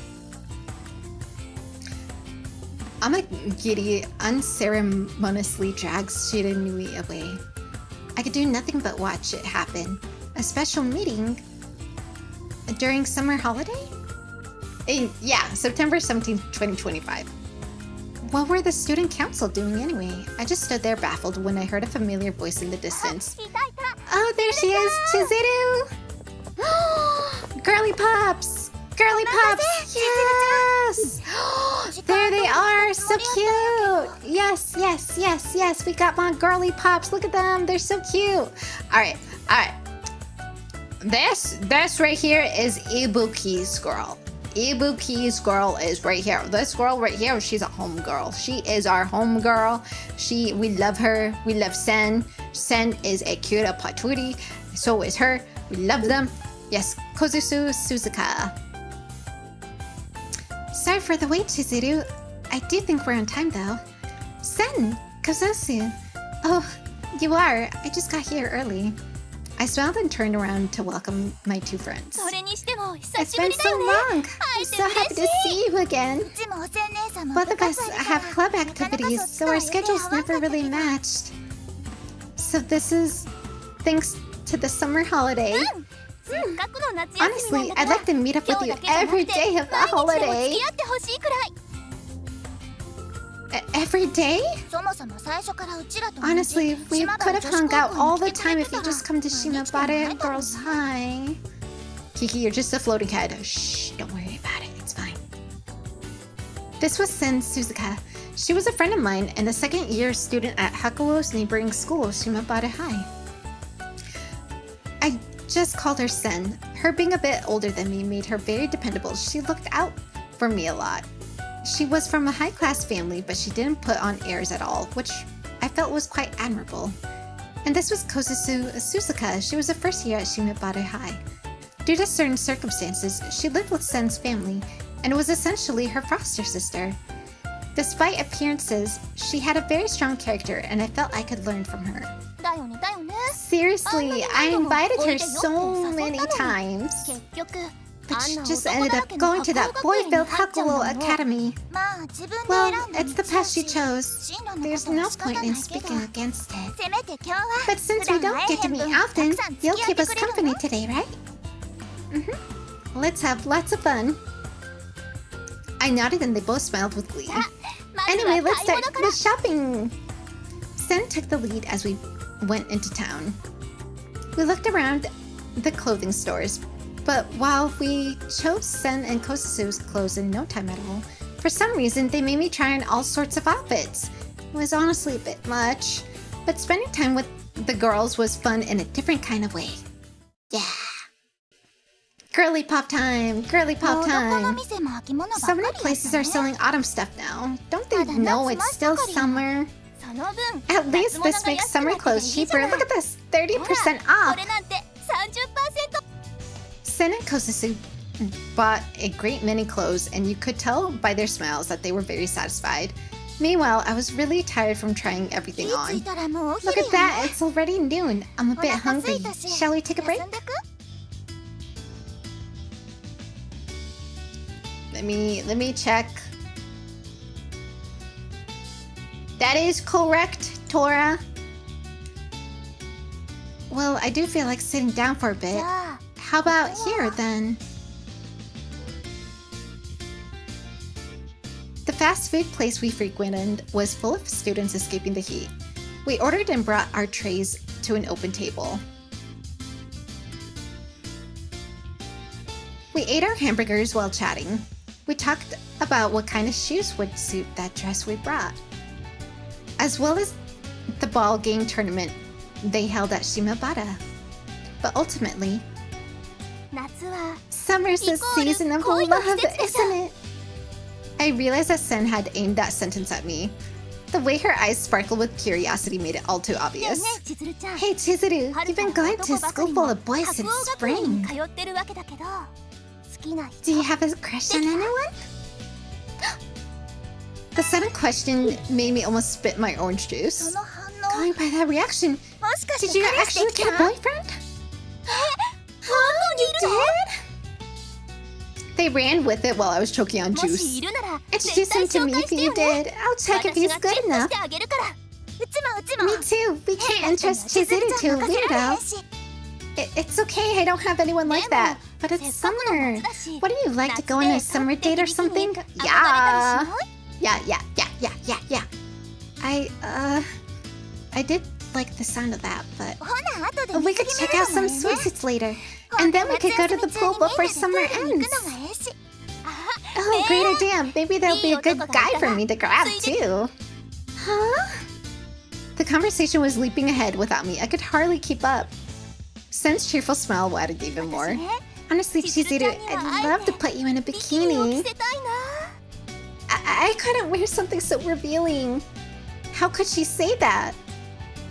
Amagiri unceremoniously drags Shiranui away. I could do nothing but watch it happen. A special meeting during summer holiday? Yeah, September 17th, 2025. What were the student council doing anyway? I just stood there baffled when I heard a familiar voice in the distance. Oh, there she is, Chizuru! Girly Pops! Girly Pops! Yes! There they are! So cute! Yes, yes, yes, yes. We got my girly Pops. Look at them. They're so cute. Alright, alright. This right here is Ibuki's girl. Ibuki's girl is right here. This girl right here, she's a home girl. She is our home girl. We love her. We love Sen. Sen is a cute paturi. So is her. We love them. Yes, Kozusu Suzuka. Sorry for the wait, Chizuru. I do think we're on time though. Sen, Kozusu. Oh, you are. I just got here early. I smiled and turned around to welcome my two friends. それにしても久 It's しぶ been りだ so よね long. I'm so happy to see you again. うちもおせん姉さんも Both of 部 us 活あるから have club なかなか activities, そっち so とは our 予定 schedules 合わんか never った really けど matched. So this is thanks to the summer holiday. せっかくの夏休み Honestly, なんだか I'd ら like to meet up 今 with 日 you だけじゃな every くて day of the 毎日でも付 holiday. き合ってほしいくらい Every day? そもそも最初からうちらと同じ Honestly, we 島 could 原 have 女子 hung 高 out 校 all the に来てく time れ if て you たら just come to 毎日でも会 Shimabara えたかも Girls High. Kiki, you're just a floating head. Shh, don't worry about it. It's fine. This was Sen Suzuka. She was a friend of mine and a second-year student at Hakuo's neighboring school, Shimabara High. I just called her Sen. Her being a bit older than me made her very dependable. She looked out for me a lot. She was from a high-class family, but she didn't put on airs at all, which I felt was quite admirable. And this was Kozusu Suzuka. She was a first year at Shimabara High. Due to certain circumstances, she lived with Sen's family and was essentially her foster sister. Despite appearances, she had a very strong character and I felt I could learn from her. だよねだよね Seriously, I invited her so many times. 結局 But she just ended up going to that boy-filled Hakuo Academy. まあ自分で Well, 選んだ it's the path she chose. 進路のこと There's は no 仕方 point ない in けど speaking against it. せめて今日は But since 普 we 段 don't 会え get to へん meet 分た often, くさん付 you'll き合っ keep て us くれる company の today, right? Let's have lots of fun. I nodded and they both smiled with glee. まず Anyway, は let's 買い start 物から with shopping. Sen took the lead as we went into town. We looked around the clothing stores, but while we chose Sen and Kosasu's clothes in no time at all, for some reason they made me try on all sorts of outfits. It was honestly a bit much, but spending time with the girls was fun in a different kind of way. Yeah. Girly pop time! Girly ど pop この time! 店も秋物ばっ So かり many やった places are ね selling autumn stuff now. Don't they まだ know 夏 it's 真っ still 盛りや summer? その分 At least 夏物 this が makes 安くな summer ってていい clothes じゃ cheaper. ない Look at this! ほ 30% ら off! これなんて 30% Sen and Kosasu bought a great many clothes, and you could tell by their smiles that they were very satisfied. Meanwhile, I was really tired from trying everything 気づい on. たらもうお Look 昼 at や that! ね It's already noon. I'm a お bit 腹空 hungry. いたし Shall we take a break? 休んでく Let me check. That is correct, Tora. Well, I do feel like sitting down for a じ bit. ゃあ How about here then? The fast food place we frequented was full of students escaping the heat. We ordered and brought our trays to an open table. We ate our hamburgers while chatting. We talked about what kind of shoes would suit that dress we brought, as well as the ball game tournament they held at Shimabara. But ultimately, 夏は summer's the season of Equal love, to isn't it? I realized that Sen had aimed that sentence at me. The way her eyes sparkled with curiosity made it all too ねえね obvious. え千鶴ちゃん Hey Chizuru, 春 you've から been going to 男ばか school り full の of boys 白 since 鸚学園に spring. 通ってるわけだけど好きな Do 人 you have a crush on anyone? The sudden question made me almost spit my orange そ juice. の反応 Going by that reaction, もしかし did て you 彼氏 actually でき get た a boyfriend? 本当にいるの They ran with it while I was choking on もし juice. いるなら Introduce 絶対 him to 紹 me 介 if して you よね did. I'll check if 私 he's がチェ good ック enough. してあげるからうちもうちも Me too. We 変な can't 人には entrust 千鶴 Chizuru ちゃ to ん a 任せられへ weirdo. んし It's okay. I don't have anyone like that. But せ it's っかくの summer. 夏だし What do you like to go on a summer date or something? 憧れたりし Yeah. ない Yeah. I did like the sound of that, but ほな後で we could check out some swimsuits later. And then we could go to the pool before summer ends. Oh, great idea. Maybe there'll be a good guy for me to grab too. Huh? The conversation was leaping ahead without me. I could hardly keep up. Sen's cheerful smile widened even more. Honestly, Chizuru, I'd love to put you in a ビキニを着 bikini. せたいな I couldn't wear something so revealing. How could she say that?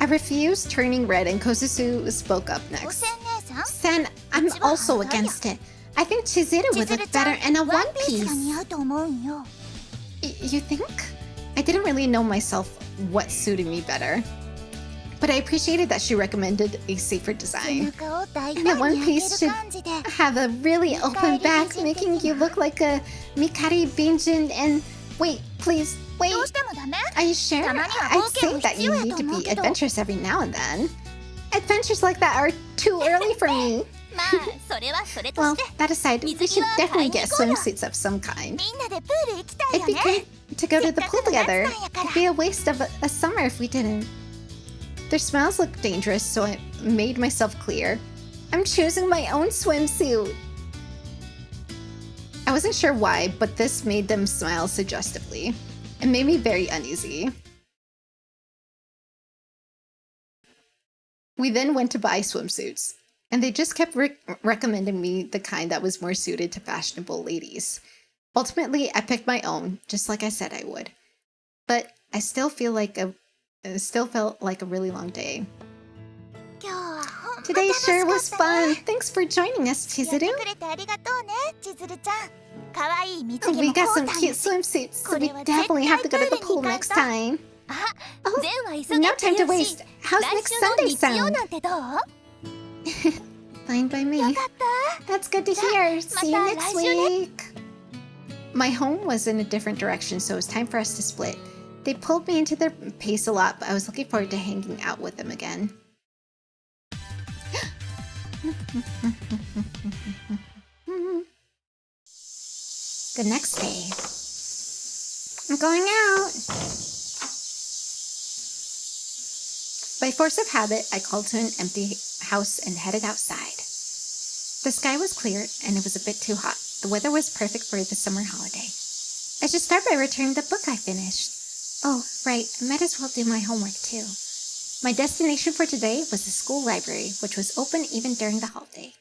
I refused, turning red, and Kosusu spoke up お next. せん姉さん Sen, I'm also against it. I think Chizuru 千 would 鶴 look ちゃ better in a ん one ワンピースが piece. 似合うと思うんよ You think? I didn't really know myself what suited me better. But I appreciated that she recommended a safer 背 design. 中を大 And the 胆 one に開 piece け should る感じで have a really open back, making you look like a Mikari Binjin and... Wait, please, wait. どうしてもダメ Are you sure? たまには I'd 冒険 say も that 必 you 要や need と to 思う be けど adventurous every now and then. Adventures like that are too early for me. まあそれはそれと Well, して that aside, we should definitely get swimsuits of some kind. みんなでプール行きたい It'd よ be ね great to go to the pool together. せっかくの夏なんやから。 It'd be a waste of a summer if we didn't. Their smiles looked dangerous, so I made myself clear. I'm choosing my own swimsuit. I wasn't sure why, but this made them smile suggestively. It made me very uneasy. We then went to buy swimsuits, and they just kept recommending me the kind that was more suited to fashionable ladies. Ultimately, I picked my own, just like I said I would. But I still felt like a really long day. 今日はほんま Today 楽しか sure った was な fun. Thanks for joining us, やって Chizuru. くれてありがとうね千鶴ちゃんかわいい水着 We も got 買 some うたん cute やし swimsuits, so we これは definitely have to go to the 絶対 pool プールに next 行かんと。 time. あ Oh, 善は急げ no って time 言 to うし waste. How's 来 next 週の Sunday 日曜 sound? なんてどう？ Fine by me. よかった。 That's good to hear. See you Mata next 来週ね。 week. My home was in a different direction, so it was time for us to split. They pulled me into their pace a lot, but I was looking forward to hanging out with them again. The next day, I'm going out. By force of habit, I called to an empty house and headed outside. The sky was clear and it was a bit too hot. The weather was perfect for the summer holiday. I should start by returning the book I finished. Oh, right, I might as well do my homework too. My destination for today was the school library, which was open even during the holiday.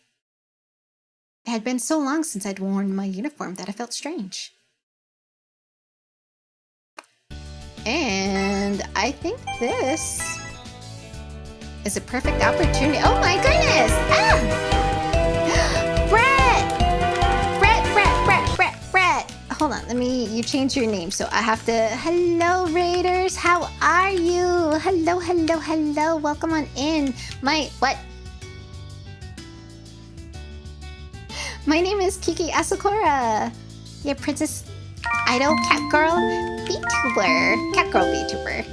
It had been so long since I'd worn my uniform that I felt strange. And I think this is a perfect opportunity. Oh my goodness! Ah! Brett! Hold on, you change your name. So I have to, hello Raiders, how are you? Hello, welcome on in. What? My name is Kiki Asakura. Your princess idol cat girl VTuber. Cat girl VTuber.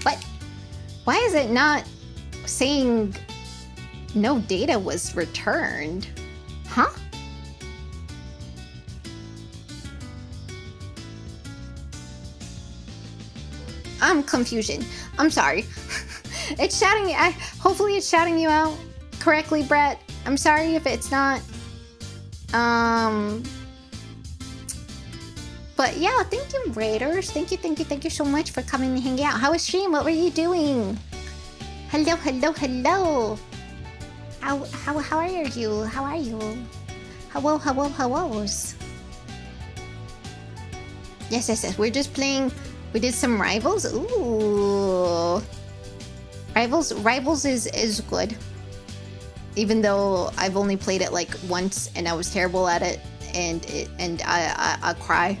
What? Why is it not saying no data was returned? Huh? I'm confusion. I'm sorry. It's shouting me. Hopefully it's shouting you out correctly, Brett. I'm sorry if it's not. But yeah, thank you, Raiders. Thank you so much for coming and hanging out. How was stream? What were you doing? Hello. How are you? Hellos. Yes. We're just playing. We did some Rivals. Ooh. Rivals is good. Even though I've only played it like once and I was terrible at it, and I cry.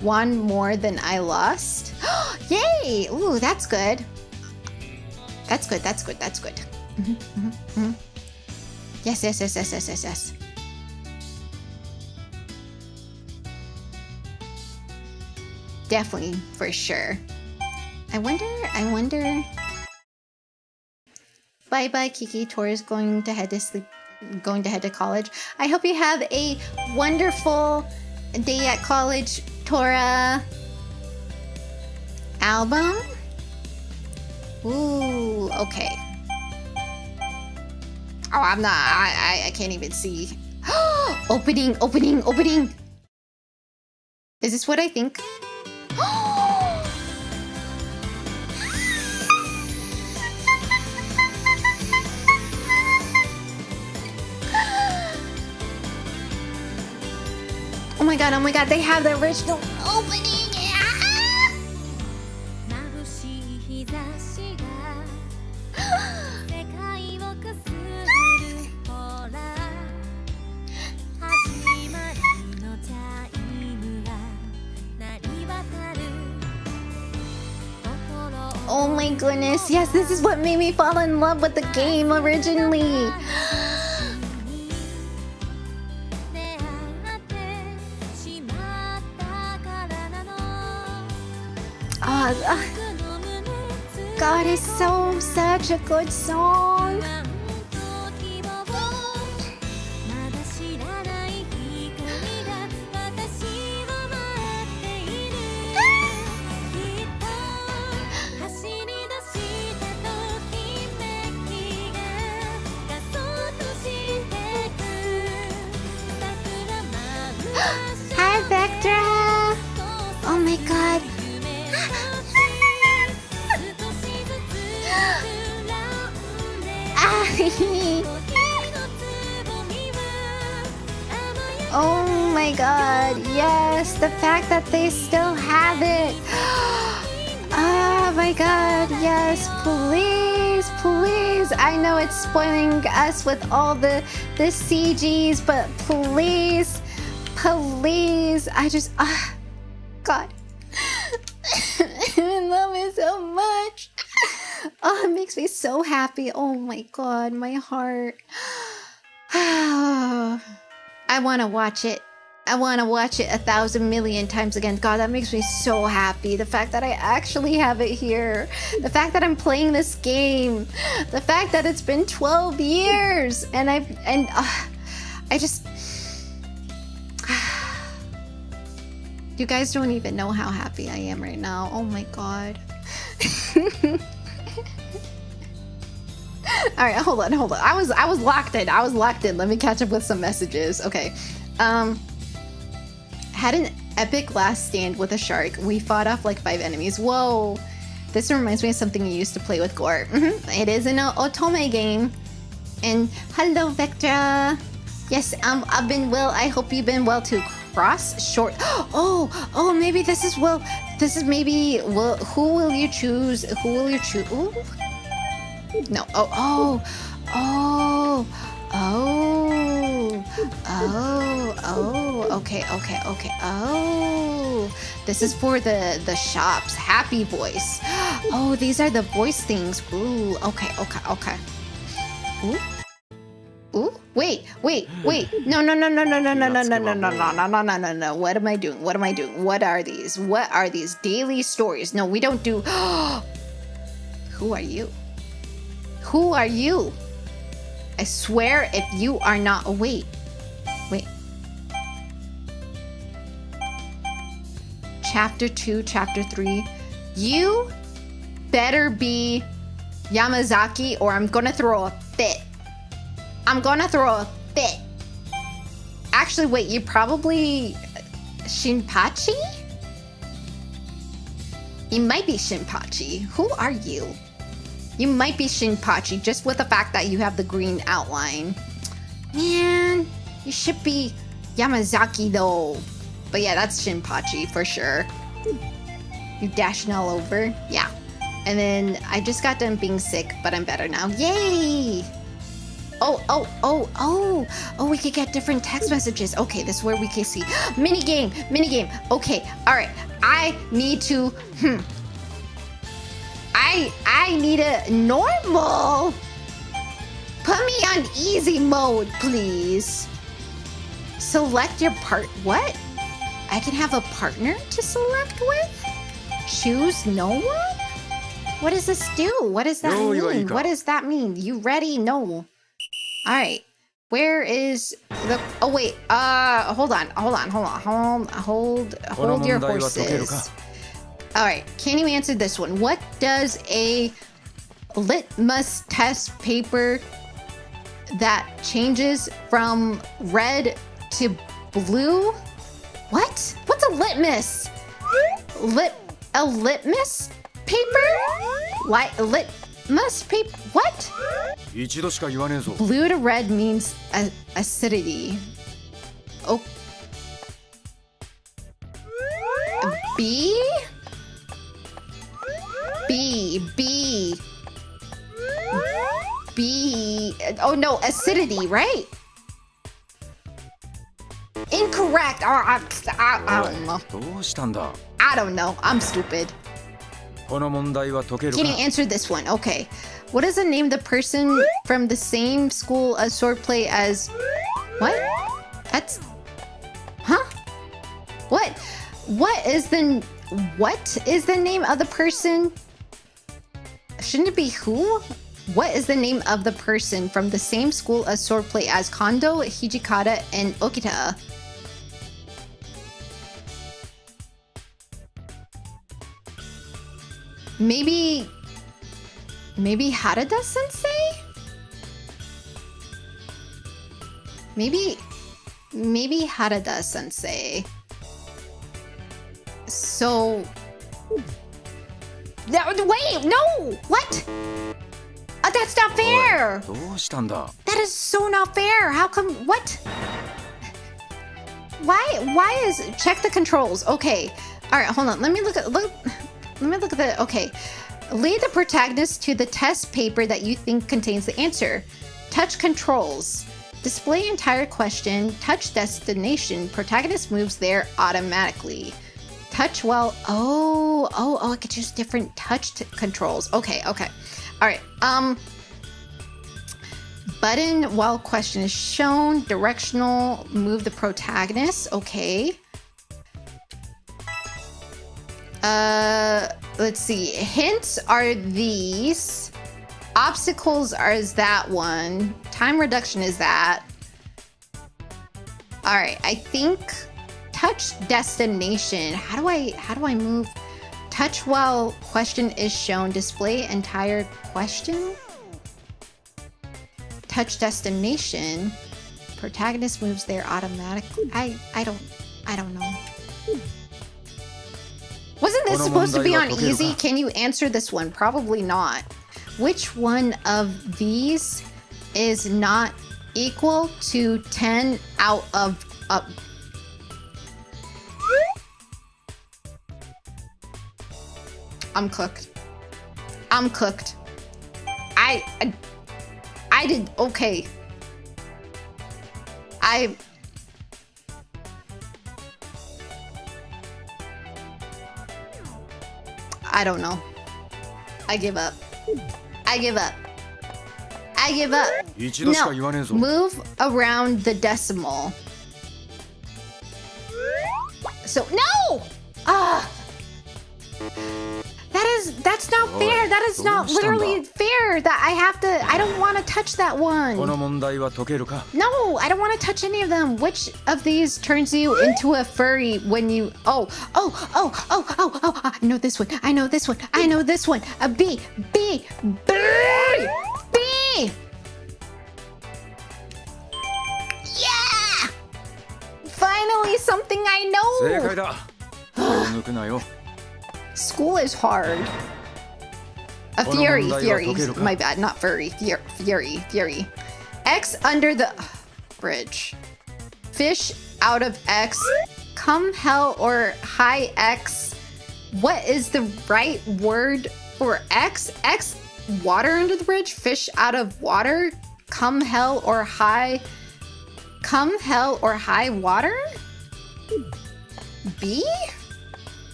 Won more than I lost. Yay! Ooh, that's good. That's good. Yes. Definitely, for sure. I wonder. Bye, Kiki. Tori's going to head to college. I hope you have a wonderful day at college, Tora. Album? Ooh, okay. Oh, I'm not. I can't even see. Opening. Is this what I think? Oh my god, they have the original opening! Oh my goodness, yes, this is what made me fall in love with the game originally. God, it's such a good song. Hi, Vectra! Oh my god. Oh my god, yes, the fact that they still have it. Oh my god, yes, please. I know it's spoiling us with all the CGs, but please, I just, God. I love it so much. Oh, it makes me so happy. Oh my god, my heart. I want to watch it. I want to watch it 1,000 million times again. God, that makes me so happy. The fact that I actually have it here. The fact that I'm playing this game. The fact that it's been 12 years. And I just... You guys don't even know how happy I am right now. Oh my god. All right, hold on. I was locked in. Let me catch up with some messages. Okay. Had an epic last stand with a shark. We fought off like 5 enemies. Whoa. This reminds me of something you used to play with Gore. It is an otome game. And hello, Vectra. Yes, I've been well. I hope you've been well too. Cross short. Oh, maybe this is well. This is maybe. Well, who will you choose? Who will you choose? Ooh. No. Oh. Okay. Oh, this is for the shops. Happy voice. Oh, these are the voice things. Ooh. Okay. Ooh. Wait. No. What am I doing? What are these? Daily stories? No, we don't do. Who are you? I swear if you are not. Oh, wait. Chapter 2, Chapter 3. You better be Yamazaki or I'm gonna throw a fit. Actually, wait, you're probably Shinpachi? You might be Shinpachi. Who are you? You might be Shinpachi just with the fact that you have the green outline. Man, you should be Yamazaki though. But yeah, that's Shinpachi for sure. You dashing all over? Yeah. And then I just got done being sick, but I'm better now. Yay! Oh, we could get different text messages. Okay, this is where we can see. Minigame. Okay, all right. I need to, I need a normal. Put me on easy mode, please. Select your part. What? I can have a partner to select with? Choose no one? What does this do? What does that mean? What does that mean? You ready? No. All right. Where is the... Oh, wait. Hold on. Hold your horses. All right. Can you answer this one? What does a litmus test paper that changes from red to blue? What? What's a litmus? A litmus paper? Litmus paper? What? Blue to red means acidity. Oh. B. Oh no, acidity, right? Incorrect. I don't know. I'm stupid. Can you answer this one? Okay. What is the name of the person from the same school as swordplay as... What? That's... Huh? What? What is the name of the person? Shouldn't it be who? What is the name of the person from the same school as swordplay as Kondo, Hijikata, and Okita? Maybe Harada Sensei? Maybe Harada Sensei. So wait, no! What? That's not fair! That is so not fair! How come? What? Why is... Check the controls. Okay. Alright, hold on. Let me look at the... Okay. Lead the protagonist to the test paper that you think contains the answer. Touch controls. Display entire question. Touch destination. Protagonist moves there automatically. Touch while... Oh, I could choose different touch controls. Okay. All right. Button while question is shown. Directional, move the protagonist. Okay. Let's see. Hints are these. Obstacles are is that one. Time reduction is that. All right. I think touch destination. How do I move? Touch while question is shown. Display entire question. Touch destination. Protagonist moves there automatically. I don't know. Wasn't this supposed to be on easy? Can you answer this one? Probably not. Which one of these is not equal to 10 out of I'm cooked. I'm cooked. I did okay. I don't know. I give up. I give up. I give up. 一度しか言わねえぞ。 Move around the decimal. So no! That's not fair. That is not literally fair. That I don't want to touch that こ one. の問題は解けるか。 No, I don't want to touch any of them. Which of these turns you into a furry when you I know this one. I know this one. I know this one. A B. Yeah! Finally something I 正解 know. だ。手を抜くなよ。 School is hard. A fury. My bad, not furry. Fury. X under the bridge. Fish out of X. Come hell or high X. What is the right word for X? X water under the bridge. Fish out of water. Come hell or high water. B?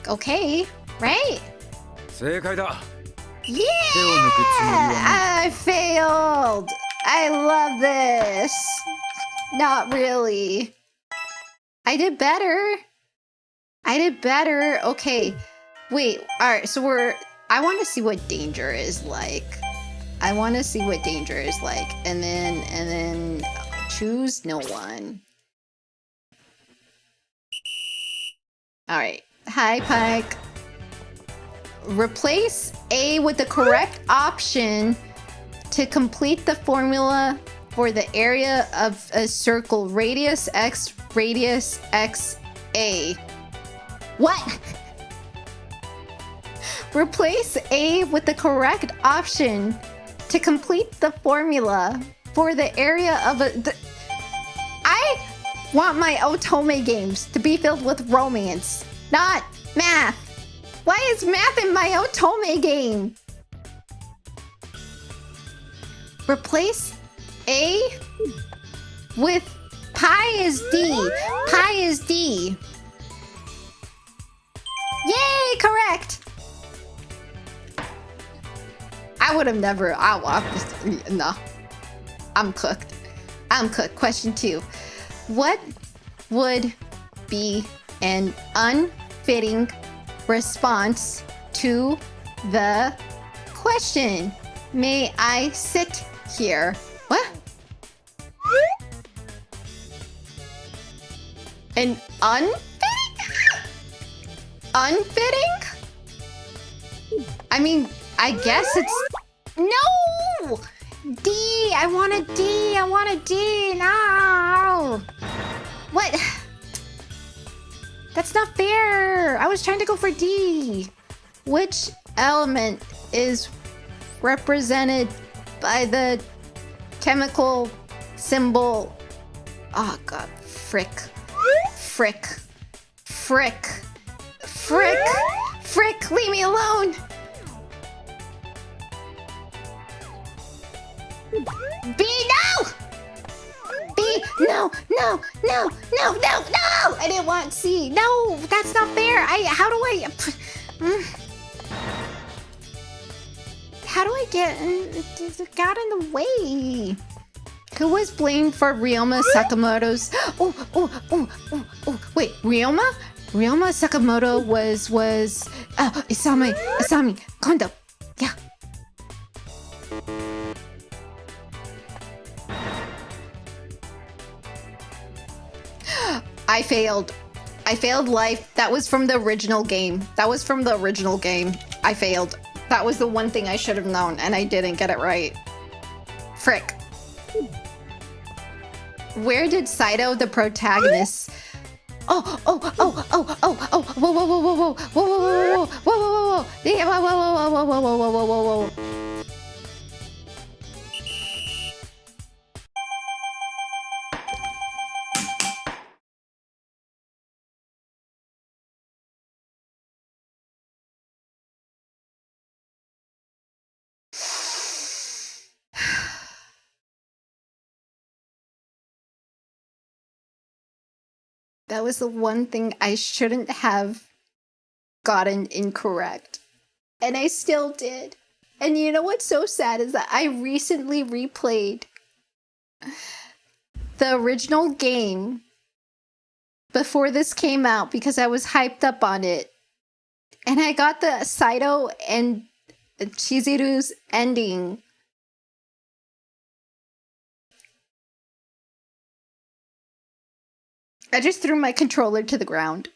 Okay, right? 正解だ。 Yeah! 手を抜くつもりはない。 I failed! I love this! Not really. I did better. Okay. Wait, alright, so I want to see what danger is like. And then choose no one. Alright. Hi, Pike. Replace A with the correct option to complete the formula for the area of a circle. Radius X A. What? Replace A with the correct option to complete the formula for the area of a... I want my Otome games to be filled with romance, not math. Why is math in my Otome game? Replace A with pi is D. Pi is D. Yay, correct. I would have never, no. I'm cooked. Question 2. What would be an unfitting response to the question? May I sit here? What? An unfitting? I mean, I guess it's... No! D! I want a D! No! What? That's not fair! I was trying to go for D! Which element is represented by the chemical symbol? Oh god, frick, leave me alone! B, no! B! C! No! No! No! No! No! No! I didn't want C! No! That's not fair! How do I get... It got in the way. Who was blamed for Ryoma Sakamoto's... Wait, Ryoma? Ryoma Sakamoto was... Isami, Kondo. Yeah. I failed. I failed life. That was from the original game. I failed. That was the one thing I should have known, and I didn't get it right. Frick. Where did Saito, the protagonist... Whoa. Yeah, whoa. That was the one thing I shouldn't have gotten incorrect. And I still did. And you know what's so sad is that I recently replayed the original game before this came out because I was hyped up on it. And I got the Saito and Chiziru's ending. I just threw my controller to the ground.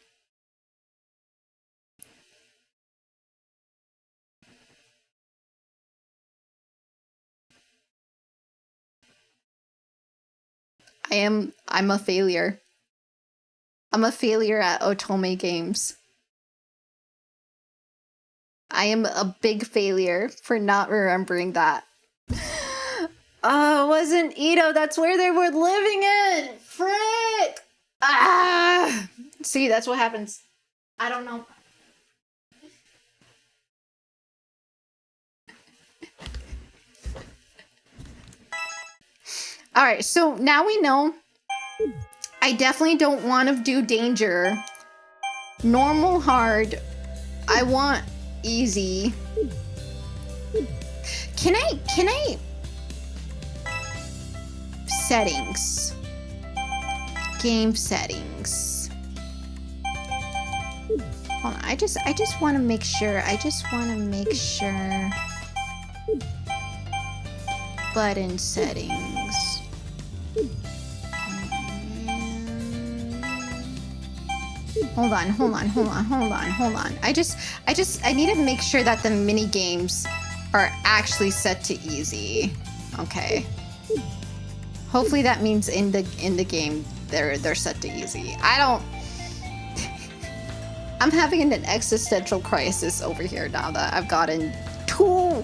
I'm a failure. I'm a failure at Otome games. I am a big failure for not remembering that. Oh, it wasn't Ito. That's where they were living in. Frick! Ah! See, that's what happens. I don't know. Alright, so now we know. I definitely don't want to do danger. Normal, hard. I want easy. Can I... Settings. Game settings. Hold on, I just want to make sure. Button settings. Hold on. I need to make sure that the mini games are actually set to easy. Okay. Hopefully that means in the game they're set to easy. I'm having an existential crisis over here now that I've gotten two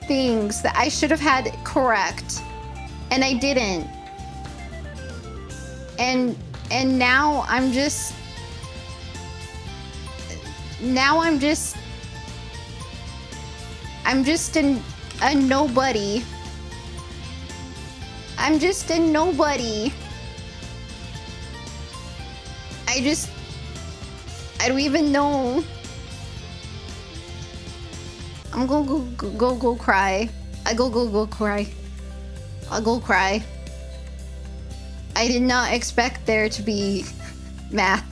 things that I should have had correct and I didn't. And now I'm just a nobody. I'm just a nobody. I don't even know. I'm gonna go cry. I go cry. I'll go cry. I did not expect there to be math.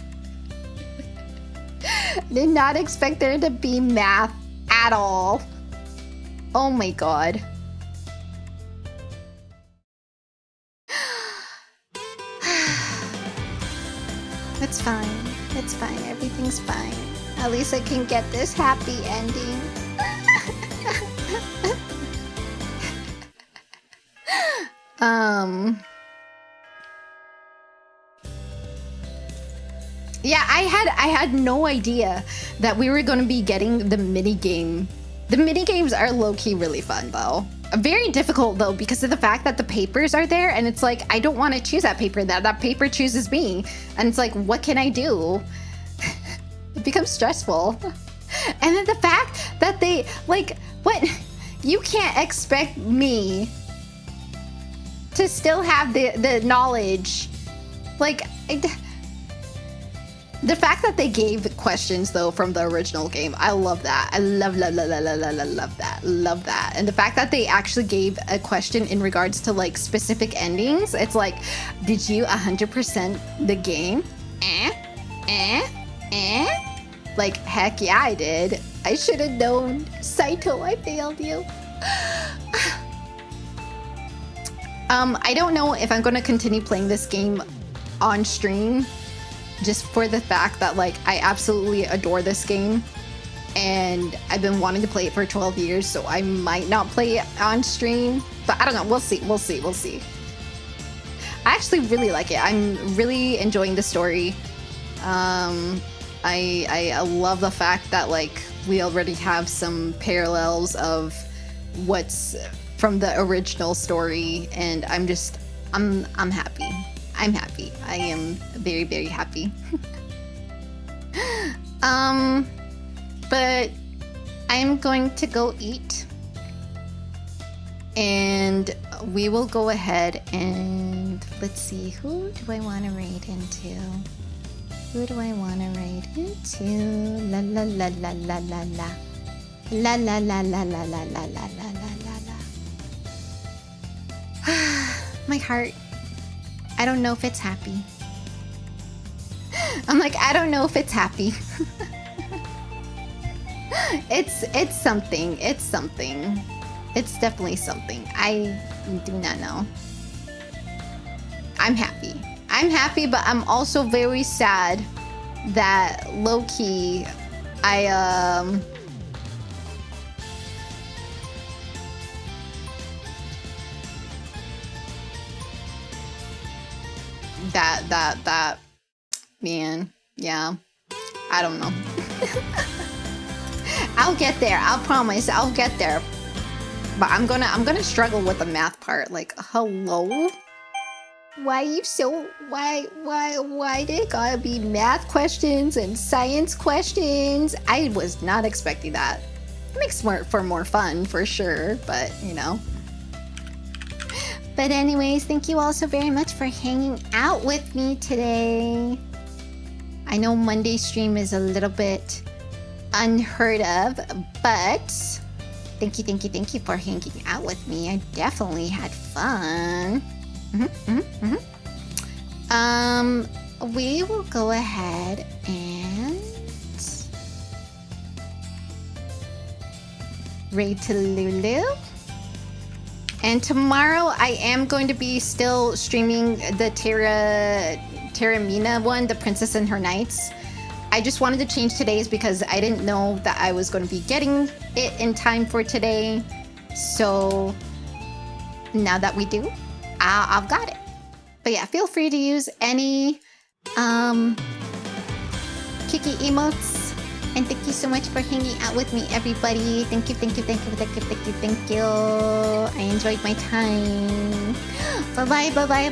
Did not expect there to be math at all. Oh my god. It's fine. It's fine. Everything's fine. At least I can get this happy ending. Yeah, I had no idea that we were going to be getting the mini game. The mini games are low-key really fun though. Very difficult though because of the fact that the papers are there and it's like I don't want to choose that paper, that paper chooses me, and it's like what can I do? It becomes stressful. And then the fact that they like what, you can't expect me to still have the knowledge. Like, the fact that they gave questions though from the original game, I love that. I love that. And the fact that they actually gave a question in regards to like specific endings, it's like, did you 100% the game? Like, heck yeah, I did. I should have known. Saito, I failed you. I don't know if I'm going to continue playing this game on stream, just for the fact that like I absolutely adore this game and I've been wanting to play it for 12 years, so I might not play it on stream, but I don't know. We'll see. I actually really like it. I'm really enjoying the story. I love the fact that like we already have some parallels of what's from the original story, and I'm happy. I'm happy. I am very, very happy. But I'm going to go eat, and we will go ahead and let's see, who do I want to raid into? Who do I want to raid into? La la la la la la la. La la la la la la la la la la la. My heart. I don't know if it's happy. I'm like, I don't know if it's happy. It's something. It's something. It's definitely something. I do not know. I'm happy. I'm happy, but I'm also very sad that low-key that man, yeah, I don't know. I'll get there. I'll promise. I'll get there. But I'm gonna struggle with the math part. Like, hello? Why you so why did it gotta be math questions and science questions? I was not expecting that. It makes for more fun for sure, but you know. But anyways, thank you all so very much for hanging out with me today. I know Monday stream is a little bit unheard of, but thank you for hanging out with me. I definitely had fun. We will go ahead and raid to Lulu. And tomorrow I am going to be still streaming the Terramina one, the Princess and Her Knights. I just wanted to change today's because I didn't know that I was going to be getting it in time for today. So now that we do, I've got it. But yeah, feel free to use any Kiki emotes. And thank you so much for hanging out with me, everybody. Thank you. I enjoyed my time. Bye-bye.